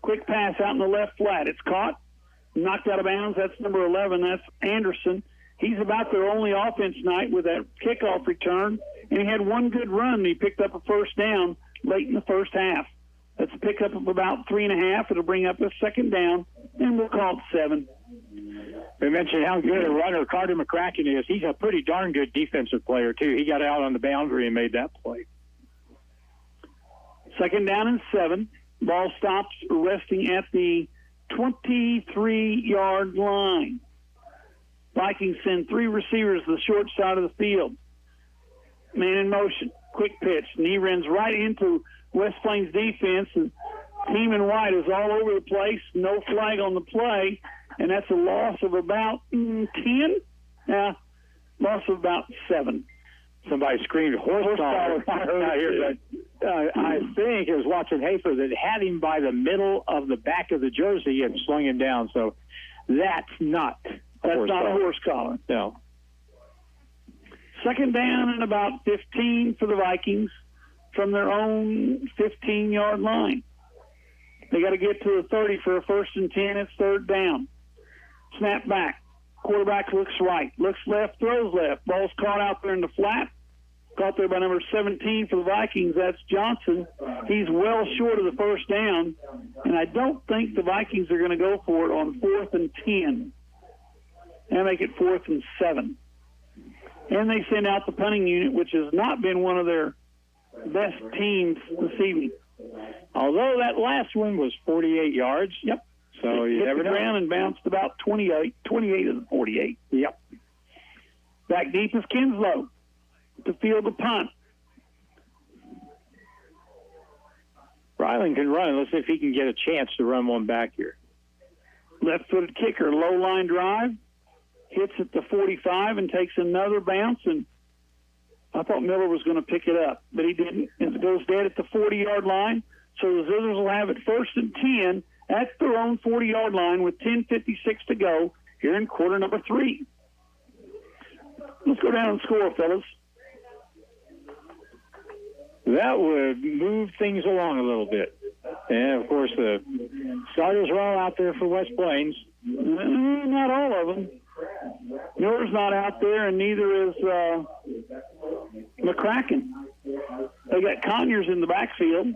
Speaker 6: Quick pass out in the left flat. It's caught, knocked out of bounds. That's number 11. That's Anderson. He's about their only offense tonight with that kickoff return, and he had one good run, and he picked up a first down late in the first half. That's a pickup of about 3.5. It'll bring up a second down, and we'll call it 7.
Speaker 7: We mentioned how good a runner Carter McCracken is. He's a pretty darn good defensive player, too. He got out on the boundary and made that play.
Speaker 6: Second down and 7. Ball stops resting at the 23-yard line. Vikings send 3 receivers to the short side of the field. Man in motion. Quick pitch. And he runs right into West Plains defense. And team in white is all over the place. No flag on the play. And that's a loss of about 10? Yeah, loss of about 7.
Speaker 7: Somebody screamed horsepower out here, but I think it was Watson Hafer that had him by the middle of the back of the jersey and slung him down. So that's not a horse collar. No.
Speaker 6: Second down and about 15 for the Vikings from their own 15-yard line. They got to get to the 30 for a 1st and 10. It's 3rd down. Snap back. Quarterback looks right, looks left, throws left. Ball's caught out there in the flat. Caught there by number 17 for the Vikings. That's Johnson. He's well short of the first down, and I don't think the Vikings are going to go for it on 4th and 10 and make it 4th and 7. And they send out the punting unit, which has not been one of their best teams this evening.
Speaker 7: Although that last one was 48 yards.
Speaker 6: Yep.
Speaker 7: So you never know.
Speaker 6: Hit the ground and bounced about 28 of the 48.
Speaker 7: Yep.
Speaker 6: Back deep is Kinslow to field the punt.
Speaker 7: Ryland can run. Let's see if he can get a chance to run one back here.
Speaker 6: Left-footed kicker, low line drive, hits at the 45 and takes another bounce. And I thought Miller was going to pick it up, but he didn't. It goes dead at the 40-yard line. So the Zizzers will have it 1st and 10 at their own 40-yard line with 10:56 to go here in quarter number 3. Let's go down and score, fellas.
Speaker 7: That would move things along a little bit. And, of course, the starters are all out there for West Plains.
Speaker 6: Not all of them. Miller's not out there, and neither is McCracken. They got Conyers in the backfield,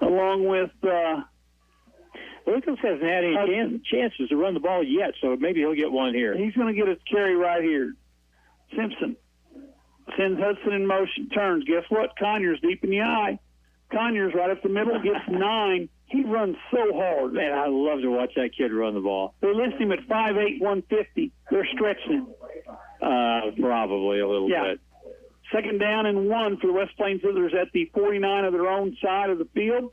Speaker 6: along with
Speaker 7: Lucas hasn't had any chances to run the ball yet, so maybe he'll get one here.
Speaker 6: He's going to get a carry right here. Simpson sends Hudson in motion, turns. Guess what? Conyers deep in the eye. Conyers right up the middle, gets 9. He runs so hard.
Speaker 7: Man, I love to watch that kid run the ball.
Speaker 6: They list him at 5'8", 150. They're stretching him.
Speaker 7: Probably a little bit.
Speaker 6: Second down and 1 for the West Plains Zizzers at the 49 of their own side of the field,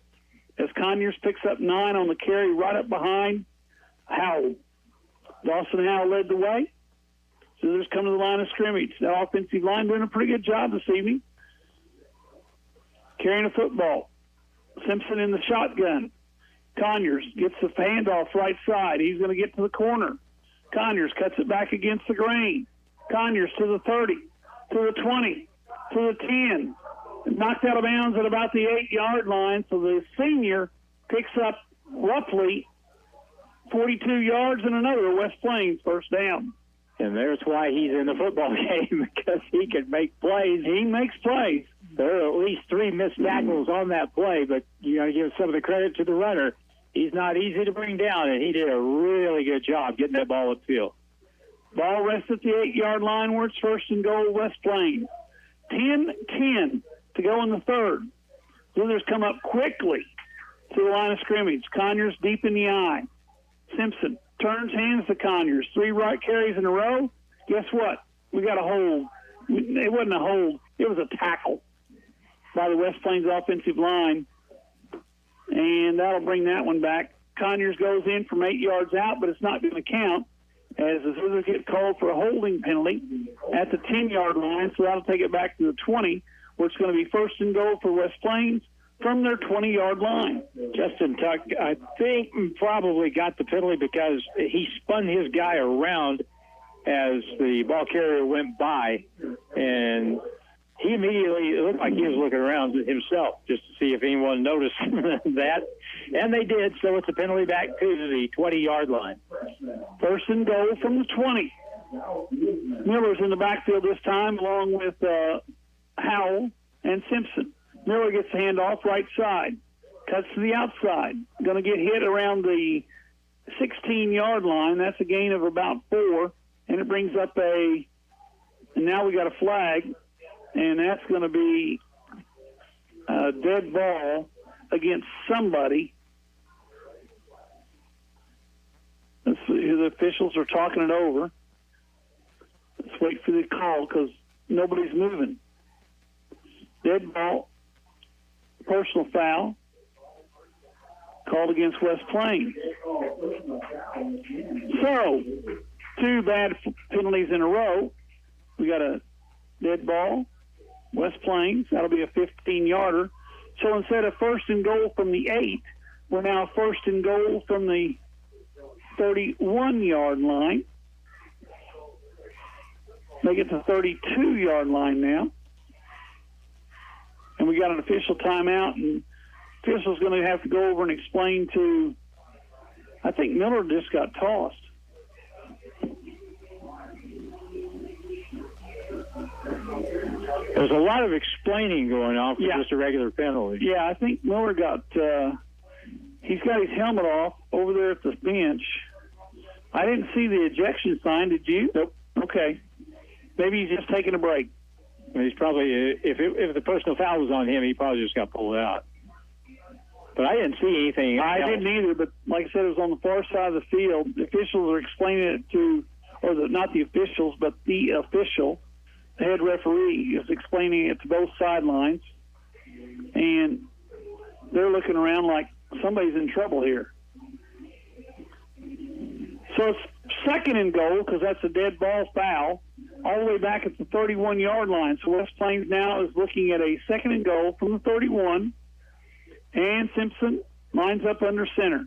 Speaker 6: as Conyers picks up 9 on the carry right up behind Howell. Dawson Howell led the way. Zizzers come to the line of scrimmage. That offensive line doing a pretty good job this evening. Carrying a football. Simpson in the shotgun. Conyers gets the handoff right side. He's going to get to the corner. Conyers cuts it back against the grain. Conyers to the 30, to the 20, to the 10. Knocked out of bounds at about the 8-yard line, so the senior picks up roughly 42 yards and another West Plains first down.
Speaker 7: And that's why he's in the football game, because he can make plays.
Speaker 6: He makes plays.
Speaker 7: There are at least 3 missed tackles on that play, but you got to give some of the credit to the runner. He's not easy to bring down, and he did a really good job getting that ball upfield.
Speaker 6: Ball rests at the 8-yard line where it's 1st and goal, West Plains. 10-10 to go in the third. Zizzers come up quickly to the line of scrimmage. Conyers deep in the eye. Simpson turns, hands to Conyers. 3 right carries in a row. Guess what? We got a hold. It wasn't a hold. It was a tackle by the West Plains offensive line. And that'll bring that one back. Conyers goes in from 8 yards out, but it's not going to count as the Zizzers get called for a holding penalty at the 10-yard line, so that'll take it back to the 20, where it's going to be first and goal for West Plains from their 20-yard line.
Speaker 7: Justin Tuck, I think, probably got the penalty because he spun his guy around as the ball carrier went by, and he immediately, it looked like he was looking around himself just to see if anyone noticed that, and they did, so it's a penalty back to the 20-yard line.
Speaker 6: First and goal from the 20. Miller's in the backfield this time, along with Howell and Simpson. Miller gets the handoff right side, cuts to the outside. Going to get hit around the 16-yard line. That's a gain of about 4, and it brings up and now we got a flag, and that's going to be a dead ball against somebody. Let's see who the officials are talking it over. Let's wait for the call because nobody's moving. Dead ball, personal foul, called against West Plains. So, 2 bad penalties in a row. We got a dead ball, West Plains. That'll be a 15-yarder. So instead of first and goal from the 8, we're now first and goal from the 31-yard line. They get to the 32-yard line now. And we got an official timeout, and the official's going to have to go over and explain to, I think Miller just got tossed.
Speaker 7: There's a lot of explaining going on for just a regular penalty.
Speaker 6: Yeah, I think Miller got, he's got his helmet off over there at the bench. I didn't see the ejection sign, did you?
Speaker 7: Nope.
Speaker 6: Okay. Maybe he's just taking a break.
Speaker 7: He's probably, if the personal foul was on him, he probably just got pulled out. But I didn't see anything else.
Speaker 6: I didn't either, but like I said, it was on the far side of the field. The officials are explaining it to, not the officials, but the official, the head referee, is explaining it to both sidelines. And they're looking around like somebody's in trouble here. So it's second and goal because that's a dead ball foul, all the way back at the 31-yard line. So West Plains now is looking at a second and goal from the 31. And Simpson lines up under center.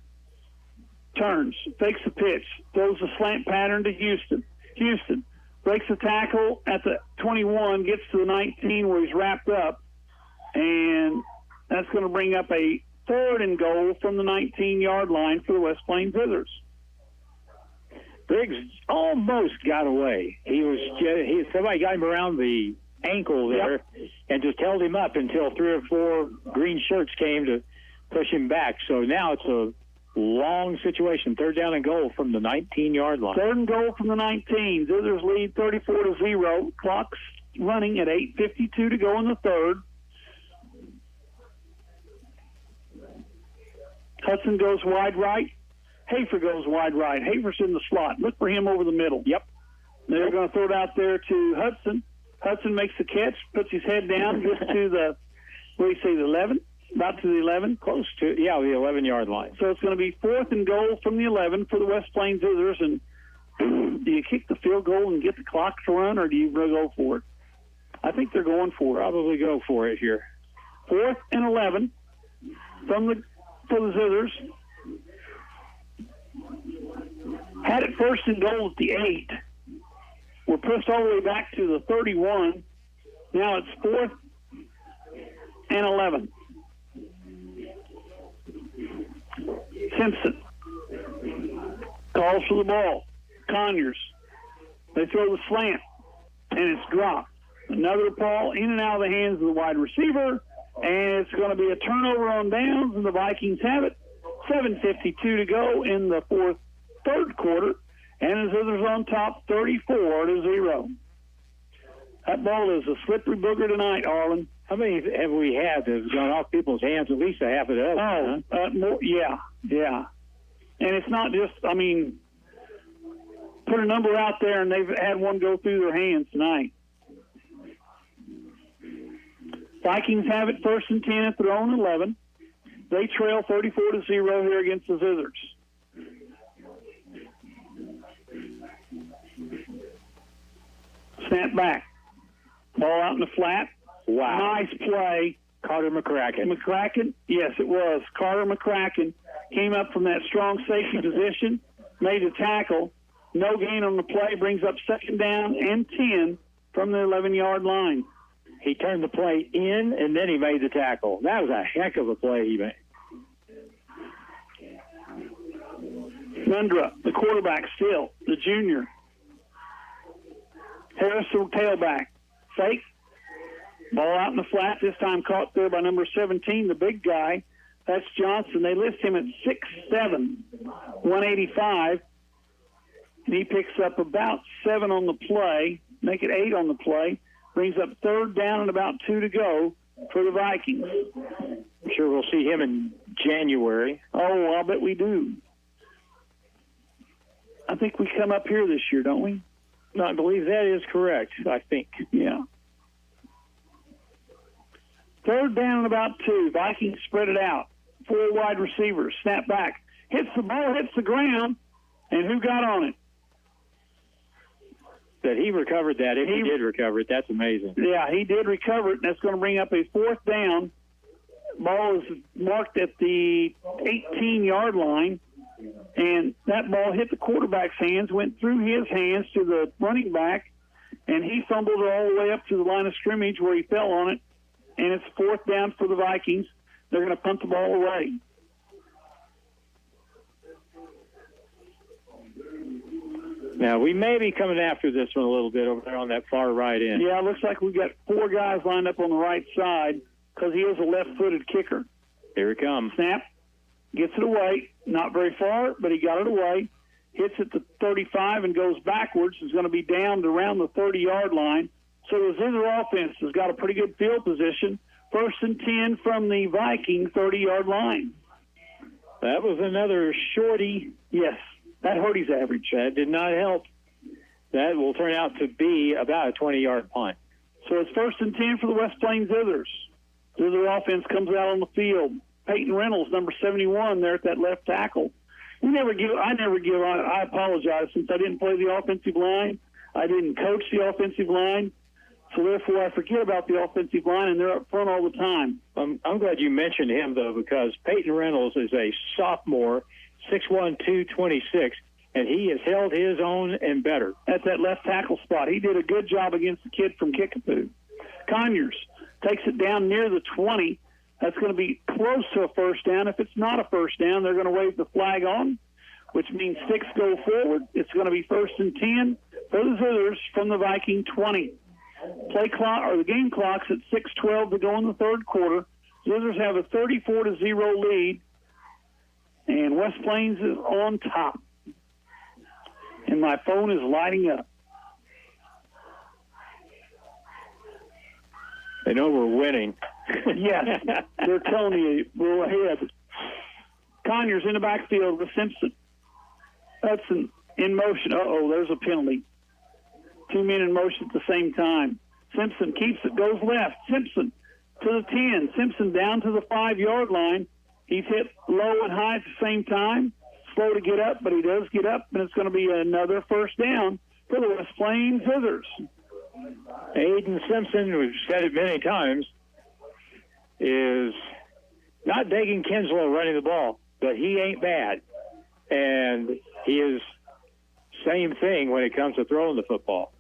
Speaker 6: Turns, fakes the pitch, throws a slant pattern to Houston. Houston breaks the tackle at the 21, gets to the 19 where he's wrapped up. And that's going to bring up a third and goal from the 19-yard line for the West Plains Zizzers.
Speaker 7: Briggs almost got away. Somebody got him around the ankle there and just held him up until 3 or 4 green shirts came to push him back. So now it's a long situation. Third down and goal from the 19-yard line.
Speaker 6: Third and goal from the 19. Zizzers lead 34-0. Clock's running at 8:52 to go in the third. Hudson goes wide right. Hafer goes wide right. Hafer's in the slot. Look for him over the middle.
Speaker 7: Yep.
Speaker 6: They're going to throw it out there to Hudson. Hudson makes the catch, puts his head down, gets to the, what do you say, the 11? About to the 11?
Speaker 7: Close to, the 11-yard line.
Speaker 6: So it's going to be fourth and goal from the 11 for the West Plains Zizzers. And do you kick the field goal and get the clock to run, or do you go for it? I think they're going for it.
Speaker 7: Probably go for it here.
Speaker 6: Fourth and 11 for the Zizzers. Had it first and goal at the 8. We're pushed all the way back to the 31. Now it's fourth and 11. Simpson calls for the ball. Conyers. They throw the slant, and it's dropped. Another ball in and out of the hands of the wide receiver, and it's going to be a turnover on downs, and the Vikings have it. 7:52 to go in the third quarter, and the Zizzers on top 34-0. That ball is a slippery booger tonight, Arlen.
Speaker 7: How many have we had that have gone off people's hands? At least a half a dozen.
Speaker 6: More, yeah. And it's not just, put a number out there, and they've had one go through their hands tonight. Vikings have it first and 10 at their own 11. They trail 34-0 here against the Zizzers. Snap back. Ball out in the flat.
Speaker 7: Wow.
Speaker 6: Nice play.
Speaker 7: Carter McCracken.
Speaker 6: Yes, it was. Carter McCracken came up from that strong safety position, made a tackle. No gain on the play, brings up 2nd down and 10 from the 11-yard line.
Speaker 7: He turned the play in, and then he made the tackle. That was a heck of a play he made.
Speaker 6: Mundra, the quarterback still, the junior. Harris, the tailback. Fake. Ball out in the flat, this time caught there by number 17, the big guy. That's Johnson. They list him at 6'7", 185. And he picks up about 7 on the play, make it 8 on the play. Brings up 3rd down and about 2 to go for the Vikings.
Speaker 7: I'm sure we'll see him in January.
Speaker 6: Oh, I'll bet we do. I think we come up here this year, don't we?
Speaker 7: No, I believe that is correct, I think.
Speaker 6: Yeah. 3rd down and about 2. Vikings spread it out. 4 wide receivers. Snap back. Hits the ball, hits the ground. And who got on it?
Speaker 7: That he recovered that. If he did recover it, that's amazing.
Speaker 6: Yeah, he did recover it, and that's going to bring up a 4th down. Ball is marked at the 18-yard line, and that ball hit the quarterback's hands, went through his hands to the running back, and he fumbled it all the way up to the line of scrimmage where he fell on it, and it's 4th down for the Vikings. They're going to punt the ball away.
Speaker 7: Now, we may be coming after this one a little bit over there on that far right end.
Speaker 6: Yeah, it looks like we've got 4 guys lined up on the right side because he is a left-footed kicker.
Speaker 7: Here it comes.
Speaker 6: Snap. Gets it away. Not very far, but he got it away. Hits it to 35 and goes backwards. It's going to be down to around the 30-yard line. So the Zizzer offense has got a pretty good field position. 1st and 10 from the Viking 30-yard line.
Speaker 7: That was another shorty.
Speaker 6: Yes. That hurt his average.
Speaker 7: That did not help. That will turn out to be about a 20-yard punt.
Speaker 6: So it's 1st and 10 for the West Plains Zithers. Zither offense comes out on the field. Peyton Reynolds, number 71, there at that left tackle. I never give. I apologize, since I didn't play the offensive line. I didn't coach the offensive line. So therefore, I forget about the offensive line, and they're up front all the time.
Speaker 7: I'm glad you mentioned him, though, because Peyton Reynolds is a sophomore, 6'1", 226, and he has held his own and better.
Speaker 6: At that left tackle spot. He did a good job against the kid from Kickapoo. Conyers takes it down near the 20. That's going to be close to a 1st down. If it's not a 1st down, they're going to wave the flag on, which means 6 go forward. It's going to be 1st and 10 for the Zithers from the Viking 20. Play clock, or the game clock's at 6:12 to go in the 3rd quarter. Zithers have a 34-0 lead, and West Plains is on top. And my phone is lighting up.
Speaker 7: They know we're winning.
Speaker 6: Yes, they're telling you we're ahead. Conyers in the backfield with Simpson. Hudson in motion. Uh-oh, there's a penalty. 2 men in motion at the same time. Simpson keeps it, goes left. Simpson to the 10. Simpson down to the 5-yard line. He's hit low and high at the same time. Slow to get up, but he does get up, and it's going to be another 1st down for the West Plains Zithers.
Speaker 7: Aiden Simpson, we've said it many times, is not Dagan Kinslow running the ball, but he ain't bad. And he is same thing when it comes to throwing the football.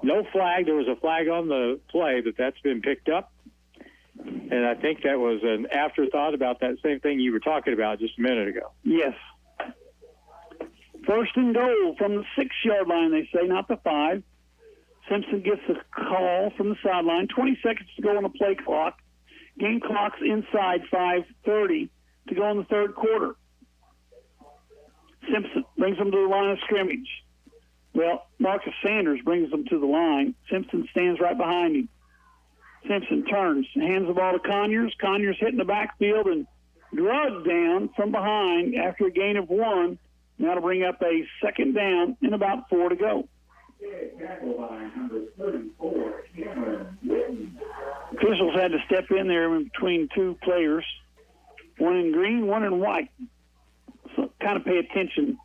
Speaker 7: No flag. There was a flag on the play, but that's been picked up. And I think that was an afterthought about that same thing you were talking about just a minute ago.
Speaker 6: Yes. 1st and goal from the 6-yard line, they say, not the 5. Simpson gets a call from the sideline. 20 seconds to go on the play clock. Game clock's inside 5:30 to go in the 3rd quarter. Simpson brings them to the line of scrimmage. Well, Marcus Sanders brings them to the line. Simpson stands right behind him. Simpson turns, hands the ball to Conyers. Conyers hitting the backfield and drugged down from behind after a gain of 1. Now to bring up a 2nd down and about 4 to go. Officials had to step in there in between 2 players, one in green, one in white. So kind of pay attention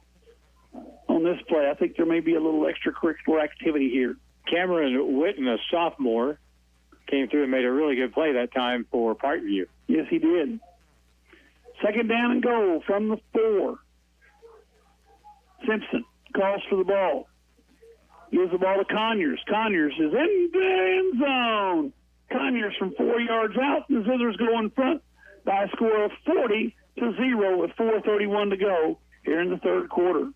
Speaker 6: on this play. I think there may be a little extracurricular activity here.
Speaker 7: Cameron Witten, a sophomore, came through and made a really good play that time for Parkview.
Speaker 6: Yes, he did. Second down and goal from the 4. Simpson calls for the ball. Gives the ball to Conyers. Conyers is in the end zone. Conyers from 4 yards out. The Zizzers go in front by a score of 40-0 with 4:31 to go here in the third quarter.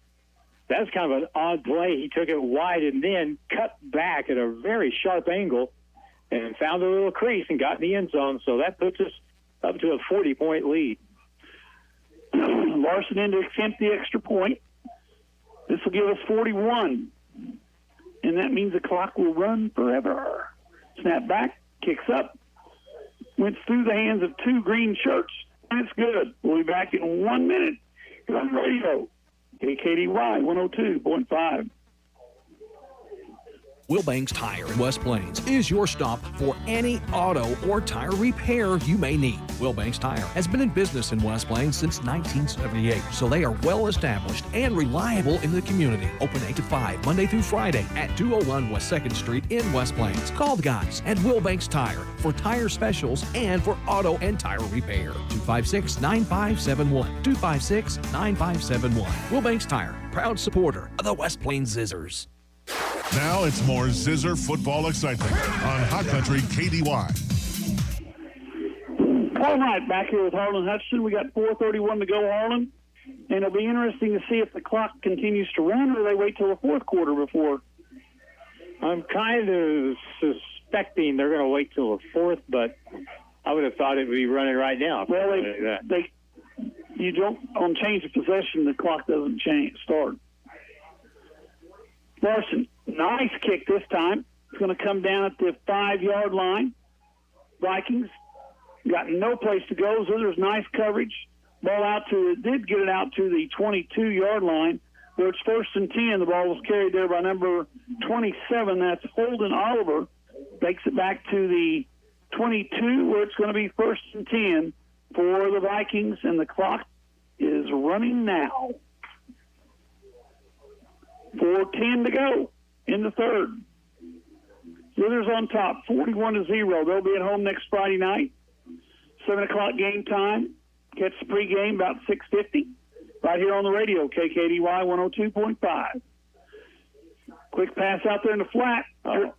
Speaker 7: That's kind of an odd play. He took it wide and then cut back at a very sharp angle and found a little crease and got in the end zone. So that puts us up to a 40-point lead.
Speaker 6: Larson in to attempt the extra point. This will give us 41. And that means the clock will run forever. Snap back, kicks up, went through the hands of 2 green shirts, and it's good. We'll be back in 1 minute here on the radio. KKDY 102.5.
Speaker 8: Wilbanks Tire in West Plains is your stop for any auto or tire repair you may need. Wilbanks Tire has been in business in West Plains since 1978, so they are well established and reliable in the community. Open 8 to 5, Monday through Friday at 201 West 2nd Street in West Plains. Call the guys at Wilbanks Tire for tire specials and for auto and tire repair. 256-9571. 256-9571. Wilbanks Tire, proud supporter of the West Plains Zizzers.
Speaker 3: Now it's more Zizzer football excitement on Hot Country KDY.
Speaker 6: All right, back here with Harlan Hutchinson. We got 4:31 to go, Harlan. And it'll be interesting to see if the clock continues to run or they wait till the fourth quarter before.
Speaker 7: I'm kind of suspecting they're going to wait till the fourth, but I would have thought it would be running right now.
Speaker 6: Well, you don't, on change of possession, the clock doesn't start. Larson, nice kick this time. It's going to come down at the 5-yard line. Vikings got no place to go, so there's nice coverage. Ball out did get it out to the 22-yard line, where it's 1st and 10. The ball was carried there by number 27. That's Holden Oliver. Takes it back to the 22, where it's going to be 1st and 10 for the Vikings, and the clock is running now. 4:10 to go in the third. Zizzers on top, 41-0. They'll be at home next Friday night. 7 o'clock game time. Catch the pregame about 6:50 right here on the radio, KKDY 102.5. Quick pass out there in the flat.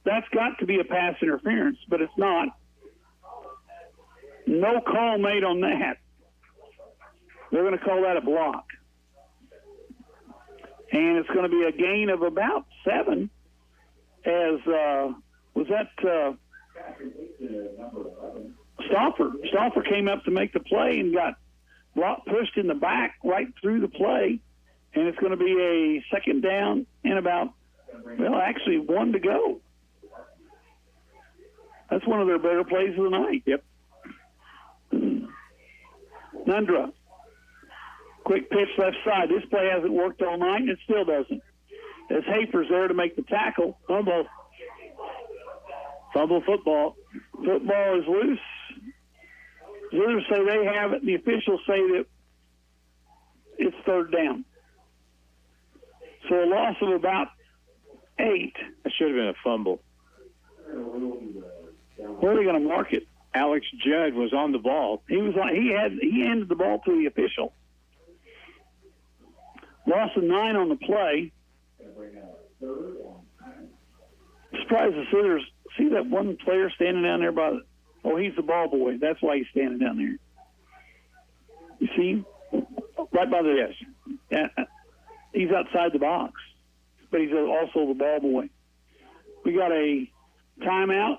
Speaker 6: That's got to be a pass interference, but it's not. No call made on that. They're going to call that a block. And it's going to be a gain of about 7 as, Stauffer came up to make the play and got pushed in the back right through the play. And it's going to be a second down and about, 1 to go. That's one of their better plays of the night.
Speaker 7: Yep.
Speaker 6: Nundra. Quick pitch left side. This play hasn't worked all night, and it still doesn't. As Hafer's there to make the tackle. Fumble football. Football is loose. The others say they have it. The officials say that it's 3rd down. So a loss of about 8.
Speaker 7: That should have been a fumble.
Speaker 6: Where are they going to mark it?
Speaker 7: Alex Judd was on the ball.
Speaker 6: He handed the ball to the official. Loss of 9 on the play. Surprised the Zizzers. See that one player standing down there he's the ball boy. That's why he's standing down there. You see him? Right by the he's outside the box, but he's also the ball boy. We got a timeout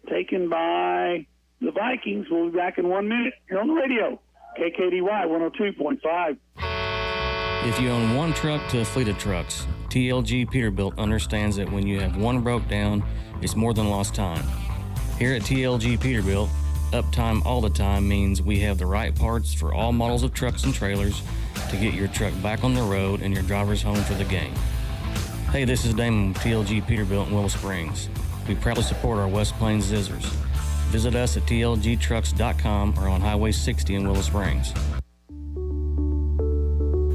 Speaker 6: taken by the Vikings. We'll be back in 1 minute here on the radio. KKDY 102.5.
Speaker 16: If you own one truck to a fleet of trucks, TLG Peterbilt understands that when you have one broke down, it's more than lost time. Here at TLG Peterbilt, uptime all the time means we have the right parts for all models of trucks and trailers to get your truck back on the road and your drivers home for the game. Hey, this is Damon with TLG Peterbilt in Willow Springs. We proudly support our West Plains Zizzers. Visit us at tlgtrucks.com or on Highway 60 in Willow Springs.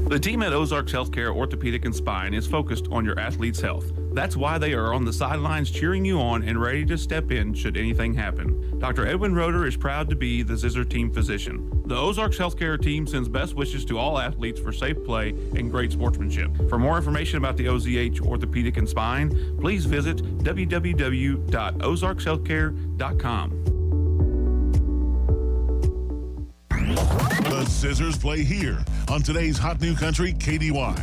Speaker 14: The team at Ozarks Healthcare Orthopedic and Spine is focused on your athlete's health. That's why they are on the sidelines cheering you on and ready to step in should anything happen. Dr. Edwin Roeder is proud to be the Zizzer team physician. The Ozarks Healthcare team sends best wishes to all athletes for safe play and great sportsmanship. For more information about the OZH Orthopedic and Spine, please visit www.ozarkshealthcare.com.
Speaker 3: The Zizzers play here on today's Hot New Country KDY.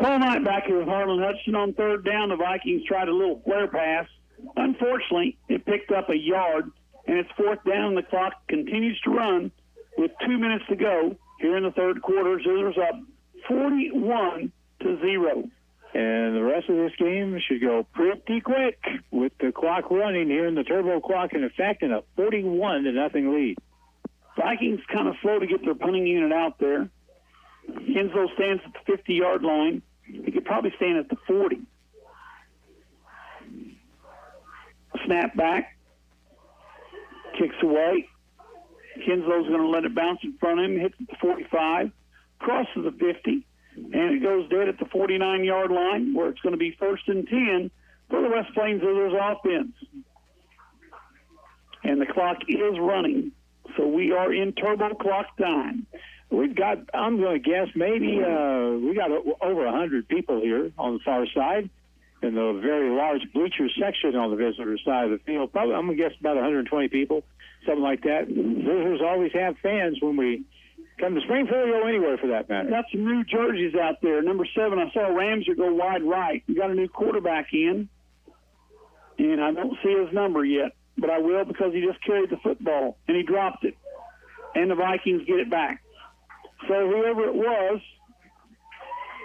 Speaker 6: Paul Knight back here with Harlan Hutchinson on third down. The Vikings tried a little flare pass. Unfortunately, it picked up a yard, and it's fourth down, and the clock continues to run with 2 minutes to go here in the third quarter. Zizzers up 41-0.
Speaker 7: And the rest of this game should go pretty quick with the clock running here in the turbo clock in effect and a 41-0 lead.
Speaker 6: Vikings kind of slow to get their punting unit out there. Henslow stands at the 50-yard line. He could probably stand at the 40. Snap back. Kicks away. Henslow's going to let it bounce in front of him. Hits at the 45. Crosses the 50. And it goes dead at the 49-yard line where it's going to be 1st and 10 for the West Plains Zizzers offense. And the clock is running. So we are in turbo clock time.
Speaker 7: We've got, I'm going to guess, maybe we got over 100 people here on the far side in the very large bleacher section on the visitor side of the field. Probably, I'm going to guess about 120 people, something like that. Visitors always have fans when we come to Springfield or anywhere for that matter.
Speaker 6: Got some new jerseys out there. Number 7, I saw Ramsey go wide right. We got a new quarterback in, and I don't see his number yet, but I will because he just carried the football, and he dropped it, and the Vikings get it back. So whoever it was,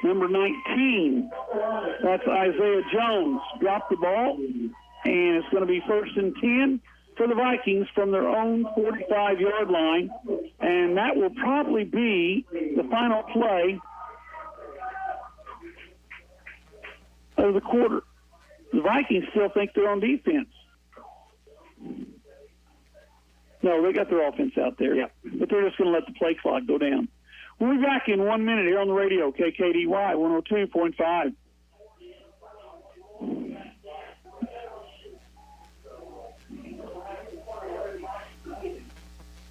Speaker 6: number 19, that's Isaiah Jones, dropped the ball, and it's going to be 1st and 10 for the Vikings from their own 45-yard line, and that will probably be the final play of the quarter. The Vikings still think they're on defense. No, they got their offense out there, but they're just going to let the play clock go down. We'll be back in 1 minute here on the radio, KKDY 102.5.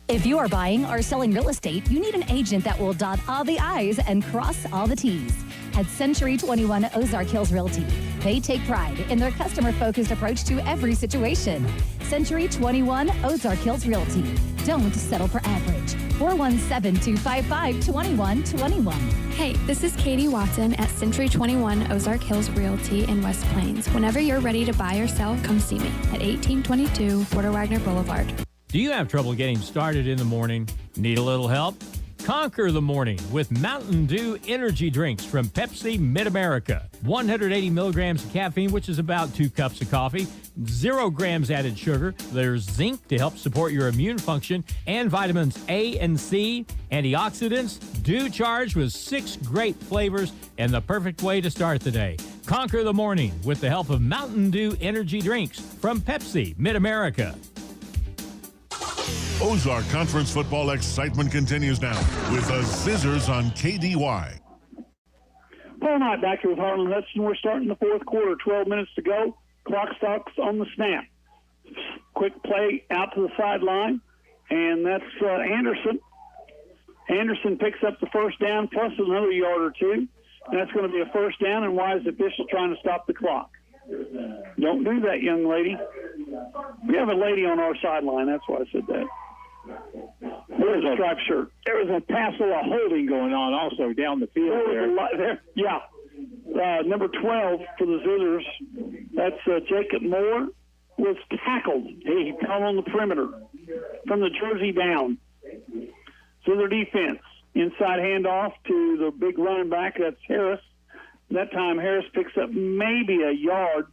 Speaker 12: If you are buying or selling real estate, you need an agent that will dot all the I's and cross all the T's. At Century 21 Ozark Hills Realty, they take pride in their customer-focused approach to every situation. Century 21 Ozark Hills Realty. Don't settle for average. 417-255-2121.
Speaker 13: Hey, this is Katie Watson at Century 21 Ozark Hills Realty in West Plains. Whenever you're ready to buy or sell, come see me at 1822 Porter Wagner Boulevard.
Speaker 23: Do you have trouble getting started in the morning? Need a little help? Conquer the morning with Mountain Dew energy drinks from Pepsi Mid-America. 180 milligrams of caffeine, which is about 2 cups of coffee. 0 grams added sugar. There's zinc to help support your immune function, and vitamins A and C, antioxidants, Dew charged with 6 great flavors, and the perfect way to start the day. Conquer the morning with the help of Mountain Dew energy drinks from Pepsi Mid-America.
Speaker 3: Ozark Conference football excitement continues now with the Zizzers on KDY.
Speaker 6: Paul Knight back here with Harlan Hutchinson. We're starting the fourth quarter, 12 minutes to go. Clock stops on the snap. Quick play out to the sideline, and that's Anderson. Anderson picks up the first down plus another yard or two, and that's going to be a first down, and Wise official trying to stop the clock. Don't do that, young lady. We have a lady on our sideline. That's why I said that. There's a striped shirt.
Speaker 7: There was a pass of holding going on also down the field there.
Speaker 6: Yeah. Number 12 for the Zizzers, that's Jacob Moore, was tackled. He fell on the perimeter from the jersey down. Zizzer defense, inside handoff to the big running back, that's Harris. That time Harris picks up maybe a yard.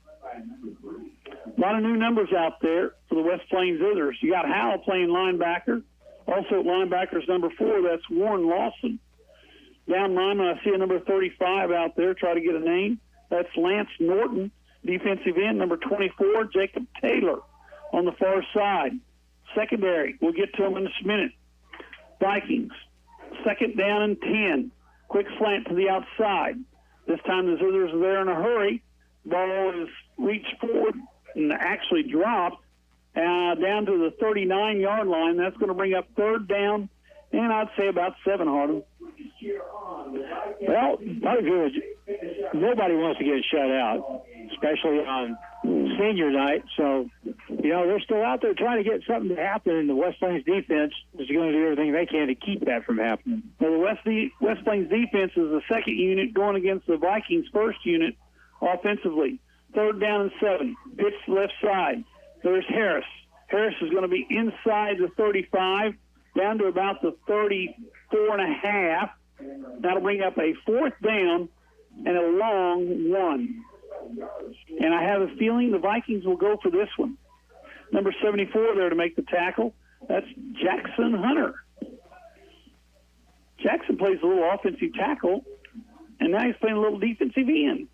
Speaker 6: A lot of new numbers out there for the West Plains Zizzers. You got Howell playing linebacker. Also linebacker's number 4, that's Warren Lawson. Down lineman, I see a number 35 out there. Try to get a name. That's Lance Norton. Defensive end, number 24, Jacob Taylor on the far side. Secondary, we'll get to him in just a minute. Vikings 2nd down and 10. Quick slant to the outside. This time the Zizzers are there in a hurry. Ball is reached forward and actually dropped down to the 39-yard line. That's going to bring up 3rd down, and I'd say about 7, Harlan.
Speaker 7: Well, nobody wants to get shut out, especially on senior night. So, they're still out there trying to get something to happen, and the West Plains defense is going to do everything they can to keep that from happening.
Speaker 6: Well, the West Plains defense is the 2nd unit going against the Vikings' 1st unit offensively. 3rd down and 7. Pitch to left side. There's Harris. Harris is going to be inside the 35, down to about the 34.5. That'll bring up a 4th down and a long 1. And I have a feeling the Vikings will go for this one. Number 74 there to make the tackle. That's Jackson Hunter. Jackson plays a little offensive tackle, and now he's playing a little defensive end.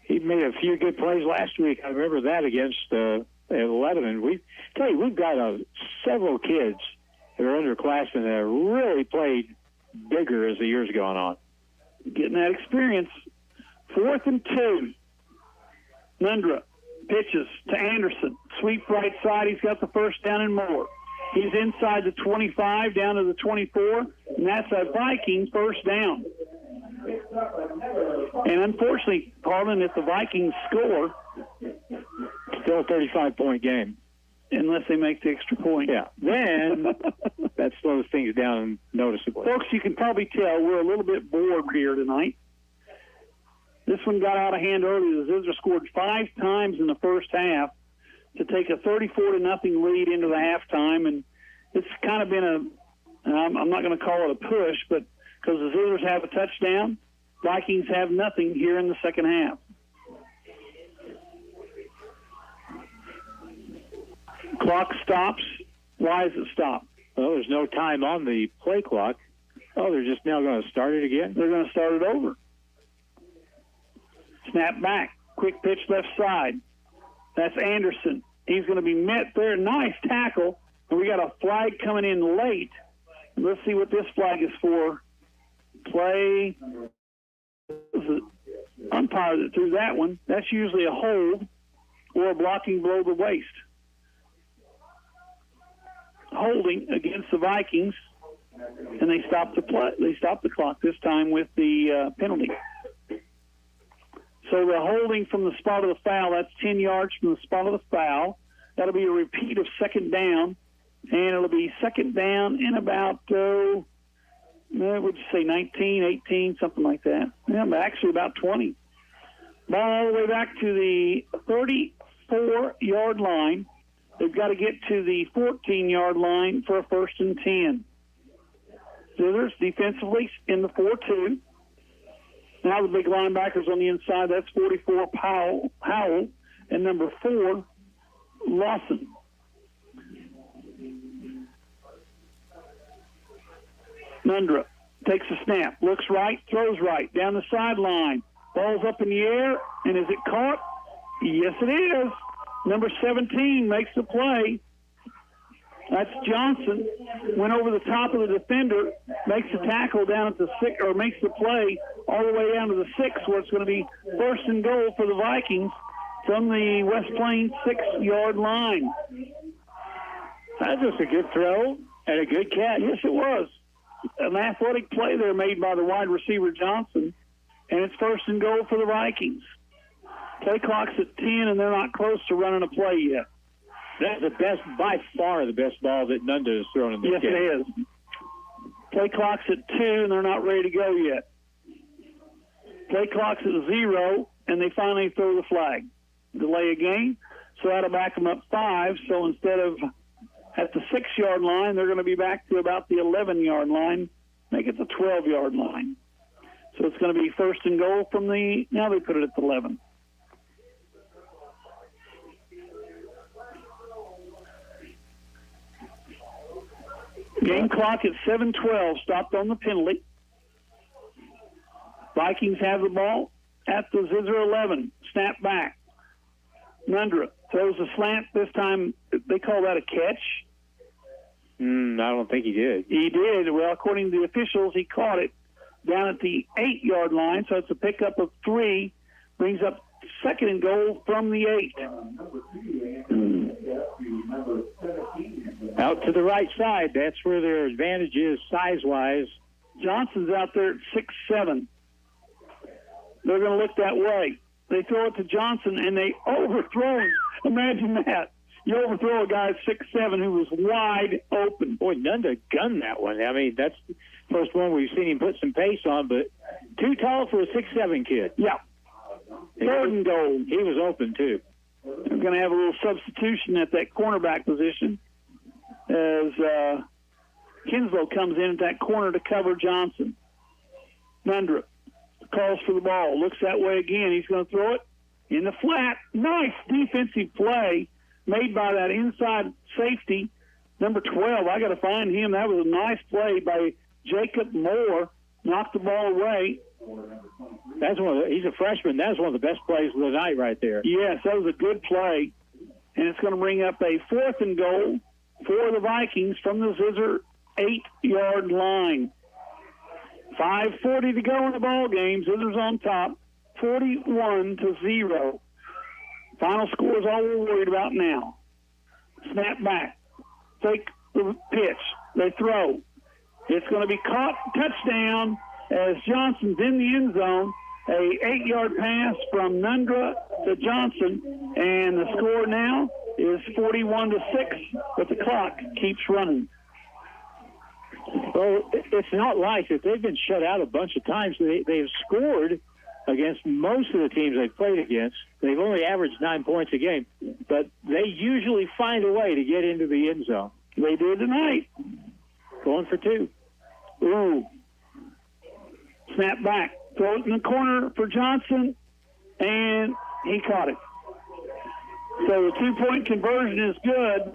Speaker 7: He made a few good plays last week. I remember that against 11. And we've got several kids that are underclassmen that have really played bigger as the years gone on.
Speaker 6: Getting that experience. 4th and 2. Nundra pitches to Anderson. Sweep right side. He's got the 1st down and more. He's inside the 25 down to the 24, and that's a Viking 1st down. And unfortunately, Harlan, if the Vikings score,
Speaker 7: still a 35-point game.
Speaker 6: Unless they make the extra point.
Speaker 7: Yeah. Then that slows things down noticeably.
Speaker 6: Folks, you can probably tell we're a little bit bored here tonight. This one got out of hand early. The Zizzer scored 5 times in the first half to take a 34-0 lead into the halftime, and it's kind of been I'm not going to call it a push, but because the Zizzers have a touchdown, Vikings have nothing here in the second half. Clock stops. Why is it stopped?
Speaker 7: Well, there's no time on the play clock. Oh, they're just now going to start it again?
Speaker 6: They're going to start it over. Snap back. Quick pitch left side. That's Anderson. He's going to be met there. Nice tackle. And we got a flag coming in late. Let's see what this flag is for. Play. Umpire that threw that one. That's usually a hold or a blocking below the waist. Holding against the Vikings, and they stopped the play. They stopped the clock this time with the penalty. So the holding from the spot of the foul, that's 10 yards from the spot of the foul. That'll be a repeat of 2nd down, and it'll be 2nd down in about, would you say 19, 18, something like that. Yeah, actually about 20. Ball all the way back to the 34-yard line. They've got to get to the 14-yard line for a 1st and 10. Zizzers defensively in the 4-2. Now the big linebackers on the inside. That's 44 Howell and number 4 Lawson. Nundra takes a snap, looks right, throws right, down the sideline. Ball's up in the air, and is it caught? Yes, it is. Number 17 makes the play. That's Johnson. Went over the top of the defender, makes the tackle down at the 6, or makes the play all the way down to the 6, where it's going to be 1st and goal for the Vikings from the West Plains 6-yard line.
Speaker 7: That's just a good throw and a good catch.
Speaker 6: Yes, it was. An athletic play there made by the wide receiver Johnson, and it's 1st and goal for the Vikings. Play clock's at 10, and they're not close to running a play yet.
Speaker 7: That's the best, by far the best ball that Nunda has thrown in this game.
Speaker 6: Yes, it is. Play clock's at 2, and they're not ready to go yet. Play clock's at 0, and they finally throw the flag. Delay a game, so that'll back them up 5. So instead of at the 6-yard line, they're going to be back to about the 11-yard line, make it the 12-yard line. So it's going to be 1st and goal from the, now they put it at the 11. Game clock at 7:12, stopped on the penalty. Vikings have the ball at the Zizzer 11. Snap back. Nundra throws a slant. This time they call that a catch.
Speaker 7: I don't think he did.
Speaker 6: He did. Well, according to the officials, he caught it down at the 8-yard line, so it's a pickup of 3, brings up 2nd and goal from the 8.
Speaker 7: Out to the right side. That's where their advantage is size-wise.
Speaker 6: Johnson's out there at 6'7". They're going to look that way. They throw it to Johnson, and they overthrow him. Imagine that. You overthrow a guy at 6'7" who was wide open.
Speaker 7: Boy, Nunda gunned that one. I mean, that's the first one we've seen him put some pace on, but too tall for a 6'7" kid.
Speaker 6: Yeah. 3rd and goal.
Speaker 7: He was open, too.
Speaker 6: They're going to have a little substitution at that cornerback position as Kinslow comes in at that corner to cover Johnson. Nundra calls for the ball, looks that way again. He's going to throw it in the flat. Nice defensive play made by that inside safety, number 12. I got to find him. That was a nice play by Jacob Moore. Knocked the ball away.
Speaker 7: He's a freshman. That's one of the best plays of the night right there.
Speaker 6: Yes, that was a good play. And it's going to bring up a 4th and goal for the Vikings from the Zizzer 8-yard line. 5:40 to go in the ball game. Zizzer's on top, 41-0. Final score is all we're worried about now. Snap back. Take the pitch. They throw. It's going to be caught. Touchdown as Johnson's in the end zone. A 8-yard pass from Nundra to Johnson. And the score now is 41-6, but the clock keeps running.
Speaker 7: Well, it's not like that. They've been shut out a bunch of times. They've scored against most of the teams they've played against. They've only averaged 9 points a game, but they usually find a way to get into the end zone.
Speaker 6: They did tonight.
Speaker 7: Going for 2.
Speaker 6: Ooh. Snap back. Throw it in the corner for Johnson, and he caught it. So the 2-point conversion is good.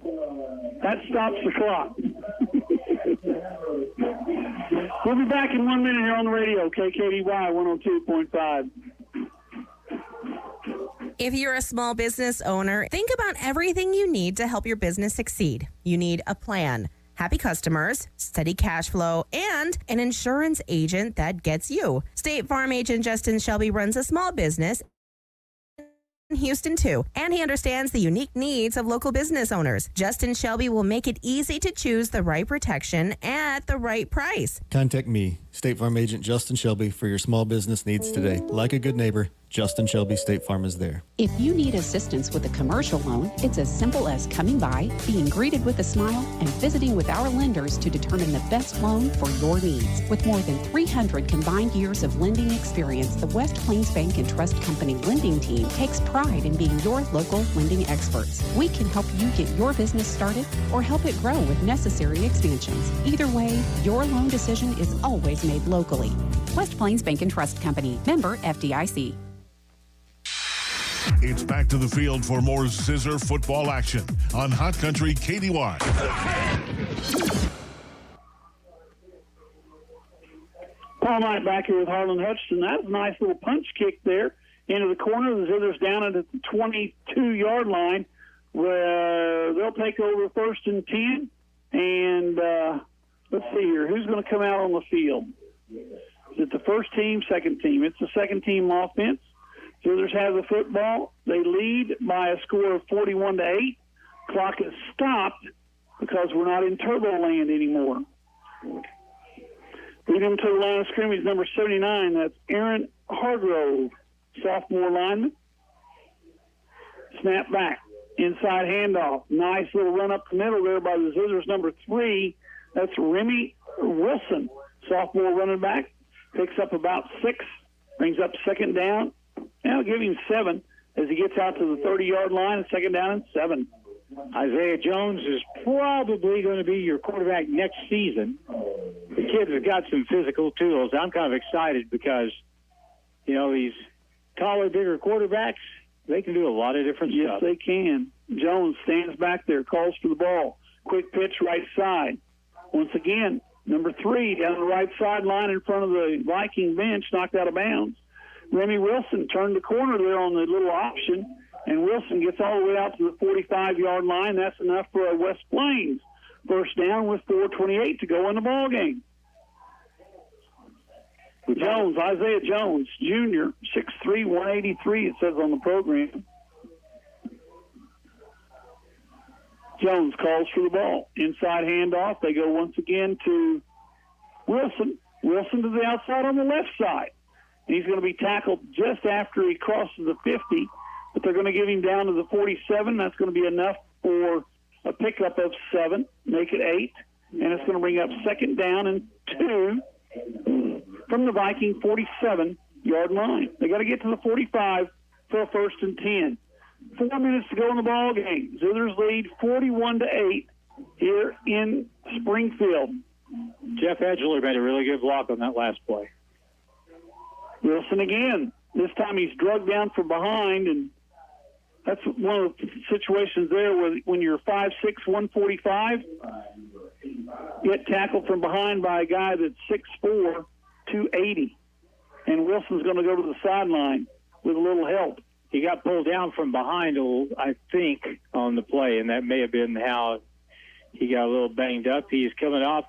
Speaker 6: That stops the clock. We'll be back in 1 minute here on the radio, KKDY 102.5.
Speaker 4: If you're a small business owner, think about everything you need to help your business succeed. You need a plan, happy customers, steady cash flow, and an insurance agent that gets you. State Farm agent Justin Shelby runs a small business in Houston too, and he understands the unique needs of local business owners. Justin Shelby will make it easy to choose the right protection at the right price.
Speaker 11: Contact me, State Farm agent Justin Shelby, for your small business needs today. Like a good neighbor, Justin Shelby State Farm is there.
Speaker 17: If you need assistance with a commercial loan, it's as simple as coming by, being greeted with a smile, and visiting with our lenders to determine the best loan for your needs. With more than 300 combined years of lending experience, the West Plains Bank and Trust Company lending team takes pride in being your local lending experts. We can help you get your business started or help it grow with necessary expansions. Either way, your loan decision is always made locally. West Plains Bank and Trust Company, member FDIC.
Speaker 3: It's back to the field for more Zizzer football action on Hot Country KDY.
Speaker 6: Paul Knight back here with Harlan Hutchinson. That was a nice little punch kick there into the corner. The Zizzers down at the 22-yard line, where they'll take over 1st and 10. And let's see here. Who's going to come out on the field? Is it the first team, second team? It's the second team offense. Zizzers have the football. They lead by a score of 41-8. Clock is stopped because we're not in Turbo Land anymore. Leading to the line of scrimmage, number 79. That's Aaron Hargrove, sophomore lineman. Snap back. Inside handoff. Nice little run up the middle there by the Zizzers, number 3. That's Remy Wilson, sophomore running back. Picks up about 6. Brings up 2nd down. Now give him 7 as he gets out to the 30-yard line. 2nd down and 7.
Speaker 7: Isaiah Jones is probably going to be your quarterback next season. The kids have got some physical tools. I'm kind of excited because, you know, these taller, bigger quarterbacks, they can do a lot of different stuff.
Speaker 6: Yes, they can. Jones stands back there, calls for the ball. Quick pitch right side. Once again, number 3 down the right sideline in front of the Viking bench, knocked out of bounds. Remy Wilson turned the corner there on the little option, and Wilson gets all the way out to the 45-yard line. That's enough for a West Plains First down with 4:28 to go in the ball game. Jones, Isaiah Jones, Jr., 6'3", 183, it says on the program. Jones calls for the ball. Inside handoff. They go once again to Wilson. Wilson to the outside on the left side. And he's going to be tackled just after he crosses the 50, but they're going to get him down to the 47. That's going to be enough for a pickup of 7, make it 8, and it's going to bring up second down and 2 from the Viking 47-yard line. They got to get to the 45 for a first and 10. 4 minutes to go in the ball game. Zizzers lead 41-8 here in Springfield.
Speaker 7: Jeff Edgeler made a really good block on that last play.
Speaker 6: Wilson again. This time he's drugged down from behind, and that's one of the situations there where when you're 5'6", 145, get tackled from behind by a guy that's 6'4", 280. And Wilson's going to go to the sideline with a little help.
Speaker 7: He got pulled down from behind, I think, on the play, and that may have been how he got a little banged up. He's coming off.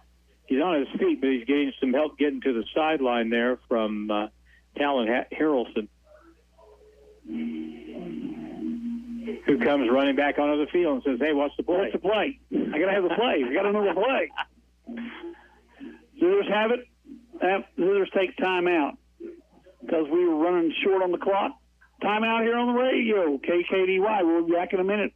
Speaker 7: He's on his feet, but he's getting some help getting to the sideline there from Talon Harrelson, who comes running back onto the field and says, hey, what's the play?
Speaker 6: What's the play? I got to have the play. I got to know the play. Zizzers have it. Zizzers take timeout because we were running short on the clock. Timeout here on the radio, KKDY. We'll be back in a minute.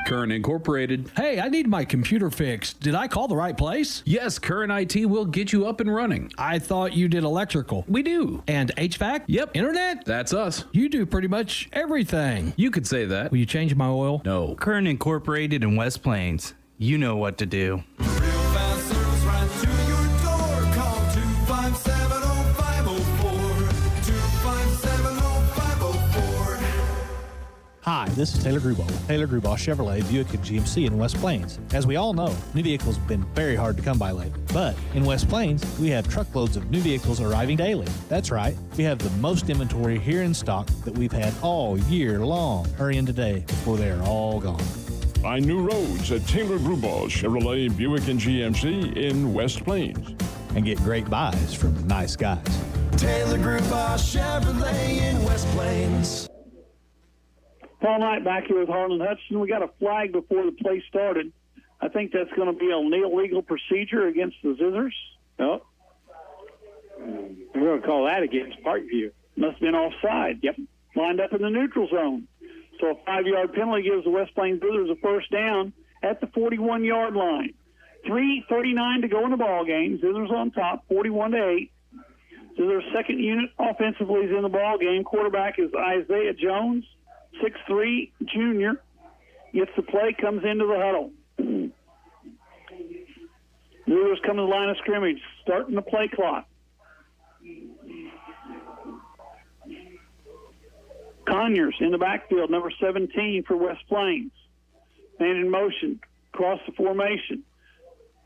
Speaker 2: Current Incorporated.
Speaker 8: Hey, I need my computer fixed. Did I call the right place?
Speaker 2: Yes, Current IT will get you up and running.
Speaker 8: I thought you did electrical.
Speaker 2: We do.
Speaker 8: And HVAC?
Speaker 2: Yep.
Speaker 8: Internet?
Speaker 2: That's us.
Speaker 8: You do pretty much everything.
Speaker 2: You could say that.
Speaker 8: Will you change my oil?
Speaker 2: No.
Speaker 10: Current Incorporated in West Plains. You know what to do.
Speaker 5: Real fast service right to your door. Call 257-0504. 257-0504.
Speaker 19: Hi, this is Taylor Grubaugh with Taylor Grubaugh Chevrolet, Buick, and GMC in West Plains. As we all know, new vehicles have been very hard to come by lately. But in West Plains, we have truckloads of new vehicles arriving daily. That's right, we have the most inventory here in stock that we've had all year long. Hurry in today before they are all gone.
Speaker 20: Find new roads at Taylor Grubaugh Chevrolet, Buick, and GMC in West Plains.
Speaker 19: And get great buys from nice guys.
Speaker 5: Taylor Grubaugh Chevrolet in West Plains.
Speaker 6: Paul Knight back here with Harlan Hutchinson. We got a flag before the play started. I think that's going to be an illegal procedure against the Zizzers.
Speaker 7: No. We're going to call that against Parkview.
Speaker 6: Must have been offside. Yep. Lined up in the neutral zone. So a 5-yard penalty gives the West Plains Zizzers a first down at the 41-yard line. 3:39 to go in the ball game. Zizzers on top, 41-8. Zizzers' second unit offensively is in the ball game. Quarterback is Isaiah Jones, 6'3", junior. Gets the play, comes into the huddle. Zizzers come to the line of scrimmage, starting the play clock. Conyers in the backfield, number 17 for West Plains. Man in motion, across the formation.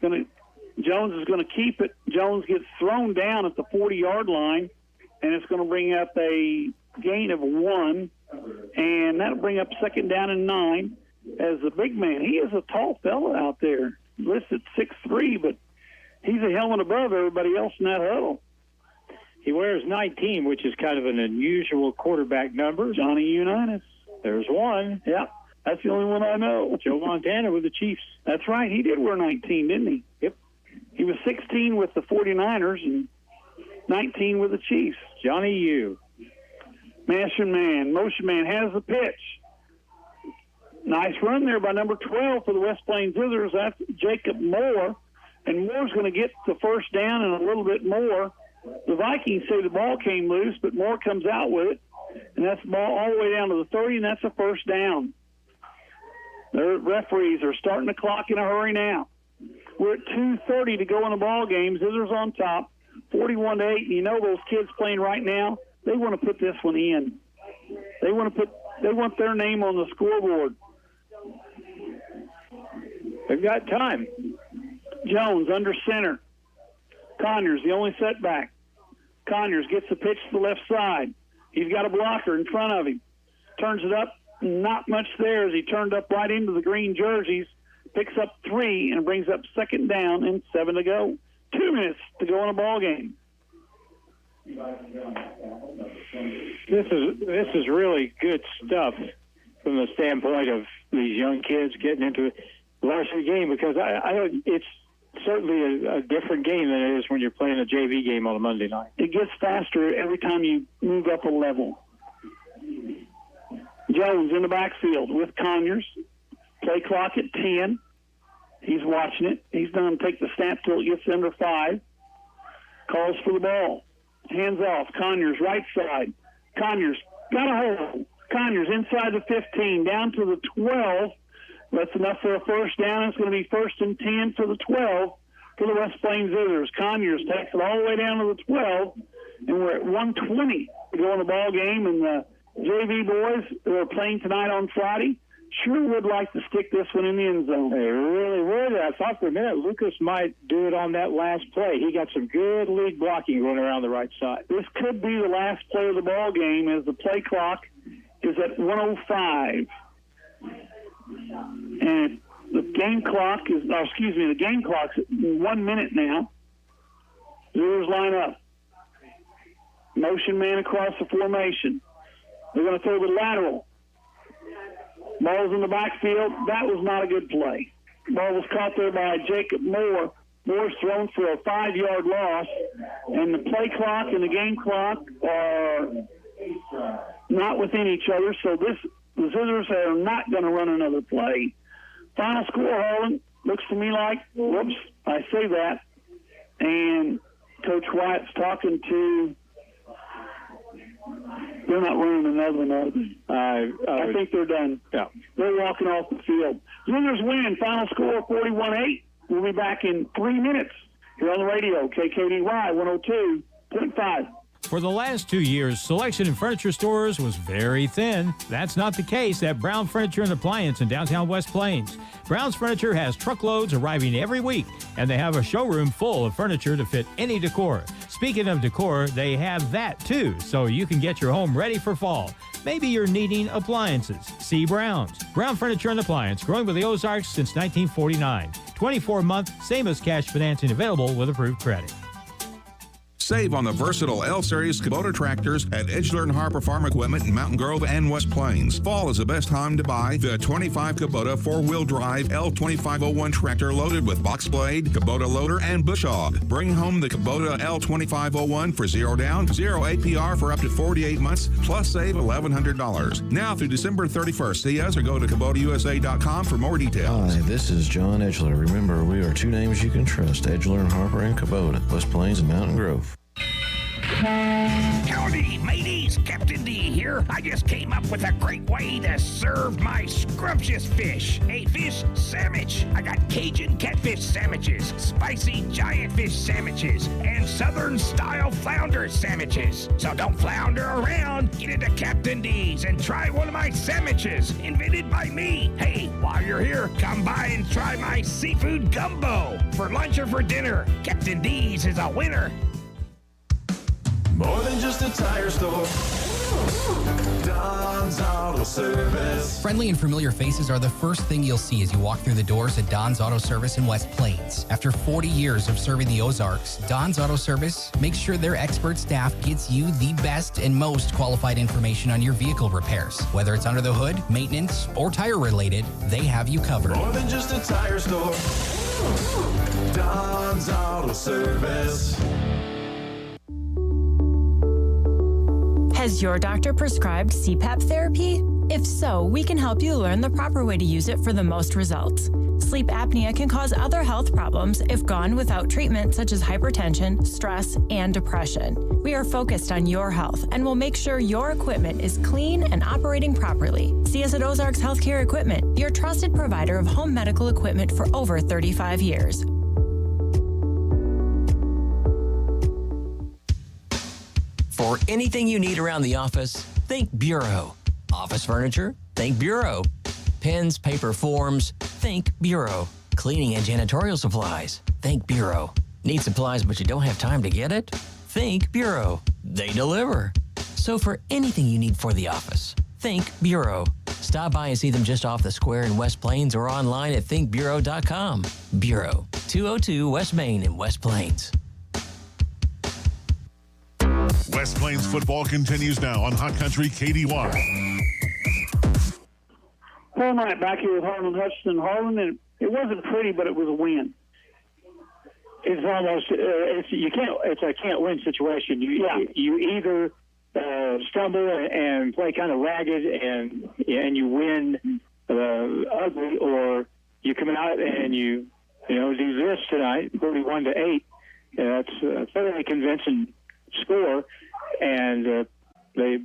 Speaker 6: Jones is going to keep it. Jones gets thrown down at the 40-yard line, and it's going to bring up a gain of 1, and that'll bring up second down and 9 as the big man. He is a tall fella out there, listed 6'3", but he's a helmet above everybody else in that huddle.
Speaker 7: He wears 19, which is kind of an unusual quarterback number.
Speaker 6: Johnny Unitas.
Speaker 7: There's one.
Speaker 6: Yep. That's the only one I know.
Speaker 7: Joe Montana with the Chiefs.
Speaker 6: That's right. He did wear 19, didn't he?
Speaker 7: Yep.
Speaker 6: He was 16 with the 49ers and 19 with the Chiefs.
Speaker 7: Johnny U.
Speaker 6: Motion man has the pitch. Nice run there by number 12 for the West Plains Zizzers. That's Jacob Moore. And Moore's going to get the first down and a little bit more. The Vikings say the ball came loose, but Moore comes out with it. And that's the ball all the way down to the 30, and that's a first down. The referees are starting the clock in a hurry now. We're at 2:30 to go in the ball game. Zizzers on top, 41-8. And you know those kids playing right now, they want to put this one in. They want their name on the scoreboard.
Speaker 7: They've got time.
Speaker 6: Jones under center. Conyers, the only setback. Conyers gets the pitch to the left side. He's got a blocker in front of him. Turns it up not much there as he turned up right into the green jerseys, picks up 3 and brings up second down and 7 to go. 2 minutes to go in a ball game.
Speaker 7: This is really good stuff from the standpoint of these young kids getting into a varsity game, because it's certainly a different game than it is when you're playing a JV game on a Monday night.
Speaker 6: It gets faster every time you move up a level. Jones in the backfield with Conyers. Play clock at 10. He's watching it. He's going to take the snap till it gets under 5. Calls for the ball. Hands off. Conyers right side. Conyers got a hold. Conyers inside the 15, down to the 12. That's enough for a first down. It's going to be 1st and 10 for the 12 for the West Plains Zizzers. Conyers takes it all the way down to the 12, and we're at 1:20 to go in the ball game. And the JV boys who are playing tonight on Friday sure would like to stick this one in the end zone.
Speaker 7: They really would. I thought for a minute Lucas might do it on that last play. He got some good lead blocking going around the right side.
Speaker 6: This could be the last play of the ball game, as the play clock is at 1:05. And the game clock's at 1 minute now. Zers line up. Motion man across the formation. They're going to throw the lateral. Ball's in the backfield. That was not a good play. Ball was caught there by Jacob Moore. Moore's thrown for a 5-yard loss. And the play clock and the game clock are not within each other. So the Zizzers are not going to run another play. Final score, Harlan, looks to me like, whoops, I say that. And Coach Wyatt's talking to, they're not running another one, are they? I think they're done.
Speaker 7: Yeah.
Speaker 6: They're walking off the field. Zizzers win. Final score, 41-8. We'll be back in 3 minutes here on the radio, KKDY 102.5.
Speaker 23: For the last 2 years, selection in furniture stores was very thin. That's not the case at Brown Furniture and Appliance in downtown West Plains. Brown's Furniture has truckloads arriving every week, and they have a showroom full of furniture to fit any decor. Speaking of decor, they have that too, so you can get your home ready for fall. Maybe you're needing appliances. See Brown's. Brown Furniture and Appliance, growing with the Ozarks since 1949. 24-month, same as cash financing available with approved credit.
Speaker 15: Save on the versatile L-Series Kubota tractors at Edgeler and Harper Farm Equipment in Mountain Grove and West Plains. Fall is the best time to buy the 25 Kubota 4-wheel drive L2501 tractor loaded with box blade, Kubota loader, and bush hog. Bring home the Kubota L2501 for 0 down, 0 APR for up to 48 months, plus save $1,100. Now through December 31st. See us or go to KubotaUSA.com for more details.
Speaker 18: Hi, this is John Edgeler. Remember, we are 2 names you can trust, Edgeler and Harper and Kubota, West Plains and Mountain Grove.
Speaker 21: Howdy, mateys. Captain D here. I just came up with a great way to serve my scrumptious fish. A fish sandwich. I got Cajun catfish sandwiches, spicy giant fish sandwiches, and southern-style flounder sandwiches. So don't flounder around. Get into Captain D's and try one of my sandwiches, invented by me. Hey, while you're here, come by and try my seafood gumbo. For lunch or for dinner, Captain D's is a winner.
Speaker 5: More than just a tire store. Don's Auto Service.
Speaker 22: Friendly and familiar faces are the first thing you'll see as you walk through the doors at Don's Auto Service in West Plains. After 40 years of serving the Ozarks, Don's Auto Service makes sure their expert staff gets you the best and most qualified information on your vehicle repairs. Whether it's under the hood, maintenance, or tire related, they have you covered.
Speaker 5: More than just a tire store. Don's Auto Service.
Speaker 24: Has your doctor prescribed CPAP therapy? If so, we can help you learn the proper way to use it for the most results. Sleep apnea can cause other health problems if gone without treatment, such as hypertension, stress, and depression. We are focused on your health and will make sure your equipment is clean and operating properly. See us at Ozarks Healthcare Equipment, your trusted provider of home medical equipment for over 35 years.
Speaker 25: For anything you need around the office, think Bureau. Office furniture? Think Bureau. Pens, paper, forms? Think Bureau. Cleaning and janitorial supplies? Think Bureau. Need supplies but you don't have time to get it? Think Bureau. They deliver. So for anything you need for the office, think Bureau. Stop by and see them just off the square in West Plains or online at thinkbureau.com. Bureau, 202 West Main in West Plains.
Speaker 3: West Plains football continues now on Hot Country KDY.
Speaker 6: Paul Knight back here with Harlan Hutchinson. Harlan, and it wasn't pretty, but it was a win.
Speaker 7: It's almost it's a can't win situation. You either stumble and play kind of ragged and you win ugly, or you come out and you do this tonight, 41-8. That's a fairly convincing score, and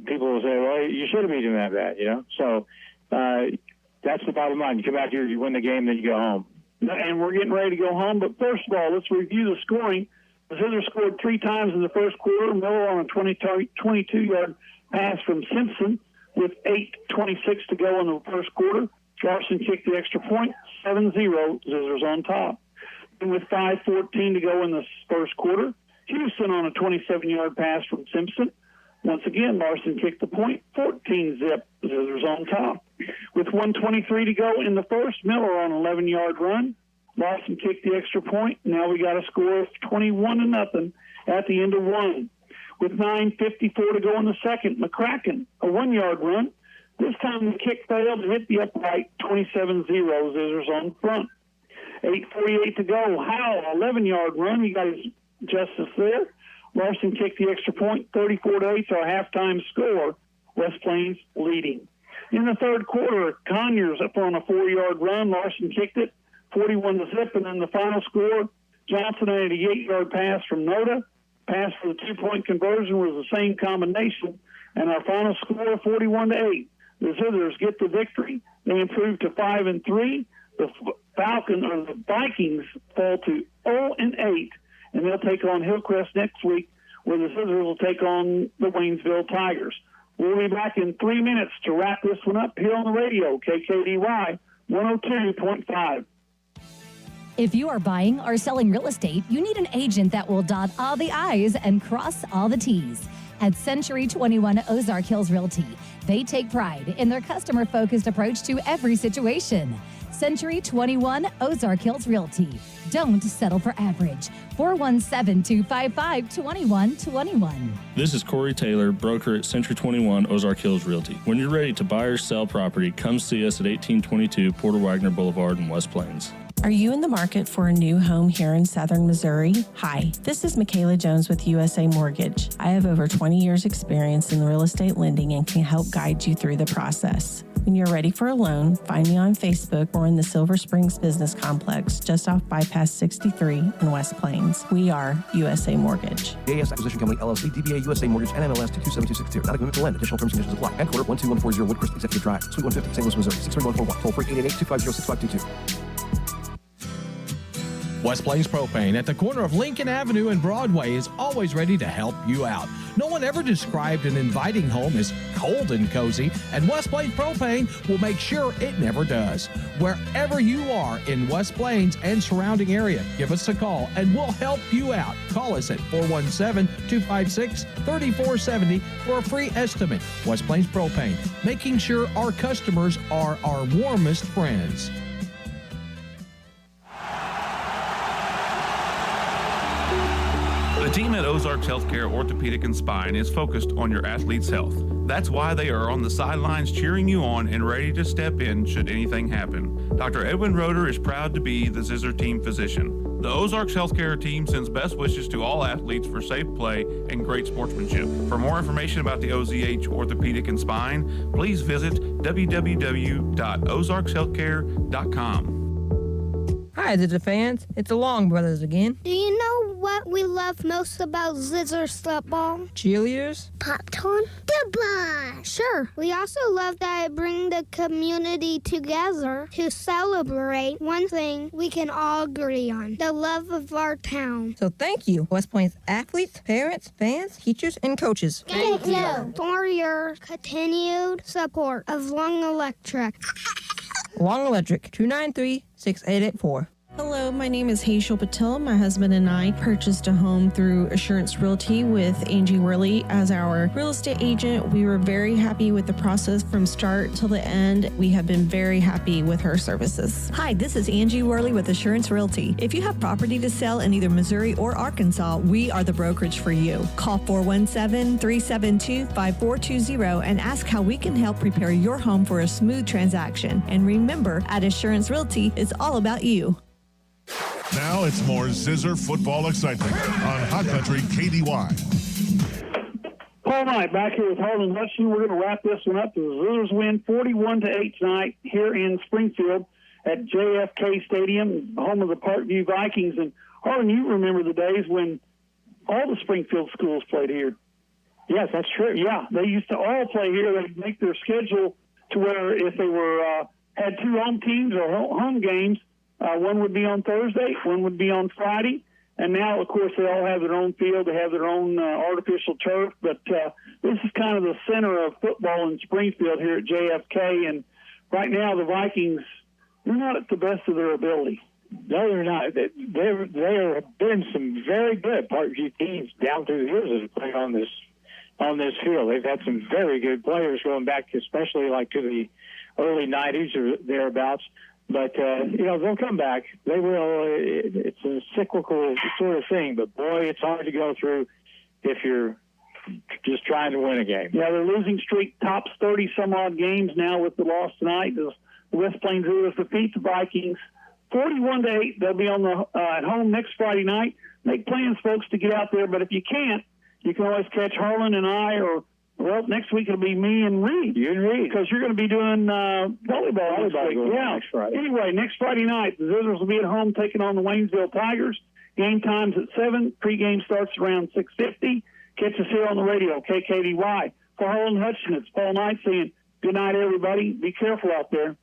Speaker 7: people will say, well, you should have beaten that bad, So that's the bottom line. You come out here, you win the game, then you go home.
Speaker 6: And we're getting ready to go home. But first of all, let's review the scoring. The Zizzer scored 3 times in the first quarter. Miller on a 22-yard pass from Simpson with 8:26 to go in the first quarter. Larson kicked the extra point, 7-0. Zizzer's on top. And with 5:14 to go in the first quarter, Houston on a 27-yard pass from Simpson. Once again, Larson kicked the point, 14-zip. Zizzer's on top. With 1:23 to go in the first, Miller on an 11-yard run. Larson kicked the extra point. Now we got a score of 21-0 at the end of one. With 9:54 to go in the second, McCracken, a 1-yard run. This time the kick failed to hit the upright, 27-0. Zizzer's on front. 8:48 to go. Howell, 11-yard run. He got his justice there. Larson kicked the extra point, 34-8, so a halftime score. West Plains leading. In the third quarter, Conyers up on a 4-yard run. Larson kicked it, 41-zip, and then the final score, Johnson had a 8-yard pass from Noda. Pass for the 2-point conversion was the same combination, and our final score, 41-8. The Zizzers get the victory. They improve to 5-3. The Vikings fall to 0-8. And they'll take on Hillcrest next week, where the Zizzers will take on the Waynesville Tigers. We'll be back in 3 minutes to wrap this one up here on the radio, KKDY 102.5.
Speaker 1: If you are buying or selling real estate, you need an agent that will dot all the I's and cross all the T's. At Century 21 Ozark Hills Realty, they take pride in their customer-focused approach to every situation. Century 21 Ozark Hills Realty. Don't settle for average. 417-255-2121.
Speaker 9: This is Corey Taylor, broker at Century 21 Ozark Hills Realty. When you're ready to buy or sell property, come see us at 1822 Porter Wagner Boulevard in West Plains.
Speaker 12: Are you in the market for a new home here in southern Missouri? Hi, this is Michaela Jones with USA Mortgage. I have over 20 years experience in real estate lending and can help guide you through the process. When you're ready for a loan, find me on Facebook or in the Silver Springs Business Complex, just off Bypass 63 in West Plains. We are USA Mortgage.
Speaker 14: JAS Acquisition Company, LLC, DBA USA Mortgage, NMLS 227262. Not a commitment to lend. Additional terms and conditions apply. Headquarter 12140 Woodcrest Executive Drive, Suite 150, St. Louis, Missouri. 63141. Toll free 888-250-6522.
Speaker 8: West Plains Propane at the corner of Lincoln Avenue and Broadway is always ready to help you out. No one ever described an inviting home as cold and cozy, and West Plains Propane will make sure it never does. Wherever you are in West Plains and surrounding area, give us a call and we'll help you out. Call us at 417-256-3470 for a free estimate. West Plains Propane, making sure our customers are our warmest friends.
Speaker 16: The team at Ozarks Healthcare Orthopedic and Spine is focused on your athlete's health. That's why they are on the sidelines cheering you on and ready to step in should anything happen. Dr. Edwin Roeder is proud to be the Zizzer team physician. The Ozarks Healthcare team sends best wishes to all athletes for safe play and great sportsmanship. For more information about the OZH Orthopedic and Spine, please visit www.ozarkshealthcare.com.
Speaker 26: Hi, Zizzer fans. It's the Long Brothers again.
Speaker 27: Do you know what we love most about Zizzer's football?
Speaker 26: Cheerleaders?
Speaker 27: Popcorn? Goodbye! Sure. We also love that it brings the community together to celebrate one thing we can all agree on, the love of our town.
Speaker 26: So thank you, West Plains athletes, parents, fans, teachers, and coaches.
Speaker 27: Thank you for your continued support of Long Electric.
Speaker 26: Long Electric, 293-6884.
Speaker 12: Hello, my name is Hazel Patel. My husband and I purchased a home through Assurance Realty with Angie Worley as our real estate agent. We were very happy with the process from start till the end. We have been very happy with her services.
Speaker 2: Hi, this is Angie Worley with Assurance Realty. If you have property to sell in either Missouri or Arkansas, we are the brokerage for you. Call 417-372-5420 and ask how we can help prepare your home for a smooth transaction. And remember, at Assurance Realty, it's all about you.
Speaker 3: Now it's more Zizzer football excitement on Hot Country KDY.
Speaker 6: Paul Knight back here with Harlan Hutchinson. We're going to wrap this one up. The Zizzers win 41-8 tonight here in Springfield at JFK Stadium, home of the Parkview Vikings. And Harlan, you remember the days when all the Springfield schools played here.
Speaker 7: Yes, that's true.
Speaker 6: Yeah, they used to all play here. They'd make their schedule to where if they were had two home teams or home games, one would be on Thursday, one would be on Friday, and now, of course, they all have their own field. They have their own artificial turf, but this is kind of the center of football in Springfield here at JFK, and right now the Vikings, they're not at the best of their ability.
Speaker 7: No, they're not. There have been some very good Parkview teams down through the years that have played on this field. They've had some very good players going back, especially like to the early 90s or thereabouts. But, they'll come back. They will. It's a cyclical sort of thing. But, boy, it's hard to go through if you're just trying to win a game.
Speaker 6: Yeah, their losing streak tops 30-some-odd games now with the loss tonight. The West Plains Zizers defeat the Vikings 41-8. They'll be on the at home next Friday night. Make plans, folks, to get out there. But if you can't, you can always catch Harlan and I or next week it'll be me and Reed.
Speaker 7: You and Reed.
Speaker 6: Because you're going to be doing volleyball next week. Yeah.
Speaker 7: Next Friday.
Speaker 6: Anyway, next Friday night, the Zizzers will be at home taking on the Waynesville Tigers. Game time's at 7. Pre-game starts around 6:50. Catch us here on the radio, KKDY. For Harlan Hutchinson, it's Paul Knight saying good night, everybody. Be careful out there.